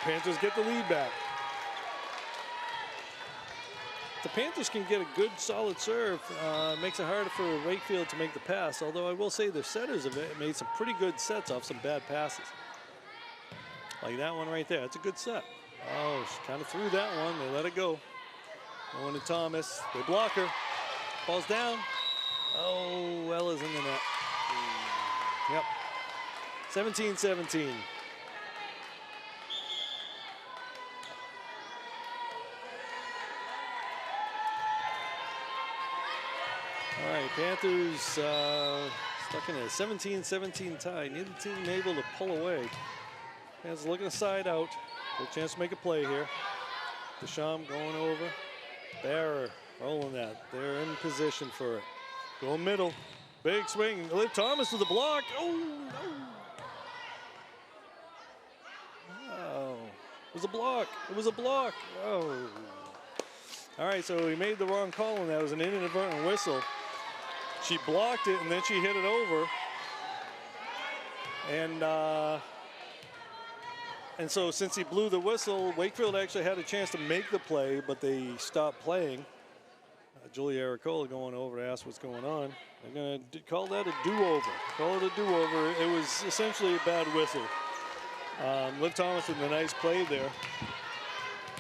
Panthers get the lead back. The Panthers can get a good, solid serve. Makes it harder for Wakefield to make the pass, although I will say their setters have made some pretty good sets off some bad passes. Like that one right there. That's a good set. Oh, she kind of threw that one. They let it go. Going to Thomas. They block her. Falls down. Oh, Ella's in the net. Yep. 17-17. All right, Panthers stuck in a 17-17 tie. Neither team able to pull away. Panthers looking to side out. Good chance to make a play here. Deschamps going over. Barror rolling that. They're in position for it. Go middle. Big swing. Liv Thomas with the block. Oh, no. Oh, it was a block. It was a block. Oh. All right, so he made the wrong call, and that was an inadvertent whistle. She blocked it, and then she hit it over. And so since he blew the whistle, Wakefield actually had a chance to make the play, but they stopped playing. Julia ERRICOLA going over to ask what's going on. They're going to call that a do-over. Call it a do-over. It was essentially a bad whistle. Liv Thomas with a nice play there.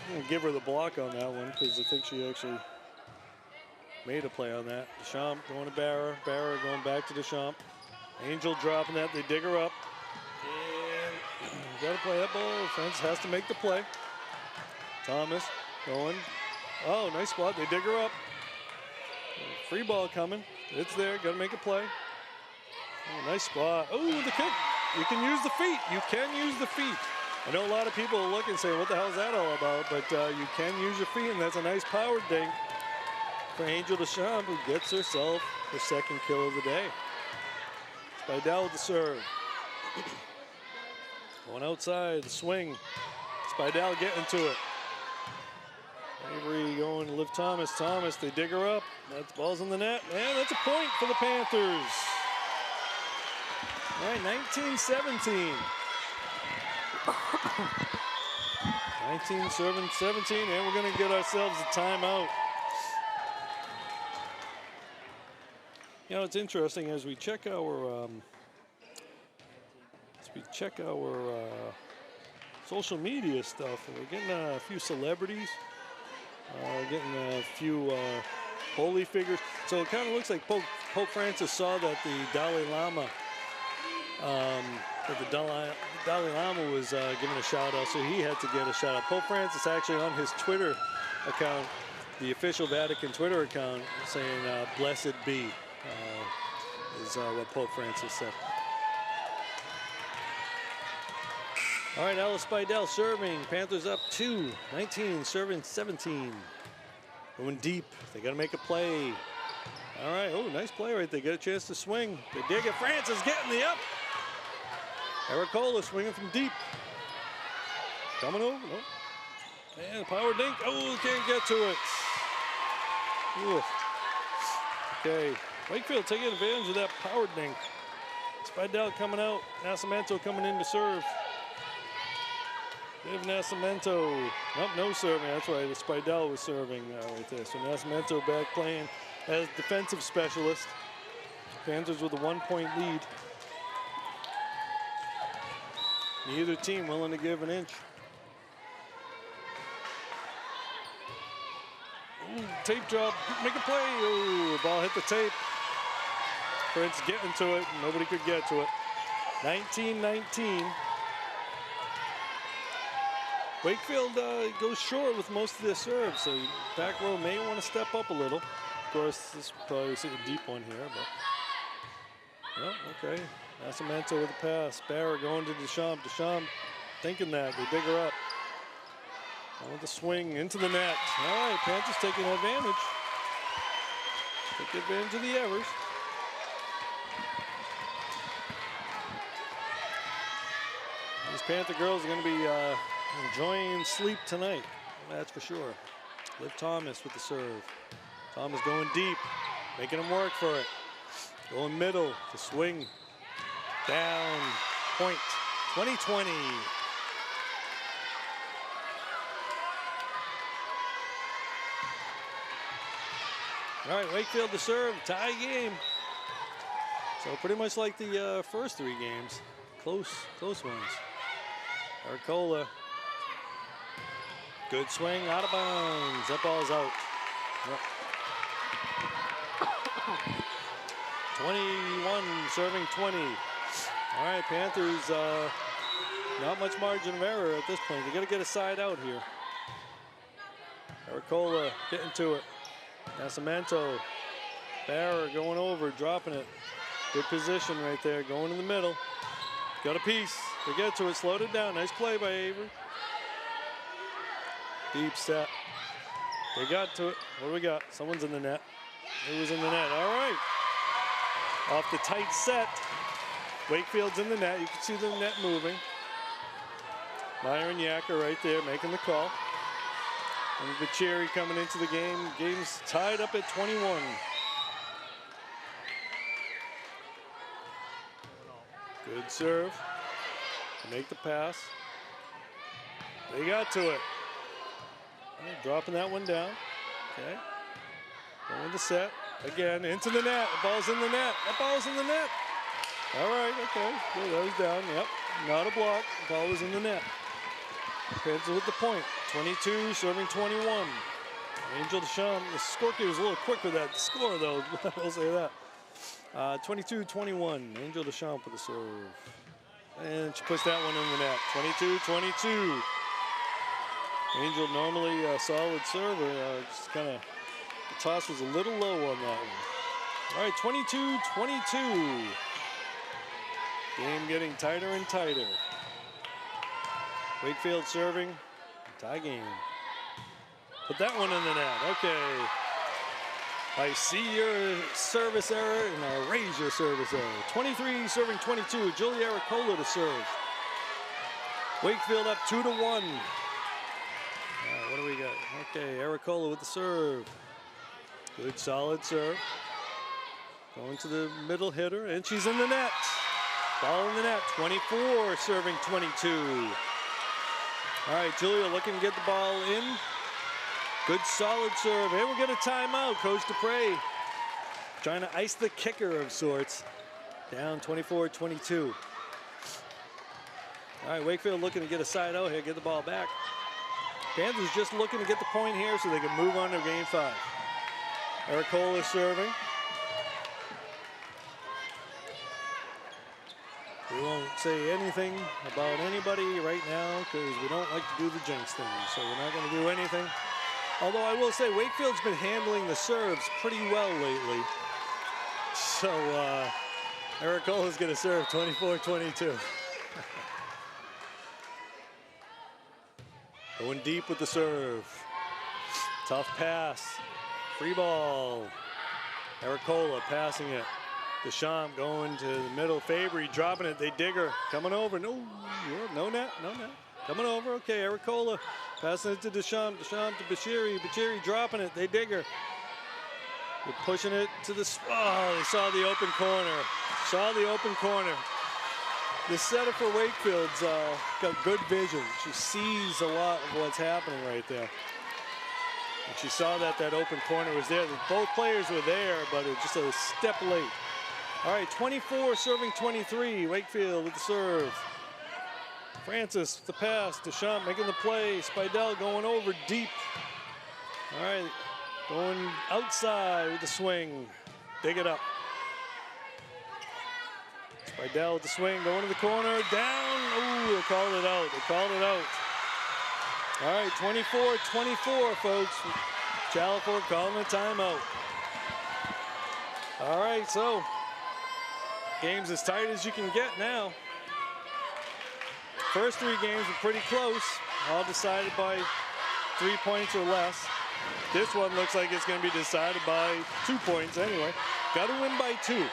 I'm going to give her the block on that one because I think she actually made a play on that. Deschamps going to Barror. Barror going back to Deschamps. Angel dropping that. They dig her up. And got to play that ball. Fence has to make the play. Thomas going. Oh, nice spot. They dig her up. Free ball coming. It's there. Got to make a play. Oh, nice spot. Oh, the kick. You can use the feet. You can use the feet. I know a lot of people are looking saying, what the hell is that all about? But you can use your feet, and that's a nice power dink for Angel Deschamps, who gets herself her second kill of the day. SPEIDEL with the serve. Going outside, the swing. SPEIDEL getting to it. Avery going to Liv Thomas. Thomas, they dig her up. That ball's in the net. And that's a point for the Panthers. All right, 19-17. 19-17, and we're going to get ourselves a timeout. You know, it's interesting as we check our social media stuff. We're getting a few celebrities. Getting a few holy figures. So it kind of looks like Pope Francis saw that the Dalai Lama, Dalai Lama was giving a shout out, so he had to get a shout out. Pope Francis actually on his Twitter account, the official Vatican Twitter account, saying blessed be, is what Pope Francis said. All right, Ella SPEIDEL serving. Panthers up 2-19, serving 17. Going deep. They got to make a play. All right. Oh, nice play right there. Get a chance to swing. They dig it. Francis getting the up. ERRICOLA swinging from deep. Coming over. No. And power dink. Oh, can't get to it. Ooh. Okay. Wakefield taking advantage of that power dink. SPEIDEL coming out. NASCIMENTO coming in to serve. Viv NASCIMENTO. Nope, no serving. That's right. The SPEIDEL was serving right there. So NASCIMENTO back playing as defensive specialist. Panthers with a 1-point lead. Neither team willing to give an inch. Ooh, tape drop. Make a play. Ooh, ball hit the tape. Prince getting to it. Nobody could get to it. 19-19. Wakefield goes short with most of their serves, so back row may want to step up a little. Of course, this is probably a deep one here, but yeah, okay. NASCIMENTO with a pass. Barror going to Deschamps. Deschamps thinking that. They dig her up. Going with the swing into the net. All right, Panthers taking advantage. Take advantage of the errors. These Panther girls are going to be enjoying sleep tonight. That's for sure. Liv Thomas with the serve. Thomas going deep, making them work for it. Going middle, the swing. Down, point, 20-20. All right, Wakefield to serve, tie game. So pretty much like the first 3 games, close ones. ERRICOLA, good swing, out of bounds. That ball's out. Yep. 21, serving 20. All right, Panthers, not much margin of error at this point. They got to get a side out here. ERRICOLA getting to it. NASCIMENTO, Barror going over, dropping it. Good position right there, going in the middle. Got a piece. They get to it, slowed it down. Nice play by Avery. Deep set. They got to it. What do we got? Someone's in the net. Who was in the net? All right. Off the tight set. Wakefield's in the net. You can see the net moving. Myron Yacker right there making the call. And BEQIRI coming into the game. Game's tied up at 21. Good serve. Make the pass. They got to it. Dropping that one down. Okay. Going to set. Again, into the net. The ball's in the net. That ball's in the net. All right, okay. Good, that was down. Yep. Not a block. The ball was in the net. Panthers with the point. 22, serving 21. Angel Deschamps. The scorekeeper was a little quick with that score, though. I'll say that. 22-21. Angel Deschamps with the serve. And she puts that one in the net. 22-22. Angel normally a solid server. Just kind of, the toss was a little low on that one. All right, 22-22. Game getting tighter and tighter. Wakefield serving, tie game. Put that one in the net, okay. I see your service error and I raise your service error. 23 serving 22, Julia ERRICOLA to serve. Wakefield up 2-1. All right, what do we got? Okay, ERRICOLA with the serve. Good solid serve. Going to the middle hitter and she's in the net. Ball in the net, 24 serving 22. All right, Julia looking to get the ball in. Good solid serve. And we'll get a timeout. Coach Dupre trying to ice the kicker of sorts. Down 24-22. All right, Wakefield looking to get a side out here, get the ball back. Panthers just looking to get the point here so they can move on to game 5. ERRICOLA serving. We won't say anything about anybody right now because we don't like to do the jinx thing. So we're not going to do anything. Although I will say Wakefield's been handling the serves pretty well lately. So ERRICOLA's going to serve 24-22. Going deep with the serve. Tough pass. Free ball. ERRICOLA passing it. Deschamps going to the middle. FABRY dropping it. They dig her. Coming over. No net. Coming over. Okay, ERRICOLA passing it to Deschamps. Deschamps to BEQIRI. BEQIRI dropping it. They dig her. They're pushing it to the... Oh, they saw the open corner. The setter for Wakefield's got good vision. She sees a lot of what's happening right there. And she saw that open corner was there. Both players were there, but it was just a step late. All right, 24 serving 23. Wakefield with the serve. Francis with the pass. Deschamps making the play. SPEIDEL going over deep. All right, going outside with the swing. Dig it up. SPEIDEL with the swing, going to the corner, down. Ooh, they called it out. All right, 24-24, folks. Channel 4 calling a timeout. All right, so game's as tight as you can get now. First 3 games were pretty close, all decided by 3 points or less. This one looks like it's going to be decided by 2 points anyway. Got to win by 2.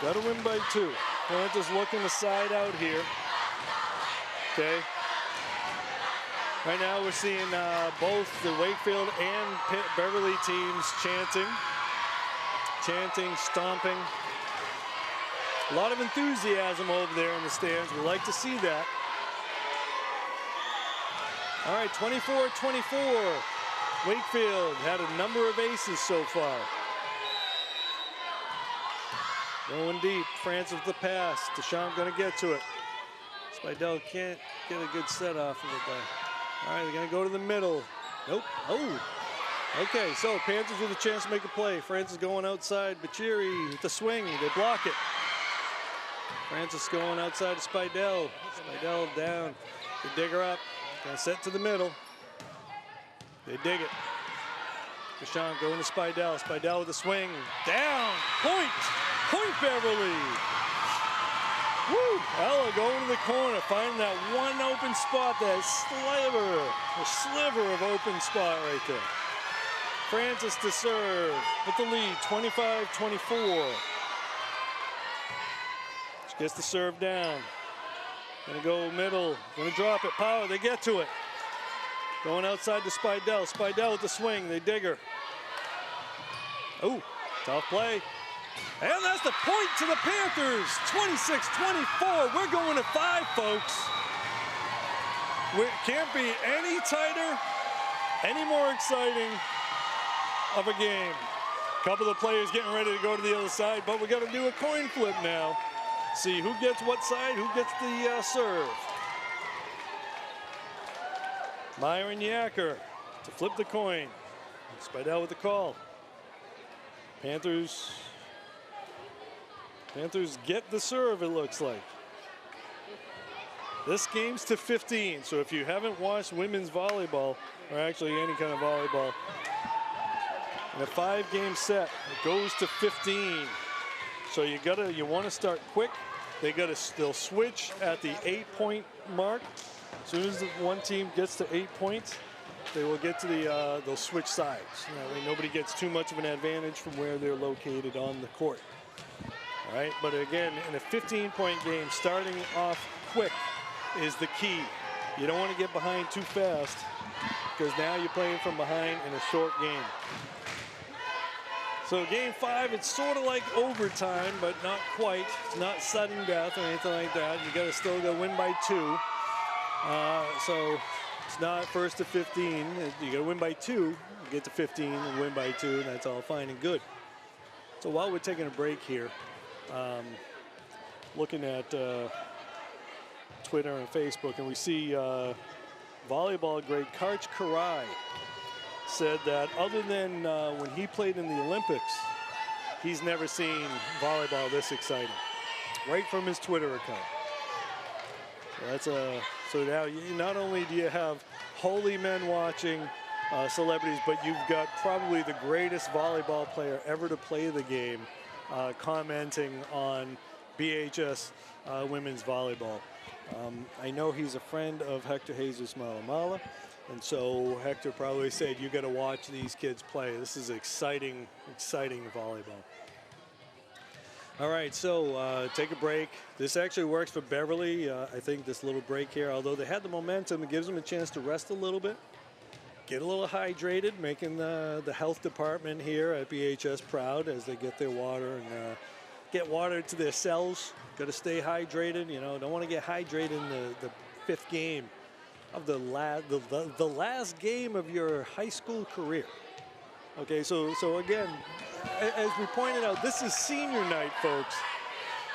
Got to win by 2. Panthers looking to side out here. Okay. Right now we're seeing both the Wakefield and Beverly teams chanting, stomping. A lot of enthusiasm over there in the stands. We like to see that. All right, 24-24. Wakefield had a number of aces so far. Going deep, France with the pass. Deschamps gonna get to it. SPEIDEL can't get a good set off of it though. All right, they're gonna go to the middle. Nope, oh. Okay, so Panthers with a chance to make a play. France is going outside, BEQIRI with the swing, they block it. Francis going outside to SPEIDEL. SPEIDEL down, they dig her up. Gonna set to the middle. They dig it. Deschamps going to SPEIDEL. SPEIDEL with a swing. Down. Point. Point Beverly. Woo. Ella going to the corner. Finding that one open spot. That sliver of open spot right there. Francis to serve with the lead. 25-24. She gets the serve down. Gonna go middle. Gonna drop it. Power. They get to it. Going outside to SPEIDEL. SPEIDEL with the swing. They dig her. Oh, tough play. And that's the point to the Panthers. 26-24. We're going to 5, folks. It can't be any tighter, any more exciting of a game. A couple of players getting ready to go to the other side, but we got to do a coin flip now. See who gets what side, who gets the serve. Myron Yacker to flip the coin. SPEIDEL with the call. Panthers get the serve, it looks like. This game's to 15, so if you haven't watched women's volleyball, or actually any kind of volleyball, in a 5-game set, it goes to 15. So you want to start quick. They'll switch at the 8-point mark. As soon as the one team gets to 8 points, they will get to they'll switch sides. That way nobody gets too much of an advantage from where they're located on the court. All right, but again, in a 15-point game, starting off quick is the key. You don't want to get behind too fast because now you're playing from behind in a short game. So game 5, it's sort of like overtime, but not quite. It's not sudden death or anything like that. You still got to win by 2. So it's not first to 15. You got to win by 2. You get to 15 and win by 2, and that's all fine and good. So while we're taking a break here, looking at Twitter and Facebook, and we see volleyball great Karch Karai said that other than when he played in the Olympics, he's never seen volleyball this exciting. Right from his Twitter account. So now not only do you have holy men watching celebrities, but you've got probably the greatest volleyball player ever to play the game commenting on BHS women's volleyball. I know he's a friend of Hector Jesus Malamala, and so Hector probably said, you got to watch these kids play. This is exciting, exciting volleyball. All right, so take a break. This actually works for Beverly. I think this little break here, although they had the momentum, it gives them a chance to rest a little bit, get a little hydrated, making the health department here at BHS proud as they get their water and get water to their cells. Got to stay hydrated. Don't want to get hydrated in the 5th game of the last game of your high school career. Okay, so again, as we pointed out, this is senior night, folks.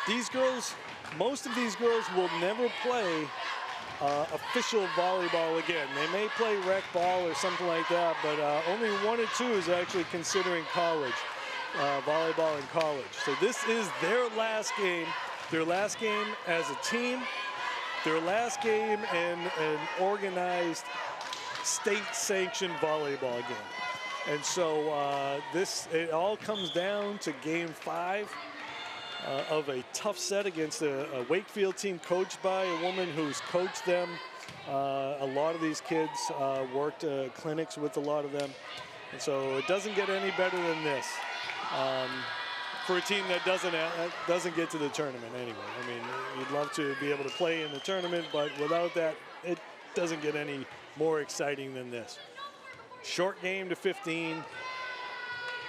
These girls, most of these girls will never play official volleyball again. They may play rec ball or something like that, but only 1 or 2 is actually considering college, volleyball in college. So this is their last game as a team, their last game in an organized state-sanctioned volleyball game. And so it all comes down to game 5 of a tough set against a Wakefield team coached by a woman who's coached them. A lot of these kids worked clinics with a lot of them. And so it doesn't get any better than this for a team that doesn't get to the tournament anyway. I mean, you'd love to be able to play in the tournament, but without that, it doesn't get any more exciting than this. Short game to 15.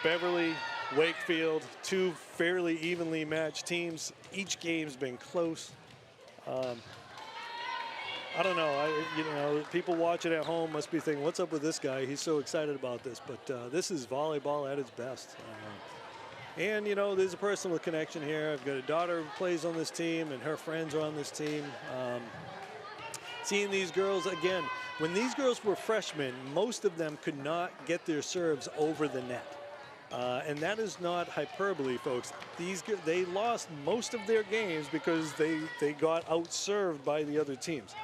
Beverly, Wakefield, 2 fairly evenly matched teams. Each game's been close. I don't know. People watching at home must be thinking, "What's up with this guy? He's so excited about this." But this is volleyball at its best. And there's a personal connection here. I've got a daughter who plays on this team, and her friends are on this team. Seeing these girls again, when these girls were freshmen, most of them could not get their serves over the net. And that is not hyperbole, folks. They lost most of their games because they got outserved by the other teams.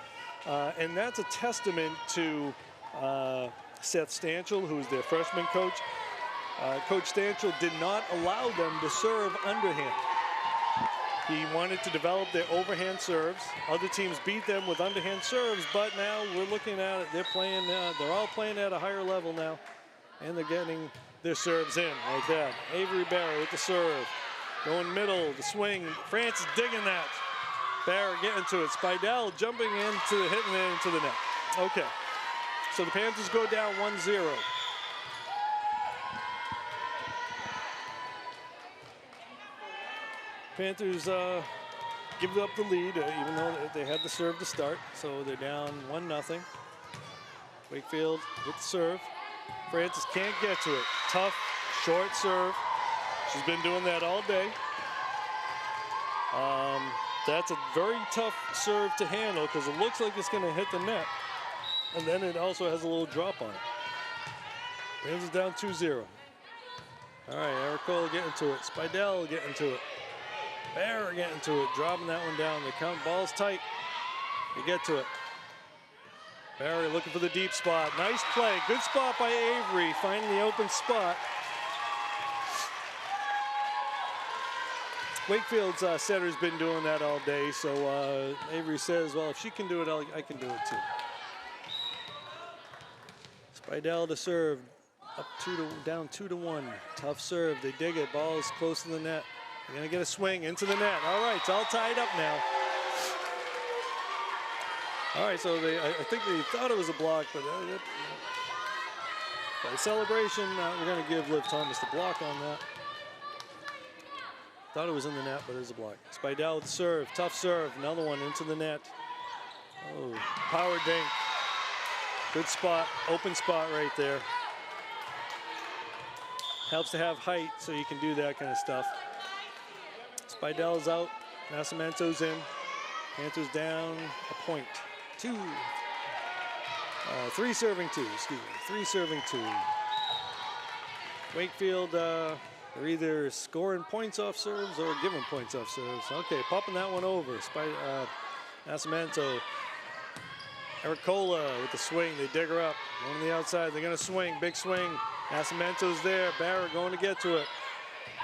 And that's a testament to Seth Stanchel, who's their freshman coach. Coach Stanchel did not allow them to serve underhand. He wanted to develop their overhand serves. Other teams beat them with underhand serves, but now we're looking at it. They're all playing at a higher level now, and they're getting their serves in like that. Avery Barror with the serve. Going middle, the swing. Francis digging that. Barror getting to it. SPEIDEL jumping into the hitting it into the net. Okay. So the Panthers go down 1-0. Panthers give up the lead, even though they had the serve to start. So they're down 1-0. Wakefield with the serve. Francis can't get to it. Tough, short serve. She's been doing that all day. That's a very tough serve to handle because it looks like it's going to hit the net. And then it also has a little drop on it. Panthers down 2-0. All right, ERRICOLA getting to it. SPEIDEL getting to it. Barror getting to it, dropping that one down. They count, ball's tight. They get to it. Barror looking for the deep spot. Nice play, good spot by Avery, finding the open spot. Wakefield's setter's been doing that all day, so Avery says, well, if she can do it, I can do it too. SPEIDEL to serve, down 2-1. Tough serve, they dig it, ball is close to the net. They're gonna get a swing into the net. All right, it's all tied up now. All right, so I think they thought it was a block, but by celebration, we're gonna give Liv Thomas the block on that. Thought it was in the net, but it was a block. SPEIDEL with the serve, tough serve, another one into the net. Oh, power dink. Good spot, open spot right there. Helps to have height so you can do that kind of stuff. SPEIDEL's out, NASCIMENTO's in. Panthers down a point. 3 serving 2, excuse me, 3 serving 2. Wakefield, they're either scoring points off serves or giving points off serves. Okay, popping that one over. NASCIMENTO. ERRICOLA with the swing, they dig her up. Going on the outside, they're gonna swing, big swing. NASCIMENTO's there, Barror going to get to it.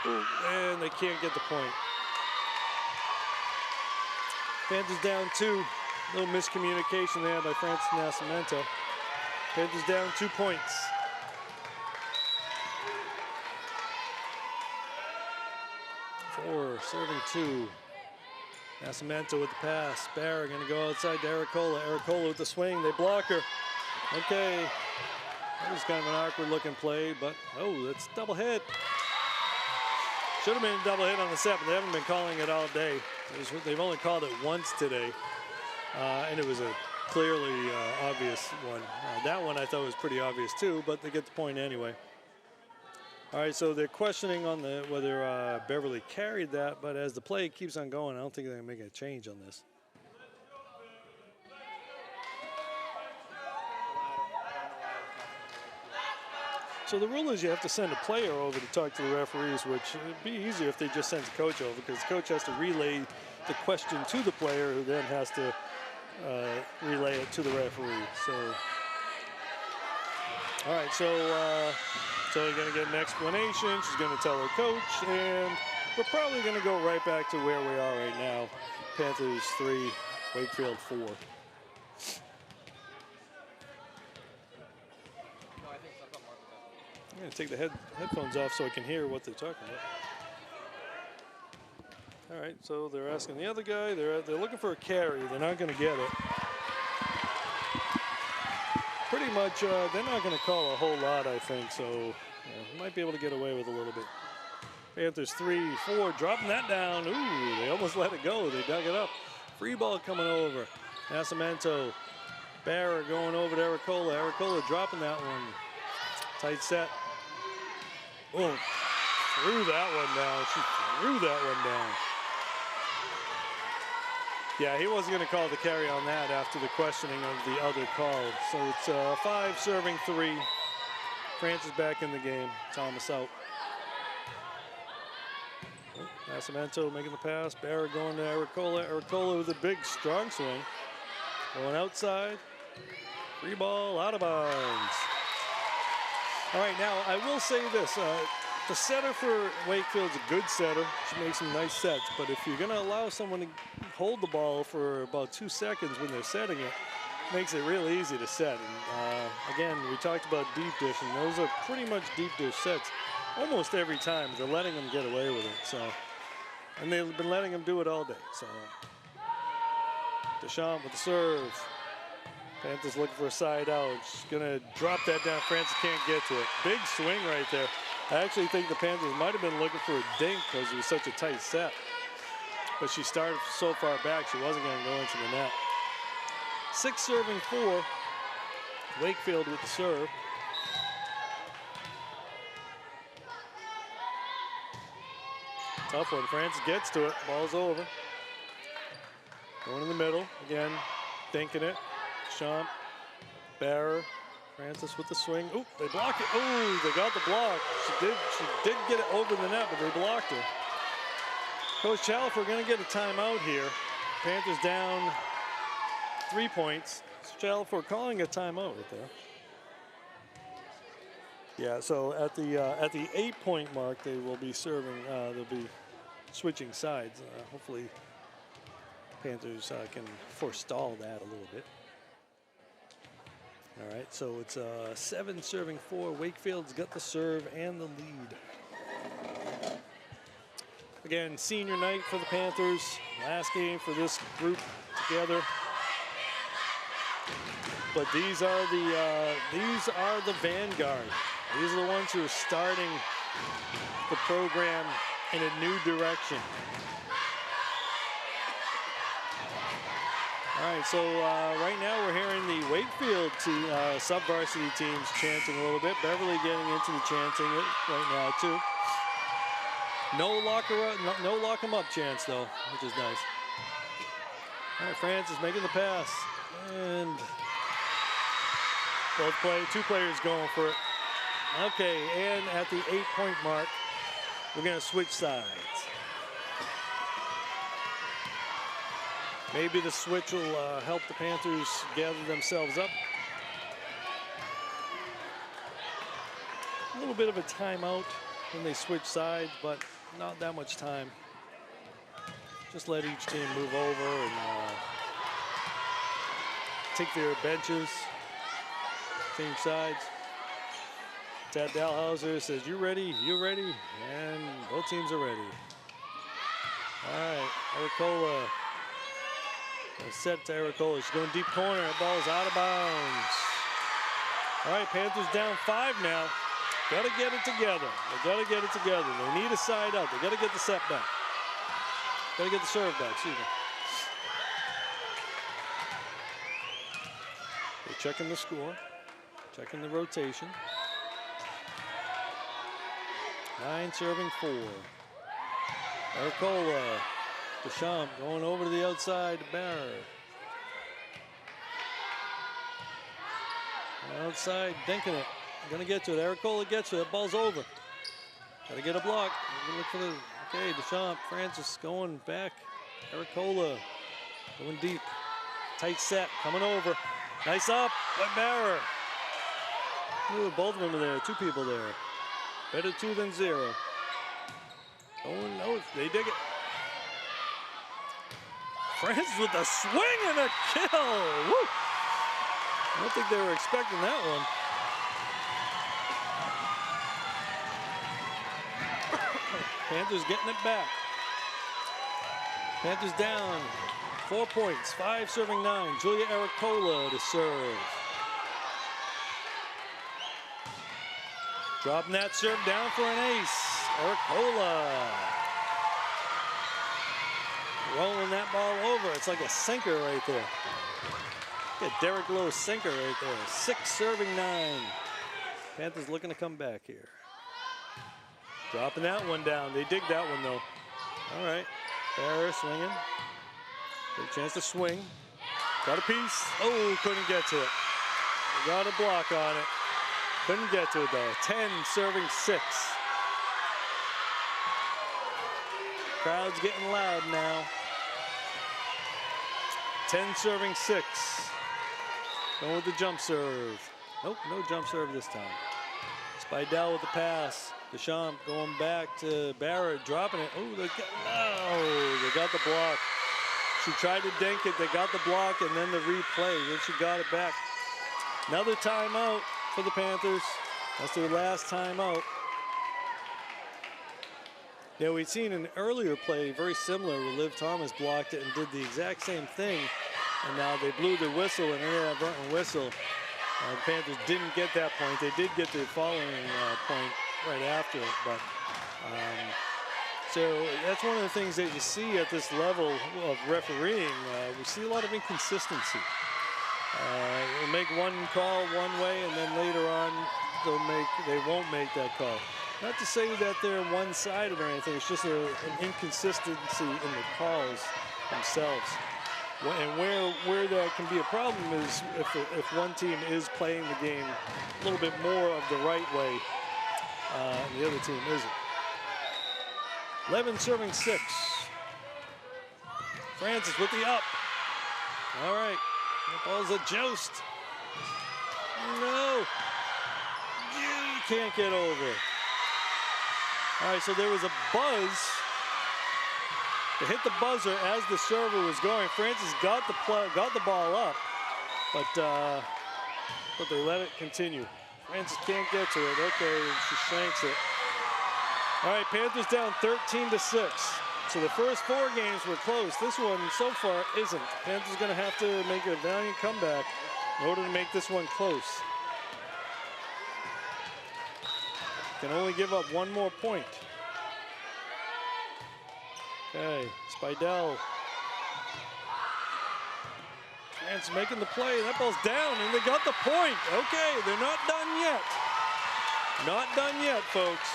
Ooh, and they can't get the point. Panthers down 2. Little miscommunication there by Francis NASCIMENTO. Panthers down 2 points. Four serving 2. NASCIMENTO with the pass. Barror gonna go outside to ERRICOLA. ERRICOLA with the swing. They block her. Okay. That was kind of an awkward looking play, but oh, that's double hit. Should have been a double hit on the set, but they haven't been calling it all day. They've only called it once today, and it was a clearly obvious one. That one I thought was pretty obvious too, but they get the point anyway. All right, so they're questioning on whether Beverly carried that, but as the play keeps on going, I don't think they're gonna make a change on this. So the rule is you have to send a player over to talk to the referees, which would be easier if they just sent the coach over, because the coach has to relay the question to the player, who then has to relay it to the referee. So All right, so you're going to get an explanation. She's going to tell her coach, and we're probably going to go right back to where we are right now. Panthers 3, Wakefield 4. I'm going to take the headphones off so I can hear what they're talking about. All right, so they're asking the other guy. They're looking for a carry. They're not going to get it. Pretty much, they're not going to call a whole lot, I think. So, might be able to get away with a little bit. Panthers 3, 4, dropping that down. Ooh, they almost let it go. They dug it up. Free ball coming over. NASCIMENTO. BARROR going over to ERRICOLA. ERRICOLA dropping that one. Tight set. Oh, threw that one down. She threw that one down. Yeah, he wasn't going to call the carry on that after the questioning of the other call. So it's 5 serving 3. France is back in the game. Thomas out. NASCIMENTO making the pass. BARROR going to ERRICOLA. ERRICOLA with a big, strong swing. Going outside. Free ball, out of bounds. All right, now I will say this. The setter for Wakefield's a good setter. She makes some nice sets. But if you're going to allow someone to hold the ball for about 2 seconds when they're setting it, makes it real easy to set. And again, we talked about deep dish, and those are pretty much deep dish sets almost every time. They're letting them get away with it. So, and they've been letting them do it all day. So, Deschamps with the serve. Panthers looking for a side out. She's gonna drop that down. Francis can't get to it. Big swing right there. I actually think the Panthers might have been looking for a dink because it was such a tight set. But she started so far back, she wasn't gonna go into the net. 6 serving 4. Wakefield with the serve. Tough one. Francis gets to it. Ball's over. Going in the middle. Again, dinking it. Deschamps. BARROR. Francis with the swing. Ooh, they block it. Ooh, they got the block. She did get it over the net, but they blocked her. Coach Chalfer going to get a timeout here. Panthers down 3 points. Chalfer calling a timeout right there. Yeah, so at the 8-point mark, they will be serving. They'll be switching sides. Hopefully, Panthers can forestall that a little bit. All right, so it's 7 serving 4. Wakefield's got the serve and the lead. Again, senior night for the Panthers. Last game for this group together. But these are the vanguard. These are the ones who are starting the program in a new direction. All right, so right now we're hearing the Wakefield sub-varsity teams chanting a little bit. Beverly getting into the chanting right now too. No lock 'em up chants though, which is nice. All right, Francis making the pass, and two players going for it. Okay, and at the 8-point mark, we're gonna switch sides. Maybe the switch will help the Panthers gather themselves up. A little bit of a timeout when they switch sides, but not that much time. Just let each team move over and take their benches, change sides. Tad Dalhouser says, "You ready? You ready?" And both teams are ready. All right, ERRICOLA. Set to ERRICOLA. She's going deep corner. That ball's out of bounds. All right, Panthers down 5 now. Got to get it together. They got to get it together. They need a side out. They got to get the set back. Got to get the serve back. Excuse me. They're checking the score, checking the rotation. 9 serving 4. ERRICOLA. Deschamps going over to the outside to BARROR. Outside, dinking it. Gonna get to it. ERRICOLA gets to it. That ball's over. Gotta get a block. Look for the. Okay, Deschamps. Francis going back. ERRICOLA going deep. Tight set. Coming over. Nice up by BARROR. Ooh, both of them are there, 2 people there. Better 2 than 0. Oh no, they dig it. Francis with a swing and a kill. Woo! I don't think they were expecting that one. Panthers getting it back. Panthers down 4 points, 5 serving 9. Julia ERRICOLA to serve. Dropping that serve down for an ace. ERRICOLA. Rolling that ball over. It's like a sinker right there. Look at Derek Lowe's sinker right there. 6 serving 9. Panthers looking to come back here. Dropping that one down. They dig that one though. All right. Barror swinging. Good chance to swing. Got a piece. Oh, couldn't get to it. Got a block on it. Couldn't get to it though. 10 serving 6. Crowd's getting loud now. 10 serving 6. Going with the jump serve. Nope, no jump serve this time. SPEIDEL with the pass. Deschamps going back to Barrett, dropping it. Oh, they got the block. She tried to dink it. They got the block and then the replay. Then she got it back. Another timeout for the Panthers. That's their last timeout. Yeah, we'd seen an earlier play very similar where Liv Thomas blocked it and did the exact same thing. And now they blew their whistle, an inadvertent whistle. The Panthers didn't get that point. They did get the following point right after it. But so that's one of the things that you see at this level of refereeing. We see a lot of inconsistency. They'll make one call one way, and then later on they won't make that call. Not to say that they're one-sided or anything. It's just an inconsistency in the calls themselves. And where that can be a problem is if one team is playing the game a little bit more of the right way, and the other team isn't. 11 serving 6. Francis with the up. All right, the ball's a joust. No, you can't get over. All right, so there was a buzz. They hit the buzzer as the server was going. Francis got the ball up, but they let it continue. Francis can't get to it. Okay, she shanks it. All right, Panthers down 13-6. So the first 4 games were close. This one so far isn't. Panthers going to have to make a valiant comeback in order to make this one close. Can only give up 1 more point. Okay, SPEIDEL. Francis making the play. That ball's down, and they got the point. Okay, they're not done yet. Not done yet, folks.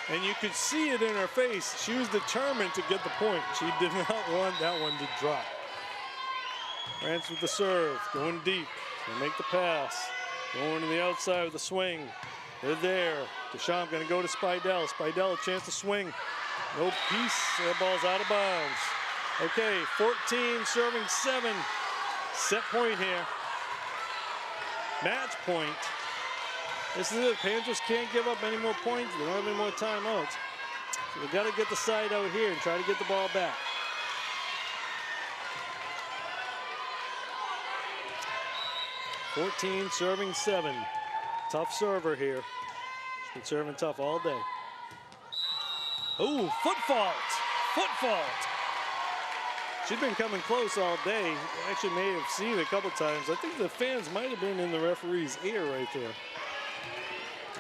And you could see it in her face. She was determined to get the point. She did not want that one to drop. Francis with the serve, going deep. They make the pass. Going to the outside with the swing. They're there. Deschamps going to go to SPEIDEL. SPEIDEL, a chance to swing. No piece. That ball's out of bounds. Okay, 14 serving 7. Set point here. Match point. This is it. Panthers can't give up any more points. They don't have any more timeouts. So they got to get the side out here and try to get the ball back. (14 serving 7). Tough server here. She's been serving tough all day. Oh, foot fault. Foot fault. She's been coming close all day. Actually may have seen it a couple times. I think the fans might have been in the referee's ear right there.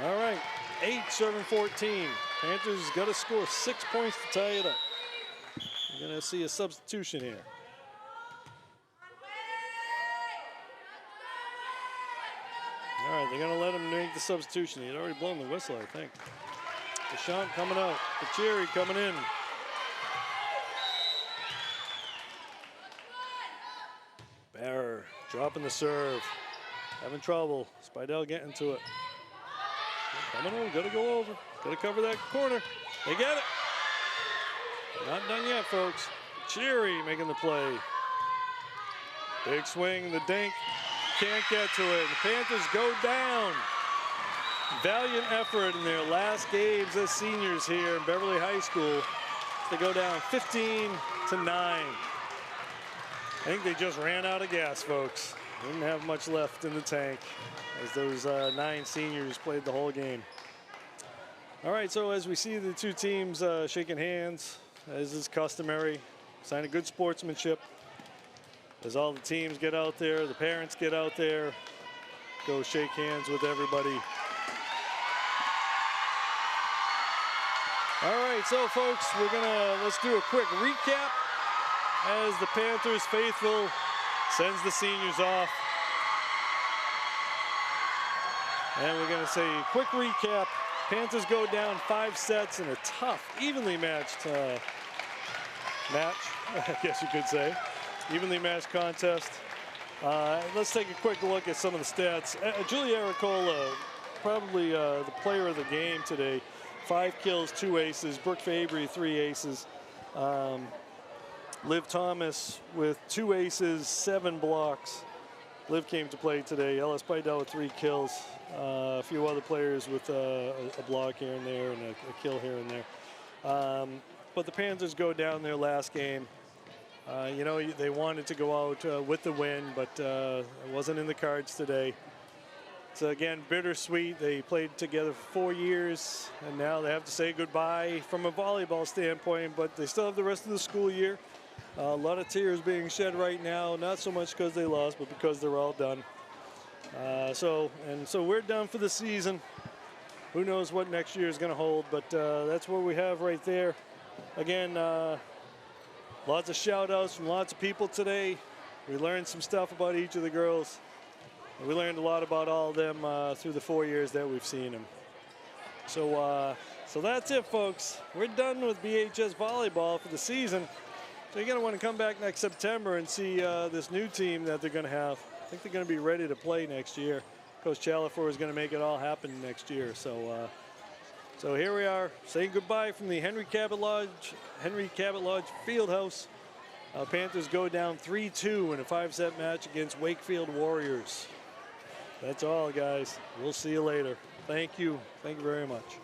All right, 8 serving 14. Panthers got to score 6 points to tie it up. You're going to see a substitution here. All right, they're going to let him make the substitution. He'd already blown the whistle, I think. Deschamps coming out. BEQIRI coming in. Barror dropping the serve. Having trouble. SPEIDEL getting to it. Coming over, got to go over. Got to cover that corner. They get it. Not done yet, folks. BEQIRI making the play. Big swing, the dink, can't get to it. The Panthers go down. Valiant effort in their last games as seniors here in Beverly High School. They go down 15-9. I think they just ran out of gas, folks. Didn't have much left in the tank as those 9 seniors played the whole game. All right, so as we see the two teams shaking hands, as is customary, sign of good sportsmanship. As all the teams get out there, the parents get out there, go shake hands with everybody. All right, so folks, let's do a quick recap as the Panthers faithful sends the seniors off. And we're gonna say quick recap. Panthers go down 5 sets in a tough, evenly matched match, I guess you could say. Evenly matched contest. Let's take a quick look at some of the stats. Julia ERRICOLA, probably the player of the game today. 5 kills, 2 aces. Brooke FABRY, 3 aces. Liv Thomas with 2 aces, 7 blocks. Liv came to play today. SPEIDEL with 3 kills. A few other players with a block here and there and a kill here and there. But the Panthers go down their last game. You know, they wanted to go out with the win, but it wasn't in the cards today. So again, bittersweet. They played together for 4 years, and now they have to say goodbye from a volleyball standpoint, but they still have the rest of the school year. A lot of tears being shed right now, not so much because they lost, but because they're all done. So we're done for the season. Who knows what next year is going to hold, but that's what we have right there. Again, lots of shout outs from lots of people today. We learned some stuff about each of the girls. We learned a lot about all of them through the 4 years that we've seen them. So that's it, folks. We're done with BHS volleyball for the season. So you're going to want to come back next September and see this new team that they're going to have. I think they're going to be ready to play next year. Coach Chalifour is going to make it all happen next year. So here we are, saying goodbye from the Henry Cabot Lodge Fieldhouse. Panthers go down 3-2 in a 5-set match against Wakefield Warriors. That's all, guys. We'll see you later. Thank you. Thank you very much.